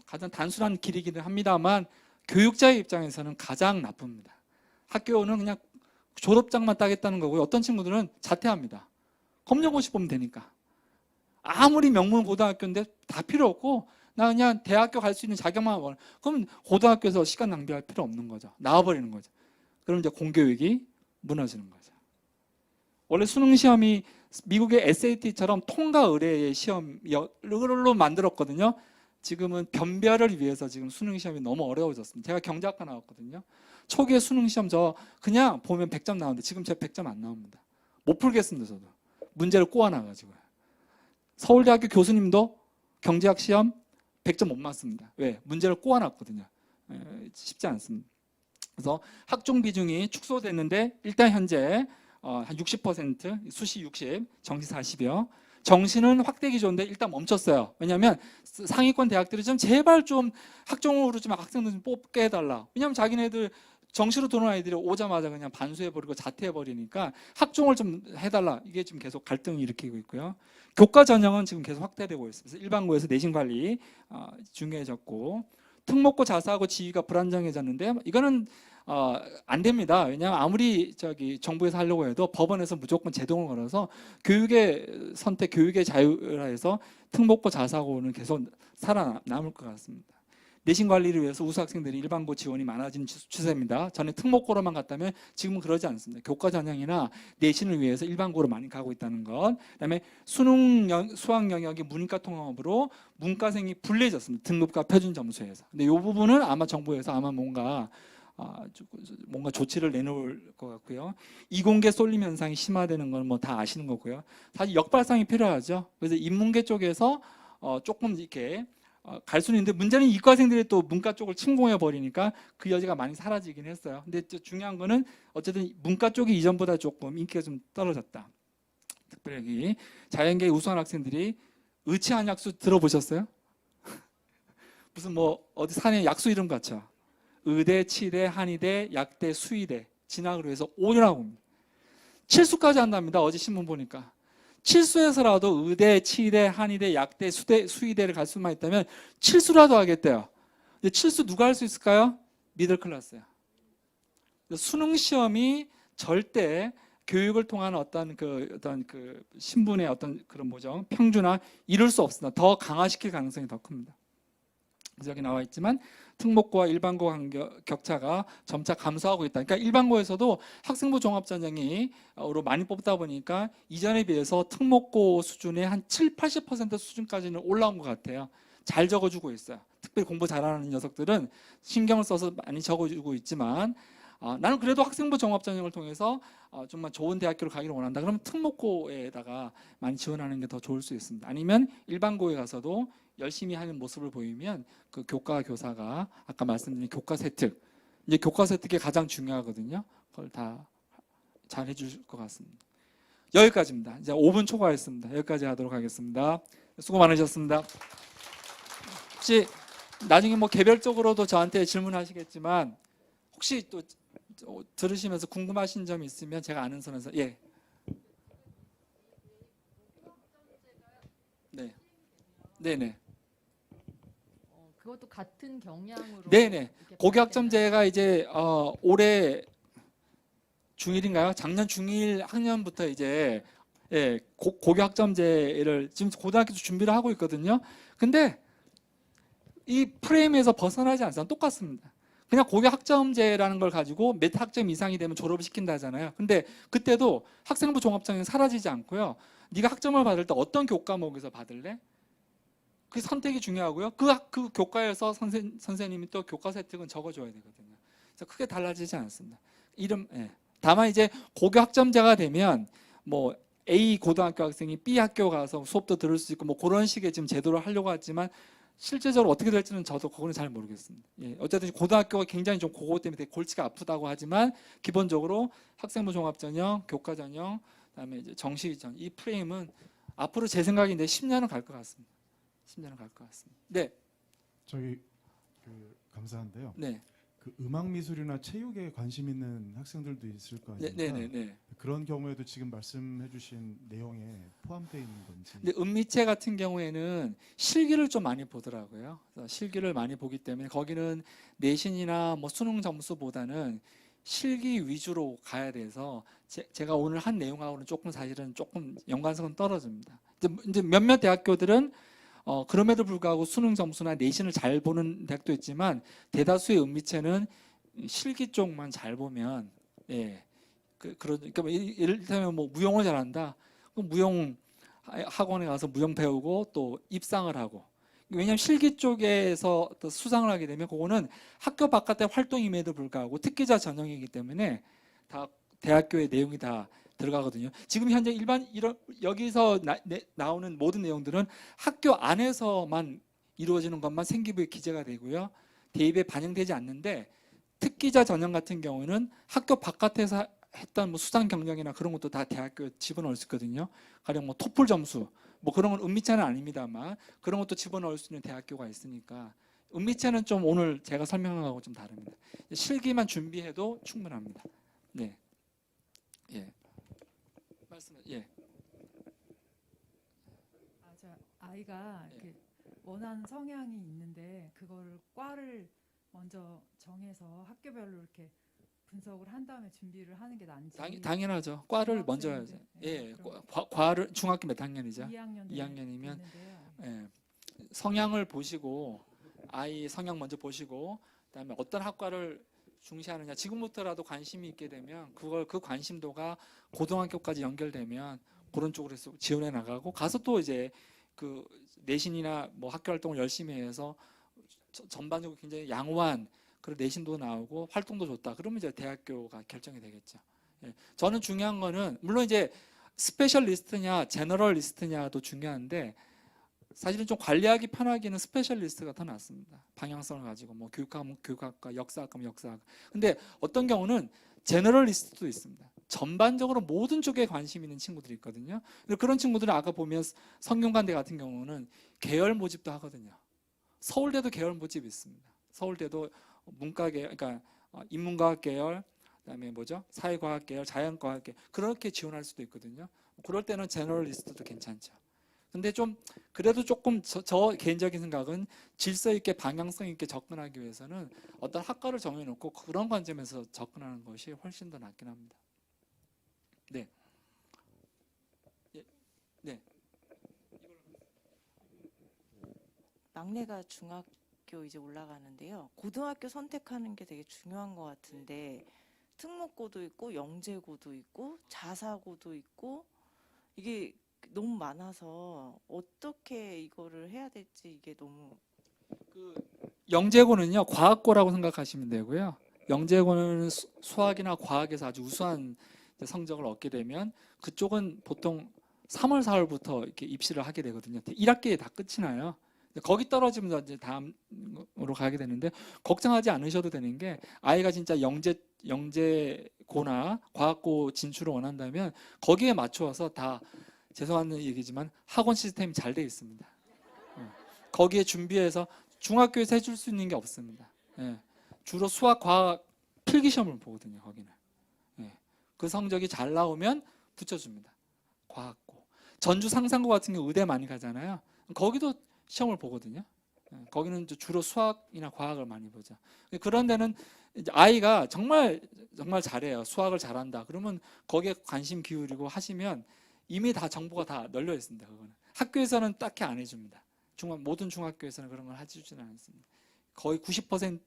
가장 단순한 길이기는 합니다만 교육자의 입장에서는 가장 나쁩니다. 학교는 그냥 졸업장만 따겠다는 거고요. 어떤 친구들은 자퇴합니다. 검정고시 보면 되니까. 아무리 명문 고등학교인데 다 필요 없고 나 그냥 대학교 갈 수 있는 자격만 원해. 그럼 고등학교에서 시간 낭비할 필요 없는 거죠. 나와버리는 거죠. 그럼 이제 공교육이 무너지는 거죠. 원래 수능 시험이 미국의 SAT처럼 통과 의뢰의 시험으로 만들었거든요. 지금은 변별을 위해서 지금 수능 시험이 너무 어려워졌습니다. 제가 경제학과 나왔거든요. 초기에 수능 시험 저 그냥 보면 100점 나오는데 지금 제가 100점 안 나옵니다. 못 풀겠습니다. 저도. 문제를 꼬아놔가지고요. 서울대학교 교수님도 경제학 시험 100점 못 맞습니다. 왜? 문제를 꼬아놨거든요. 쉽지 않습니다. 그래서 학종 비중이 축소됐는데 일단 현재 한 60%, 수시 60, 정시 40이요. 정시는 확대 기조인데 일단 멈췄어요. 왜냐하면 상위권 대학들이 좀 제발 좀 학종으로 좀 학생들 좀 뽑게 해달라. 왜냐하면 자기네들 정시로 들어온 아이들이 오자마자 그냥 반수해버리고 자퇴해버리니까 학종을 좀 해달라. 이게 지금 계속 갈등을 일으키고 있고요. 교과 전형은 지금 계속 확대되고 있습니다. 일반고에서 내신 관리 중요해졌고 특목고 자사하고 지위가 불안정해졌는데 이거는 안 됩니다. 왜냐하면 아무리 정부에서 하려고 해도 법원에서 무조건 제동을 걸어서 교육의 선택, 교육의 자유라 해서 특목고 자사고는 계속 살아남을 것 같습니다. 내신 관리를 위해서 우수 학생들이 일반고 지원이 많아진 추세입니다. 전에 특목고로만 갔다면 지금은 그러지 않습니다. 교과 전형이나 내신을 위해서 일반고로 많이 가고 있다는 것. 그다음에 수학 영역이 문과 통합으로 문과생이 불리해졌습니다. 등급과 표준 점수에서. 근데 이 부분은 아마 정부에서 아마 뭔가 조치를 내놓을 것 같고요. 이공계 쏠림 현상이 심화되는 건 뭐 다 아시는 거고요. 사실 역발상이 필요하죠. 그래서 인문계 쪽에서 조금 이렇게 갈 수는 있는데 문제는 이과생들이 또 문과 쪽을 침공해 버리니까 그 여지가 많이 사라지긴 했어요. 근데 중요한 거는 어쨌든 문과 쪽이 이전보다 조금 인기가 좀 떨어졌다. 특별히 자연계 우수한 학생들이 의치한약수 들어보셨어요? 무슨 뭐 어디 산에 약수 이름 같죠? 의대, 치대, 한의대, 약대, 수의대 진학을 위해서 5년 하고 옵니다. 칠수까지 한답니다. 어제 신문 보니까. 칠수에서라도 의대, 치대, 한의대, 약대, 수의대를 갈 수만 있다면 칠수라도 하겠대요. 근데 칠수 누가 할 수 있을까요? 미들 클래스야. 수능 시험이 절대 교육을 통한 어떤 그 신분의 어떤 그런 평준화 이룰 수 없습니다. 더 강화시킬 가능성이 더 큽니다. 그래서 여기 나와 있지만 특목고와 일반고 격차가 점차 감소하고 있다. 그러니까 일반고에서도 학생부 종합전형으로 많이 뽑다 보니까 이전에 비해서 특목고 수준의 한 7, 80% 수준까지는 올라온 것 같아요. 잘 적어주고 있어요. 특별히 공부 잘하는 녀석들은 신경을 써서 많이 적어주고 있지만 나는 그래도 학생부 종합전형을 통해서 정말 좋은 대학교를 가기를 원한다. 그러면 특목고에다가 많이 지원하는 게 더 좋을 수 있습니다. 아니면 일반고에 가서도 열심히 하는 모습을 보이면 그 교과 교사가 아까 말씀드린 교과 세특, 이제 교과 세특이 가장 중요하거든요. 그걸 다 잘 해주실 것 같습니다. 여기까지입니다. 이제 5분 초과했습니다. 여기까지 하도록 하겠습니다. 수고 많으셨습니다. 혹시 나중에 뭐 개별적으로도 저한테 질문하시겠지만 혹시 또 들으시면서 궁금하신 점이 있으면 제가 아는 선에서 예. 네. 네네. 그것도 같은 경향으로. 네네. 이렇게 고교학점제가 이제 올해 중1인가요? 작년 중1 학년부터 이제 예, 고교학점제를 지금 고등학교 준비를 하고 있거든요. 근데 이 프레임에서 벗어나지 않습니다. 똑같습니다. 그냥 고교학점제라는 걸 가지고 몇 학점 이상이 되면 졸업을 시킨다 하잖아요. 근데 그때도 학생부 종합전형이 사라지지 않고요. 네가 학점을 받을 때 어떤 교과목에서 받을래? 그 선택이 중요하고요. 그 교과에서 선생님이 또 교과 세특은 적어줘야 되거든요. 그래서 크게 달라지지 않습니다. 예. 다만 이제 고교 학점제가 되면 뭐 A 고등학교 학생이 B 학교 가서 수업도 들을 수 있고 뭐 그런 식의 지금 제도를 하려고 하지만 실제적으로 어떻게 될지는 저도 그거는 잘 모르겠습니다. 예. 어쨌든 고등학교가 굉장히 좀 그거 때문에 되게 골치가 아프다고 하지만 기본적으로 학생부 종합전형, 교과전형, 그다음에 이제 정시전 이 프레임은 앞으로 제 생각인데 10년은 갈 것 같습니다. 10년은 갈 것 같습니다. 네. 저희 감사한데요. 네. 그 음악 미술이나 체육에 관심 있는 학생들도 있을 거 아닙니까? 네. 그런 경우에도 지금 말씀해주신 내용에 포함되어 있는 건지. 근데 음미체 같은 경우에는 실기를 좀 많이 보더라고요. 그래서 실기를 많이 보기 때문에 거기는 내신이나 뭐 수능 점수보다는 실기 위주로 가야 돼서 제가 오늘 한 내용하고는 사실은 조금 연관성은 떨어집니다. 이제 몇몇 대학교들은 그럼에도 불구하고 수능 점수나 내신을 잘 보는 대학도 있지만 대다수의 음미체는 실기 쪽만 잘 보면 예. 그러니까 예를 들면 뭐 무용을 잘한다. 그럼 무용 학원에 가서 무용 배우고 또 입상을 하고. 왜냐하면 실기 쪽에서 또 수상을 하게 되면 그거는 학교 바깥의 활동임에도 불구하고 특기자 전형이기 때문에 다 대학교의 내용이 다 들어가거든요. 지금 현재 여기서 나오는 모든 내용들은 학교 안에서만 이루어지는 것만 생기부에 기재가 되고요. 대입에 반영되지 않는데 특기자 전형 같은 경우는 학교 바깥에서 했던 뭐 수상 경력이나 그런 것도 다 대학교에 집어넣을 수 있거든요. 가령 뭐 토플 점수 뭐 그런 건 음미체는 아닙니다만 그런 것도 집어넣을 수 있는 대학교가 있으니까 음미체는 좀 오늘 제가 설명한 거하고 좀 다릅니다. 실기만 준비해도 충분합니다. 네. 예. 예. 저 아이가 이렇게 원하는 성향이 있는데 그거를 과를 먼저 정해서 학교별로 이렇게 분석을 한 다음에 준비를 하는 게 나은지. 당연하죠. 과를 먼저 해야죠. 예. 과를 중학교 몇 학년이죠? 2학년이면 예. 성향을 보시고 아이 성향 먼저 보시고 그다음에 어떤 학과를 중시하느냐 지금부터라도 관심이 있게 되면 그 관심도가 고등학교까지 연결되면 그런 쪽으로 해서 지원해 나가고 가서 또 이제 그 내신이나 뭐 학교 활동을 열심히 해서 전반적으로 굉장히 양호한 그런 내신도 나오고 활동도 좋다. 그러면 이제 대학교가 결정이 되겠죠. 예. 저는 중요한 거는 물론 이제 스페셜리스트냐 제너럴리스트냐도 중요한데 사실은 좀 관리하기 편하기는 스페셜리스트가 더 낫습니다. 방향성을 가지고 뭐 교육학은 교육학과, 역사학은 역사학. 근데 어떤 경우는 제너럴리스트도 있습니다. 전반적으로 모든 쪽에 관심 있는 친구들이 있거든요. 그런 친구들은 아까 보면 성균관대 같은 경우는 계열 모집도 하거든요. 서울대도 계열 모집이 있습니다. 서울대도 문과 계열, 그러니까 인문과학 계열, 그다음에 뭐죠? 사회과학 계열, 자연과학 계열 그렇게 지원할 수도 있거든요. 그럴 때는 제너럴리스트도 괜찮죠. 근데 좀 그래도 조금 저 개인적인 생각은 질서 있게 방향성 있게 접근하기 위해서는 어떤 학과를 정해놓고 그런 관점에서 접근하는 것이 훨씬 더 낫긴 합니다. 네. 네. 막내가 중학교 이제 올라가는데요. 고등학교 선택하는 게 되게 중요한 것 같은데 특목고도 있고 영재고도 있고 자사고도 있고 이게 너무 많아서 어떻게 이거를 해야 될지 이게 너무 영재고는요 과학고라고 생각하시면 되고요. 영재고는 수학이나 과학에서 아주 우수한 성적을 얻게 되면 그쪽은 보통 3월, 4월부터 이렇게 입시를 하게 되거든요. 1학기에 다 끝이 나요. 거기 떨어지면 이제 다음으로 가게 되는데 걱정하지 않으셔도 되는 게 아이가 진짜 영재고나 과학고 진출을 원한다면 거기에 맞추어서 다 죄송한 얘기지만 학원 시스템이 잘 돼 있습니다. 거기에 준비해서 중학교에서 해줄 수 있는 게 없습니다. 예. 주로 수학, 과학 필기 시험을 보거든요. 거기는. 예. 그 성적이 잘 나오면 붙여줍니다. 과학고. 전주 상산고 같은 경우 의대 많이 가잖아요. 거기도 시험을 보거든요. 예. 거기는 주로 수학이나 과학을 많이 보죠. 그런 데는 이제 아이가 정말 잘해요. 수학을 잘한다. 그러면 거기에 관심 기울이고 하시면 이미 다 정보가 다 널려 있습니다. 그거는. 학교에서는 딱히 안 해줍니다. 모든 중학교에서는 그런 걸 해주지는 않습니다. 거의 95%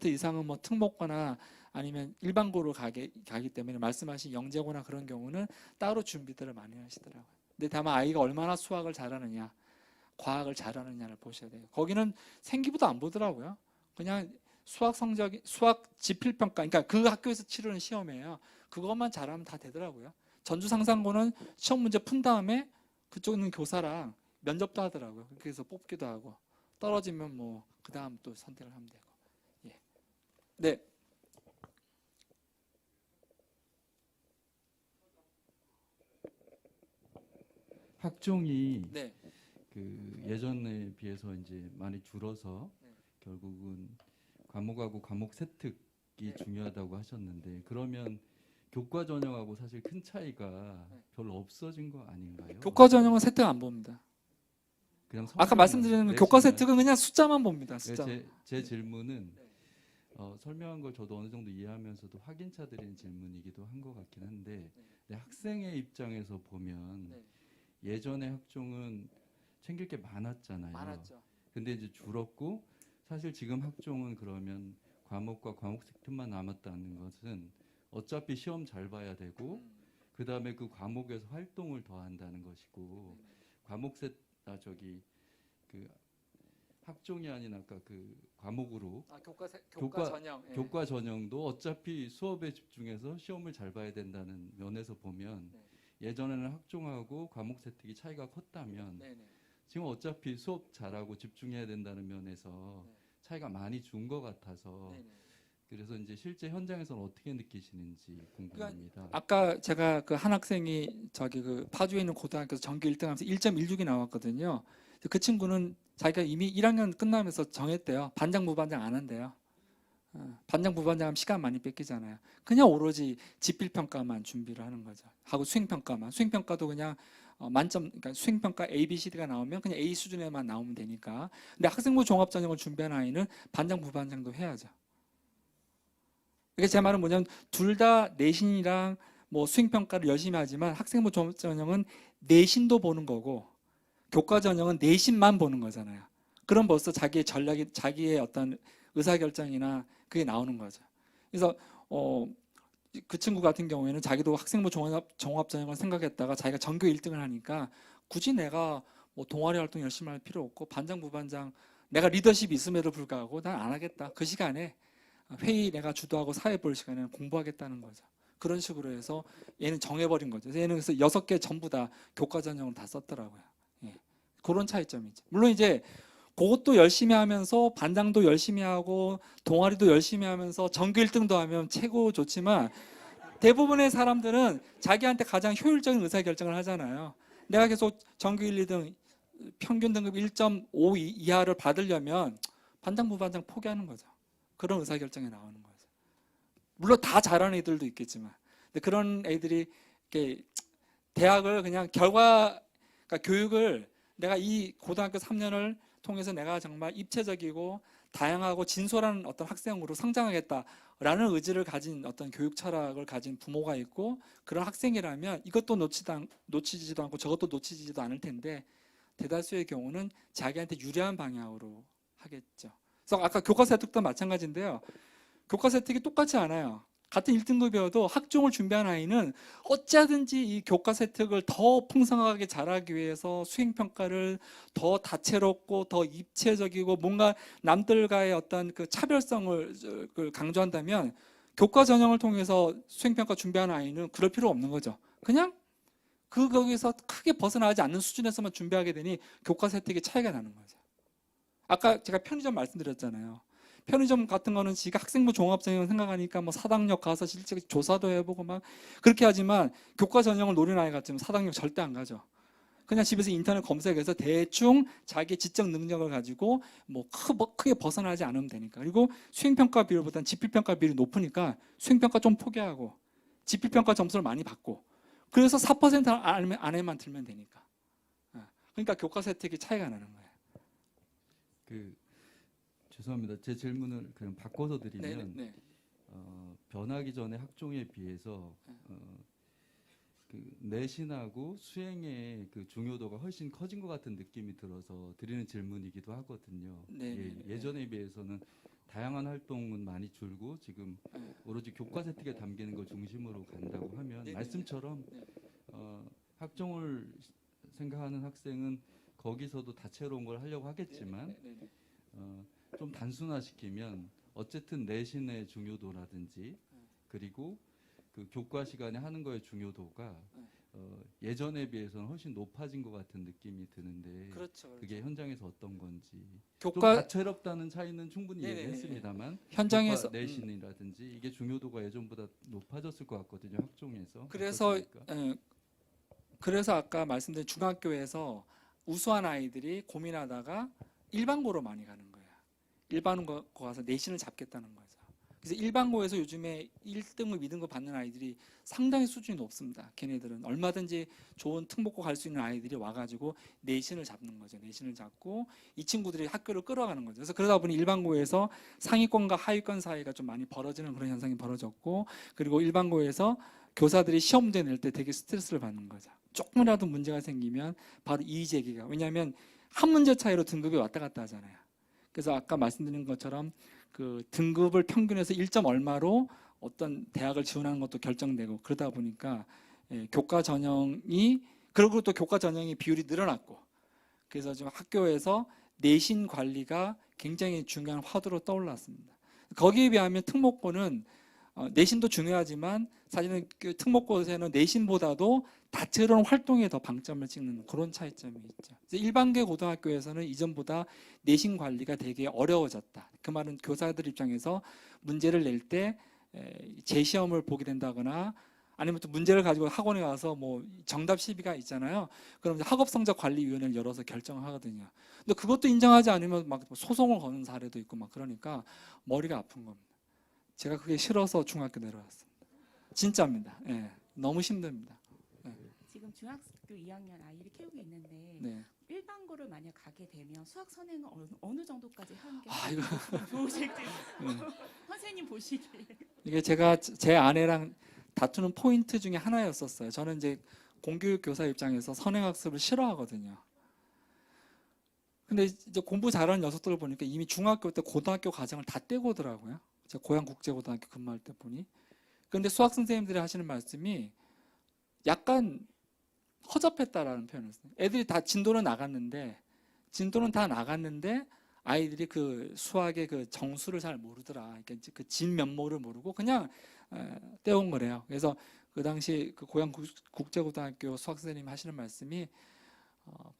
이상은 뭐 특목고나 아니면 일반고로 가기 때문에 말씀하신 영재고나 그런 경우는 따로 준비들을 많이 하시더라고요. 근데 다만 아이가 얼마나 수학을 잘하느냐, 과학을 잘하느냐를 보셔야 돼요. 거기는 생기부도 안 보더라고요. 그냥 수학 성적이 수학 지필평가, 그러니까 그 학교에서 치르는 시험이에요. 그것만 잘하면 다 되더라고요. 전주 상산고는 시험 문제 푼 다음에 그쪽 있는 교사랑 면접도 하더라고요. 그래서 뽑기도 하고 떨어지면 뭐 그 다음 또 선택을 하면 되고. 예. 네. 학종이 네. 그 예전에 비해서 이제 많이 줄어서 네. 결국은 과목하고 과목 세특이 네. 중요하다고 하셨는데 그러면 교과 전형하고 사실 큰 차이가 네. 별로 없어진 거 아닌가요? 교과 전형은 세특 안 봅니다. 그냥 아까 말씀드린 교과 세특은 그냥 숫자만 봅니다. 숫자. 제 질문은 네. 설명한 걸 저도 어느 정도 이해하면서도 확인차 드리는 질문이기도 한 것 같긴 한데 네. 근데 학생의 입장에서 보면 네. 예전에 학종은 챙길 게 많았잖아요. 많았죠. 근데 이제 줄었고 사실 지금 학종은 그러면 과목과 과목 세특만 남았다는 것은 어차피 시험 잘 봐야 되고 그 다음에 그 과목에서 활동을 더 한다는 것이고 과목 그 학종이 아닌 아까 그 과목으로 교과 전형. 예. 교과 전형도 어차피 수업에 집중해서 시험을 잘 봐야 된다는 면에서 보면 네. 예전에는 학종하고 과목 세특이 차이가 컸다면 네, 네. 지금 어차피 수업 잘하고 집중해야 된다는 면에서 네. 차이가 많이 준 것 같아서 네, 네. 그래서 이제 실제 현장에서는 어떻게 느끼시는지 궁금합니다. 아까 제가 그 한 학생이 저기 그 파주에 있는 고등학교에서 전교 1등하면서 1.16이 나왔거든요. 그 친구는 자기가 이미 1학년 끝나면서 정했대요. 반장 부반장 안 한대요. 반장 부반장 하면 시간 많이 뺏기잖아요. 그냥 오로지 지필평가만 준비를 하는 거죠. 하고 수행평가만. 수행평가도 그냥 만점, 그러니까 수행평가 A, B, C, D가 나오면 그냥 A 수준에만 나오면 되니까. 근데 학생부 종합전형을 준비한 아이는 반장 부반장도 해야죠. 그러니까 제 말은 뭐냐면 둘 다 내신이랑 뭐 수행평가를 열심히 하지만 학생부 종합전형은 내신도 보는 거고 교과 전형은 내신만 보는 거잖아요. 그럼 벌써 자기의 전략이, 자기의 어떤 의사결정이나 그게 나오는 거죠. 그래서 그 친구 같은 경우에는 자기도 학생부 종합전형을 생각했다가 자기가 전교 1등을 하니까 굳이 내가 뭐 동아리 활동 열심히 할 필요 없고 반장 부반장 내가 리더십이 있음에도 불구하고 난 안 하겠다. 그 시간에 회의 내가 주도하고 사회 볼 시간에는 공부하겠다는 거죠. 그런 식으로 해서 얘는 정해버린 거죠. 얘는 그래서 6개 전부 다 교과 전형을 다 썼더라고요. 예. 그런 차이점이죠. 물론 이제 그것도 열심히 하면서 반장도 열심히 하고 동아리도 열심히 하면서 전교 1등도 하면 최고 좋지만 대부분의 사람들은 자기한테 가장 효율적인 의사결정을 하잖아요. 내가 계속 전교 1, 2등 평균 등급 1.5 이하를 받으려면 반장 부반장 포기하는 거죠. 그런 의사결정이 나오는 거죠. 물론 다 잘하는 애들도 있겠지만 근데 그런 애들이 이렇게 대학을 그냥 그러니까 교육을 내가 이 고등학교 3년을 통해서 내가 정말 입체적이고 다양하고 진솔한 어떤 학생으로 성장하겠다라는 의지를 가진 어떤 교육 철학을 가진 부모가 있고 그런 학생이라면 이것도 놓치지도 않고 저것도 놓치지도 않을 텐데 대다수의 경우는 자기한테 유리한 방향으로 하겠죠. 그래서 아까 교과 세특도 마찬가지인데요. 교과 세특이 똑같지 않아요. 같은 1등급이어도 학종을 준비한 아이는 어찌하든지 이 교과서 혜택을 더 풍성하게 잘하기 위해서 수행평가를 더 다채롭고 더 입체적이고 뭔가 남들과의 어떤 그 차별성을 강조한다면 교과 전형을 통해서 수행평가 준비하는 아이는 그럴 필요 없는 거죠. 그냥 거기서 크게 벗어나지 않는 수준에서만 준비하게 되니 교과서 혜택의 차이가 나는 거죠. 아까 제가 편의점 말씀드렸잖아요. 편의점 같은 거는 지가 학생부 종합전형 생각하니까 뭐 사당역 가서 실제 조사도 해보고 막 그렇게 하지만 교과 전형을 노리는 아이 같으면 사당역 절대 안 가죠. 그냥 집에서 인터넷 검색해서 대충 자기의 지적 능력을 가지고 뭐 크게 벗어나지 않으면 되니까. 그리고 수행평가 비율보다는 지필평가 비율이 높으니까 수행평가 좀 포기하고 지필평가 점수를 많이 받고 그래서 4% 안에만 들면 되니까. 그러니까 교과서 혜택이 차이가 나는 거예요. 죄송합니다. 제 질문을 그냥 바꿔서 드리면 네. 변하기 전에 학종에 비해서 내신하고 수행의 그 중요도가 훨씬 커진 것 같은 느낌이 들어서 드리는 질문이기도 하거든요. 예전에 비해서는 다양한 활동은 많이 줄고 지금 오로지 교과서 혜택에 담기는 걸 중심으로 간다고 하면 말씀처럼 학종을 생각하는 학생은 거기서도 다채로운 걸 하려고 하겠지만 좀 단순화시키면 어쨌든 내신의 중요도라든지 그리고 그 교과 시간에 하는 거의 중요도가 예전에 비해서는 훨씬 높아진 것 같은 느낌이 드는데 그렇죠. 그게 현장에서 어떤 건지 교과 좀 다채롭다는 차이는 충분히 얘기했습니다만 현장에서 교과 내신이라든지 이게 중요도가 예전보다 높아졌을 것 같거든요. 학종에서. 그래서 아까 말씀드린 중학교에서 우수한 아이들이 고민하다가 일반고로 많이 가는 거예요. 일반고 가서 내신을 잡겠다는 거죠. 그래서 일반고에서 요즘에 1등급, 2등급 받는 아이들이 상당히 수준이 높습니다. 걔네들은 얼마든지 좋은 특목고 갈 수 있는 아이들이 와가지고 내신을 잡는 거죠. 내신을 잡고 이 친구들이 학교를 끌어가는 거죠. 그래서 그러다 보니 일반고에서 상위권과 하위권 사이가 좀 많이 벌어지는 그런 현상이 벌어졌고, 그리고 일반고에서 교사들이 시험 문제 낼 때 되게 스트레스를 받는 거죠. 조금이라도 문제가 생기면 바로 이의제기가. 왜냐하면 한 문제 차이로 등급이 왔다 갔다 하잖아요. 그래서 아까 말씀드린 것처럼 그 등급을 평균해서 1점 얼마로 어떤 대학을 지원하는 것도 결정되고 그러다 보니까 교과 전형이, 그리고 또 교과 전형의 비율이 늘어났고, 그래서 지금 학교에서 내신 관리가 굉장히 중요한 화두로 떠올랐습니다. 거기에 비하면 특목고는 내신도 중요하지만 사실은 그 특목고에서는 내신보다도 다채로운 활동에 더 방점을 찍는 그런 차이점이 있죠. 일반계 고등학교에서는 이전보다 내신 관리가 되게 어려워졌다. 그 말은 교사들 입장에서 문제를 낼 때 재시험을 보게 된다거나 아니면 또 문제를 가지고 학원에 가서 뭐 정답 시비가 있잖아요. 그럼 학업성적관리위원회를 열어서 결정을 하거든요. 근데 그것도 인정하지 않으면 막 소송을 거는 사례도 있고 막 그러니까 머리가 아픈 겁니다. 제가 그게 싫어서 중학교 내려왔습니다. 진짜입니다. 너무 힘듭니다. 지금 중학교 2학년 아이를 키우고 있는데 네. 일반고를 만약 가게 되면 수학 선행은 어느 정도까지 하는 게 이거 좋으실지 선생님 보시기에. 이게 제가 제 아내랑 다투는 포인트 중에 하나였었어요. 저는 이제 공교육 교사 입장에서 선행학습을 싫어하거든요. 근데 이제 공부 잘하는 녀석들을 보니까 이미 중학교 때 고등학교 과정을 다 떼고 오더라고요. 제가 고양국제고등학교 근무할 때 보니. 그런데 수학 선생님들이 하시는 말씀이 약간 허접했다라는 표현을 써요. 애들이 다 진도는 다 나갔는데 아이들이 그 수학의 그 정수를 잘 모르더라. 그러니까 그 진 면모를 모르고 그냥 떼온 거래요. 그래서 그 당시 그 고양국제고등학교 수학 선생님 하시는 말씀이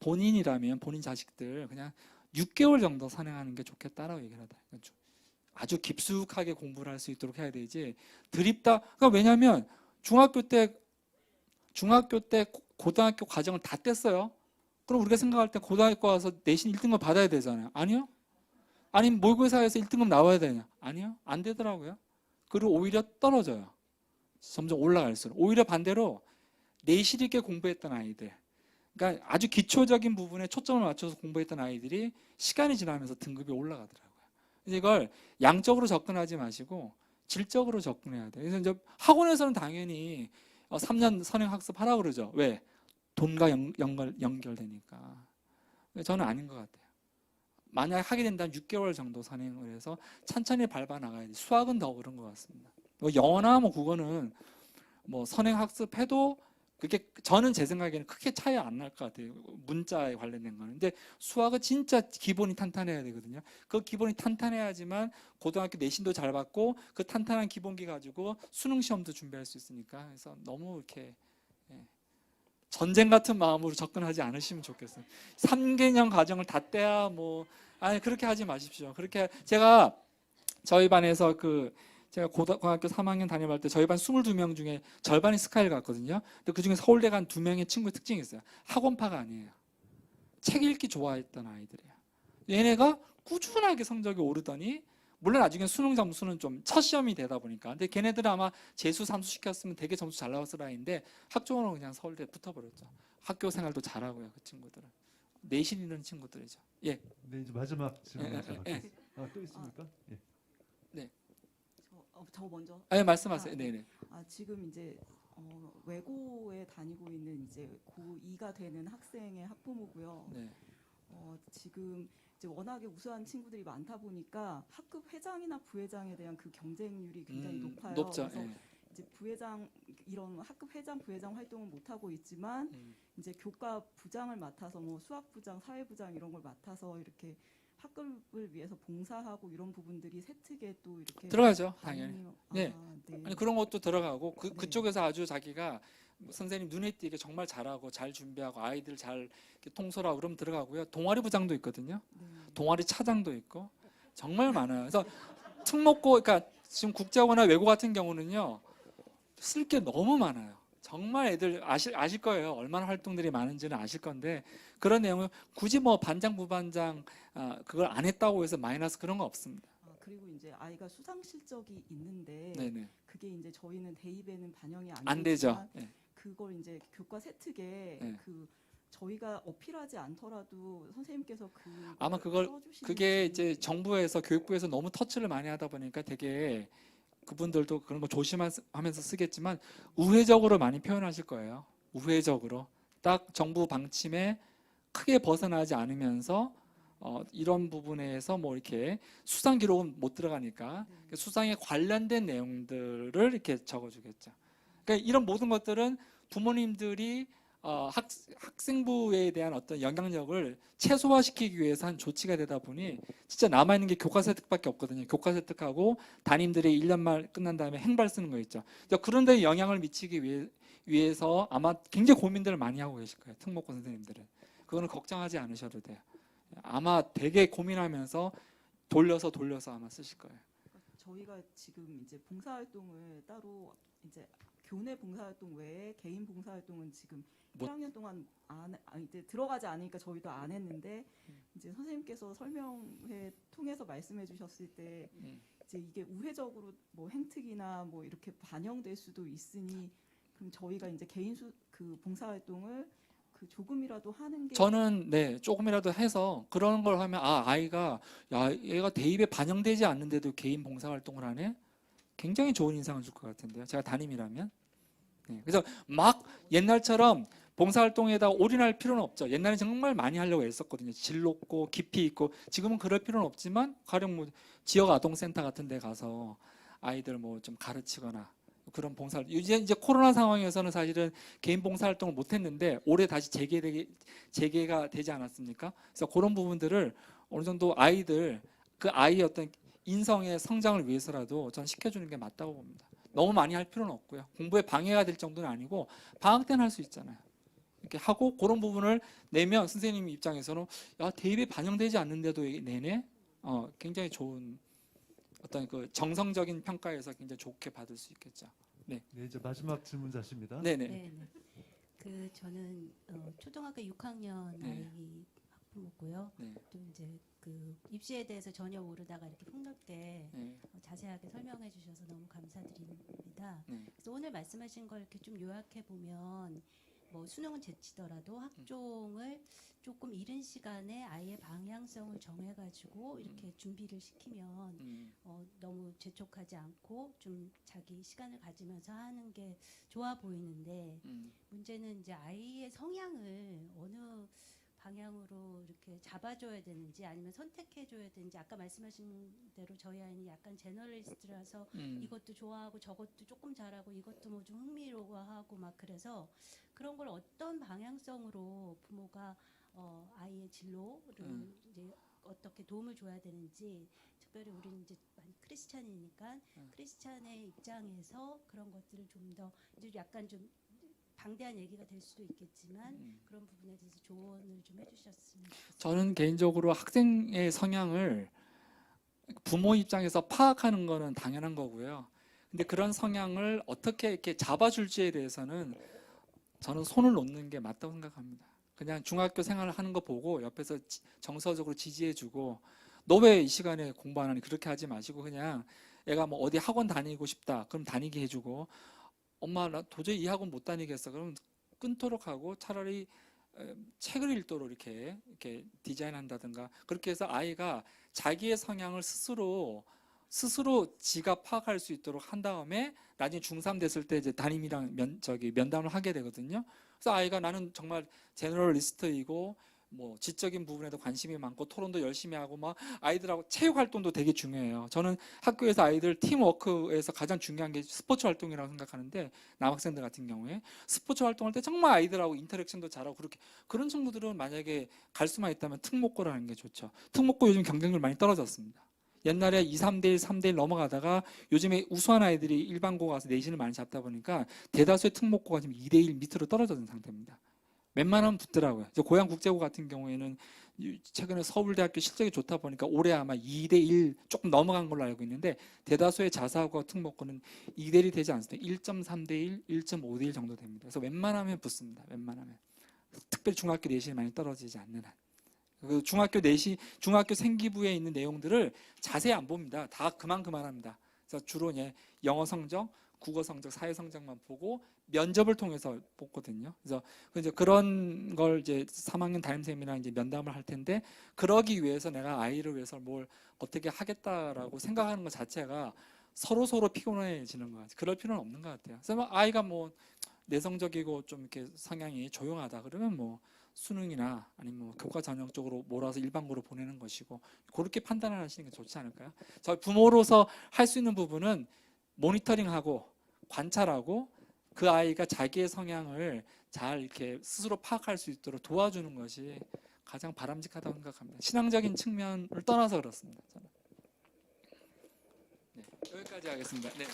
본인이라면 본인 자식들 그냥 6개월 정도 선행하는 게 좋겠다라고 얘기를 하다. 그러니까 아주 깊숙하게 공부를 할 수 있도록 해야 되지 드립다. 그러니까 왜냐하면 중학교 때 고등학교 과정을 다 뗐어요. 그럼 우리가 생각할 때 고등학교 와서 내신 1등급 받아야 되잖아요. 아니요? 아니면 모의고사에서 1등급 나와야 되냐? 아니요? 안 되더라고요. 그리고 오히려 떨어져요. 점점 올라갈수록. 오히려 반대로 내실 있게 공부했던 아이들, 그러니까 아주 기초적인 부분에 초점을 맞춰서 공부했던 아이들이 시간이 지나면서 등급이 올라가더라고요. 이걸 양적으로 접근하지 마시고 질적으로 접근해야 돼요. 그래서 이제 학원에서는 당연히 3년 선행학습 하라고 그러죠. 왜? 돈과 연결되니까. 저는 아닌 것 같아요. 만약 하게 된다면 6개월 정도 선행을 해서 천천히 밟아 나가야 돼. 수학은 더 그런 것 같습니다. 뭐 영어나 뭐 국어는 뭐 선행 학습해도 그게 저는 제 생각에는 크게 차이 안 날 것 같아요. 문자에 관련된 거는. 근데 수학은 진짜 기본이 탄탄해야 되거든요. 그 기본이 탄탄해야지만 고등학교 내신도 잘 받고 그 탄탄한 기본기 가지고 수능 시험도 준비할 수 있으니까. 그래서 너무 이렇게 전쟁 같은 마음으로 접근하지 않으시면 좋겠어요. 3개년 과정을 다 떼야 뭐 아니 그렇게 하지 마십시오. 그렇게 제가 저희 반에서 제가 고등학교 3학년 다녀볼 때 저희 반 22명 중에 절반이 스카이를 갔거든요. 근데 그중에 서울대 간 2명의 친구의 특징이 있어요. 학원파가 아니에요. 책 읽기 좋아했던 아이들이에요. 얘네가 꾸준하게 성적이 오르더니 물론 나중에 수능 점수는 좀 첫 시험이 되다 보니까 근데 걔네들은 아마 재수 삼수 시켰으면 되게 점수 잘 나왔을 아이인데 학종으로 그냥 서울대 붙어버렸죠. 학교 생활도 잘하고요. 그 친구들은 내신 있는 친구들이죠. 예. 네, 이제 마지막 질문 예, 제가 예, 예. 받겠습니다. 또 있습니까? 예. 저 먼저. 아니 말씀하세요. 네네. 지금 이제 외고에 다니고 있는 이제 고2가 되는 학생의 학부모고요. 네. 지금 이제 워낙에 우수한 친구들이 많다 보니까 학급 회장이나 부회장에 대한 그 경쟁률이 굉장히 높아요. 높죠. 그래서 예. 이제 부회장 이런 학급 회장, 부회장 활동은 못 하고 있지만 이제 교과 부장을 맡아서 뭐 수학부장, 사회부장 이런 걸 맡아서 이렇게 학급을 위해서 봉사하고 이런 부분들이 세특에 또 이렇게 들어가죠. 당연히. 네. 네. 아니 그런 것도 들어가고 네. 그쪽에서 아주 자기가 선생님 눈에 띄게 정말 잘하고 잘 준비하고 아이들 잘 이렇게 통솔하고 그러면 들어가고요. 동아리 부장도 있거든요. 네. 동아리 차장도 있고 정말 많아요. 그래서 특목고 그러니까 지금 국제고나 외고 같은 경우는요. 쓸 게 너무 많아요. 정말 애들 아실 거예요. 얼마나 활동들이 많은지는 아실 건데 그런 내용을 굳이 뭐 반장 부반장 그걸 안 했다고 해서 마이너스 그런 거 없습니다. 그리고 이제 아이가 수상 실적이 있는데 네네. 그게 이제 저희는 대입에는 반영이 안 되죠. 네. 그걸 이제 교과 세특에 네. 저희가 어필하지 않더라도 선생님께서 아마 그게 이제 정부에서 교육부에서 너무 터치를 많이 하다 보니까 되게 그분들도 그런 거 조심하면서 쓰겠지만 우회적으로 많이 표현하실 거예요. 우회적으로 딱 정부 방침에 크게 벗어나지 않으면서 이런 부분에서 뭐 이렇게 수상 기록은 못 들어가니까 수상에 관련된 내용들을 이렇게 적어주겠죠. 그러니까 이런 모든 것들은 부모님들이 학생부에 대한 어떤 영향력을 최소화시키기 위해서 한 조치가 되다 보니 진짜 남아있는 게 교과세특밖에 없거든요. 교과세특하고 담임들이 1년 말 끝난 다음에 행발 쓰는 거 있죠. 그런 데 영향을 미치기 위해서 아마 굉장히 고민들을 많이 하고 계실 거예요. 특목고 선생님들은. 그거는 걱정하지 않으셔도 돼요. 아마 되게 고민하면서 돌려서 아마 쓰실 거예요. 저희가 지금 이제 봉사활동을 따로 이제 교내 봉사활동 외에 개인 봉사활동은 지금 1학년 동안 이제 들어가지 않으니까 저희도 안 했는데 이제 선생님께서 설명회 통해서 말씀해 주셨을 때 이제 이게 우회적으로 뭐 행특이나 뭐 이렇게 반영될 수도 있으니 그럼 저희가 이제 개인 그 봉사활동을 조금이라도 하는 게 저는 조금이라도 해서 그런 걸 하면 아이가 얘가 대입에 반영되지 않는데도 개인 봉사활동을 하네? 굉장히 좋은 인상을 줄 것 같은데요. 제가 담임이라면. 그래서 막 옛날처럼 봉사활동에다 올인할 필요는 없죠. 옛날에 정말 많이 하려고 했었거든요. 질 높고 깊이 있고 지금은 그럴 필요는 없지만 가령 뭐 지역 아동센터 같은 데 가서 아이들 뭐 좀 가르치거나 그런 봉사활동 이제 코로나 상황에서는 사실은 개인 봉사활동을 못했는데 올해 다시 재개가 되지 않았습니까? 그래서 그런 부분들을 어느 정도 그 아이의 어떤 인성의 성장을 위해서라도 전 시켜주는 게 맞다고 봅니다. 너무 많이 할 필요는 없고요. 공부에 방해가 될 정도는 아니고 방학 때는 할 수 있잖아요. 이렇게 하고 그런 부분을 내면 선생님 입장에서는 대입에 반영되지 않는데도 내네? 굉장히 좋은 어떤 그 정성적인 평가에서 굉장히 좋게 받을 수 있겠죠. 네. 네, 이제 마지막 질문자십니다. 네네. 네. 저는 초등학교 6학년 네. 아이 학부모고요. 네. 또 이제 그 입시에 대해서 전혀 모르다가 이렇게 폭넓게 네. 자세하게 설명해 주셔서 너무 감사드립니다. 네. 그래서 오늘 말씀하신 걸 이렇게 좀 요약해 보면 뭐 수능은 제치더라도 학종을 조금 이른 시간에 아이의 방향성을 정해가지고 이렇게 준비를 시키면 너무 재촉하지 않고 좀 자기 시간을 가지면서 하는 게 좋아 보이는데 문제는 이제 아이의 성향을 어느 방향으로 이렇게 이제 잡아줘야 되는지 아니면 선택해줘야 되는지 아까 말씀하신 대로 저희 아이는 약간 제너리스트라서 이것도 좋아하고 저것도 조금 잘하고 이것도 뭐 좀 흥미로워하고 막 그래서 그런 걸 어떤 방향성으로 부모가 아이의 진로를 이제 어떻게 도움을 줘야 되는지 특별히 우리는 이제 많이 크리스찬이니까 크리스찬의 입장에서 그런 것들을 좀 더 이제 약간 좀 방대한 얘기가 될 수도 있겠지만 그런 부분에 대해서 조언을 좀 해주셨으면 좋겠습니다. 저는 개인적으로 학생의 성향을 부모 입장에서 파악하는 거는 당연한 거고요. 근데 그런 성향을 어떻게 이렇게 잡아줄지에 대해서는 저는 손을 놓는 게 맞다고 생각합니다. 그냥 중학교 생활을 하는 거 보고 옆에서 정서적으로 지지해주고 너 왜 이 시간에 공부 안 하니 그렇게 하지 마시고 그냥 애가 뭐 어디 학원 다니고 싶다 그럼 다니게 해주고 엄마 나 도저히 이 학원 못 다니겠어 그럼 끊도록 하고 차라리 책을 읽도록 이렇게 디자인한다든가 그렇게 해서 아이가 자기의 성향을 스스로 지가 파악할 수 있도록 한 다음에 나중에 중3 됐을 때 이제 담임이랑 면담을 하게 되거든요. 그래서 아이가 나는 정말 제너럴리스트이고 뭐 지적인 부분에도 관심이 많고 토론도 열심히 하고 막 아이들하고 체육 활동도 되게 중요해요. 저는 학교에서 아이들 팀워크에서 가장 중요한 게 스포츠 활동이라고 생각하는데 남학생들 같은 경우에 스포츠 활동할 때 정말 아이들하고 인터랙션도 잘하고 그렇게 그런 친구들은 만약에 갈 수만 있다면 특목고를 하는 게 좋죠. 특목고 요즘 경쟁률 많이 떨어졌습니다. 옛날에 2, 3대1, 3대1 넘어가다가 요즘에 우수한 아이들이 일반고 가서 내신을 많이 잡다 보니까 대다수의 특목고가 지금 2대1 밑으로 떨어진 상태입니다. 웬만하면 붙더라고요. 고양 국제고 같은 경우에는 최근에 서울대학교 실적이 좋다 보니까 올해 아마 2대1 조금 넘어간 걸로 알고 있는데 대다수의 자사고 특목고는 2대1이 되지 않습니다. 1.3대1, 1.5대1 정도 됩니다. 그래서 웬만하면 붙습니다. 웬만하면. 특별히 중학교 내신이 많이 떨어지지 않는 한. 그 중학교 생기부에 있는 내용들을 자세히 안 봅니다. 다 그만 합니다. 그래서 주로 영어 성적, 국어 성적, 사회 성적만 보고 면접을 통해서 보거든요. 그래서 이제 그런 걸 이제 3학년 담임쌤이랑 이제 면담을 할 텐데 그러기 위해서 내가 아이를 위해서 뭘 어떻게 하겠다라고 생각하는 것 자체가 서로 피곤해지는 것 같아요. 그럴 필요는 없는 것 같아요. 그래서 아이가 뭐 내성적이고 좀 이렇게 성향이 조용하다 그러면 뭐 수능이나 아니면 뭐 교과 전형 쪽으로 몰아서 일반고로 보내는 것이고 그렇게 판단을 하시는 게 좋지 않을까요? 저희 부모로서 할 수 있는 부분은 모니터링하고 관찰하고 그 아이가 자기의 성향을 잘 이렇게 스스로 파악할 수 있도록 도와주는 것이 가장 바람직하다고 생각합니다. 신앙적인 측면을 떠나서 그렇습니다. 저는. 네, 여기까지 하겠습니다. 네.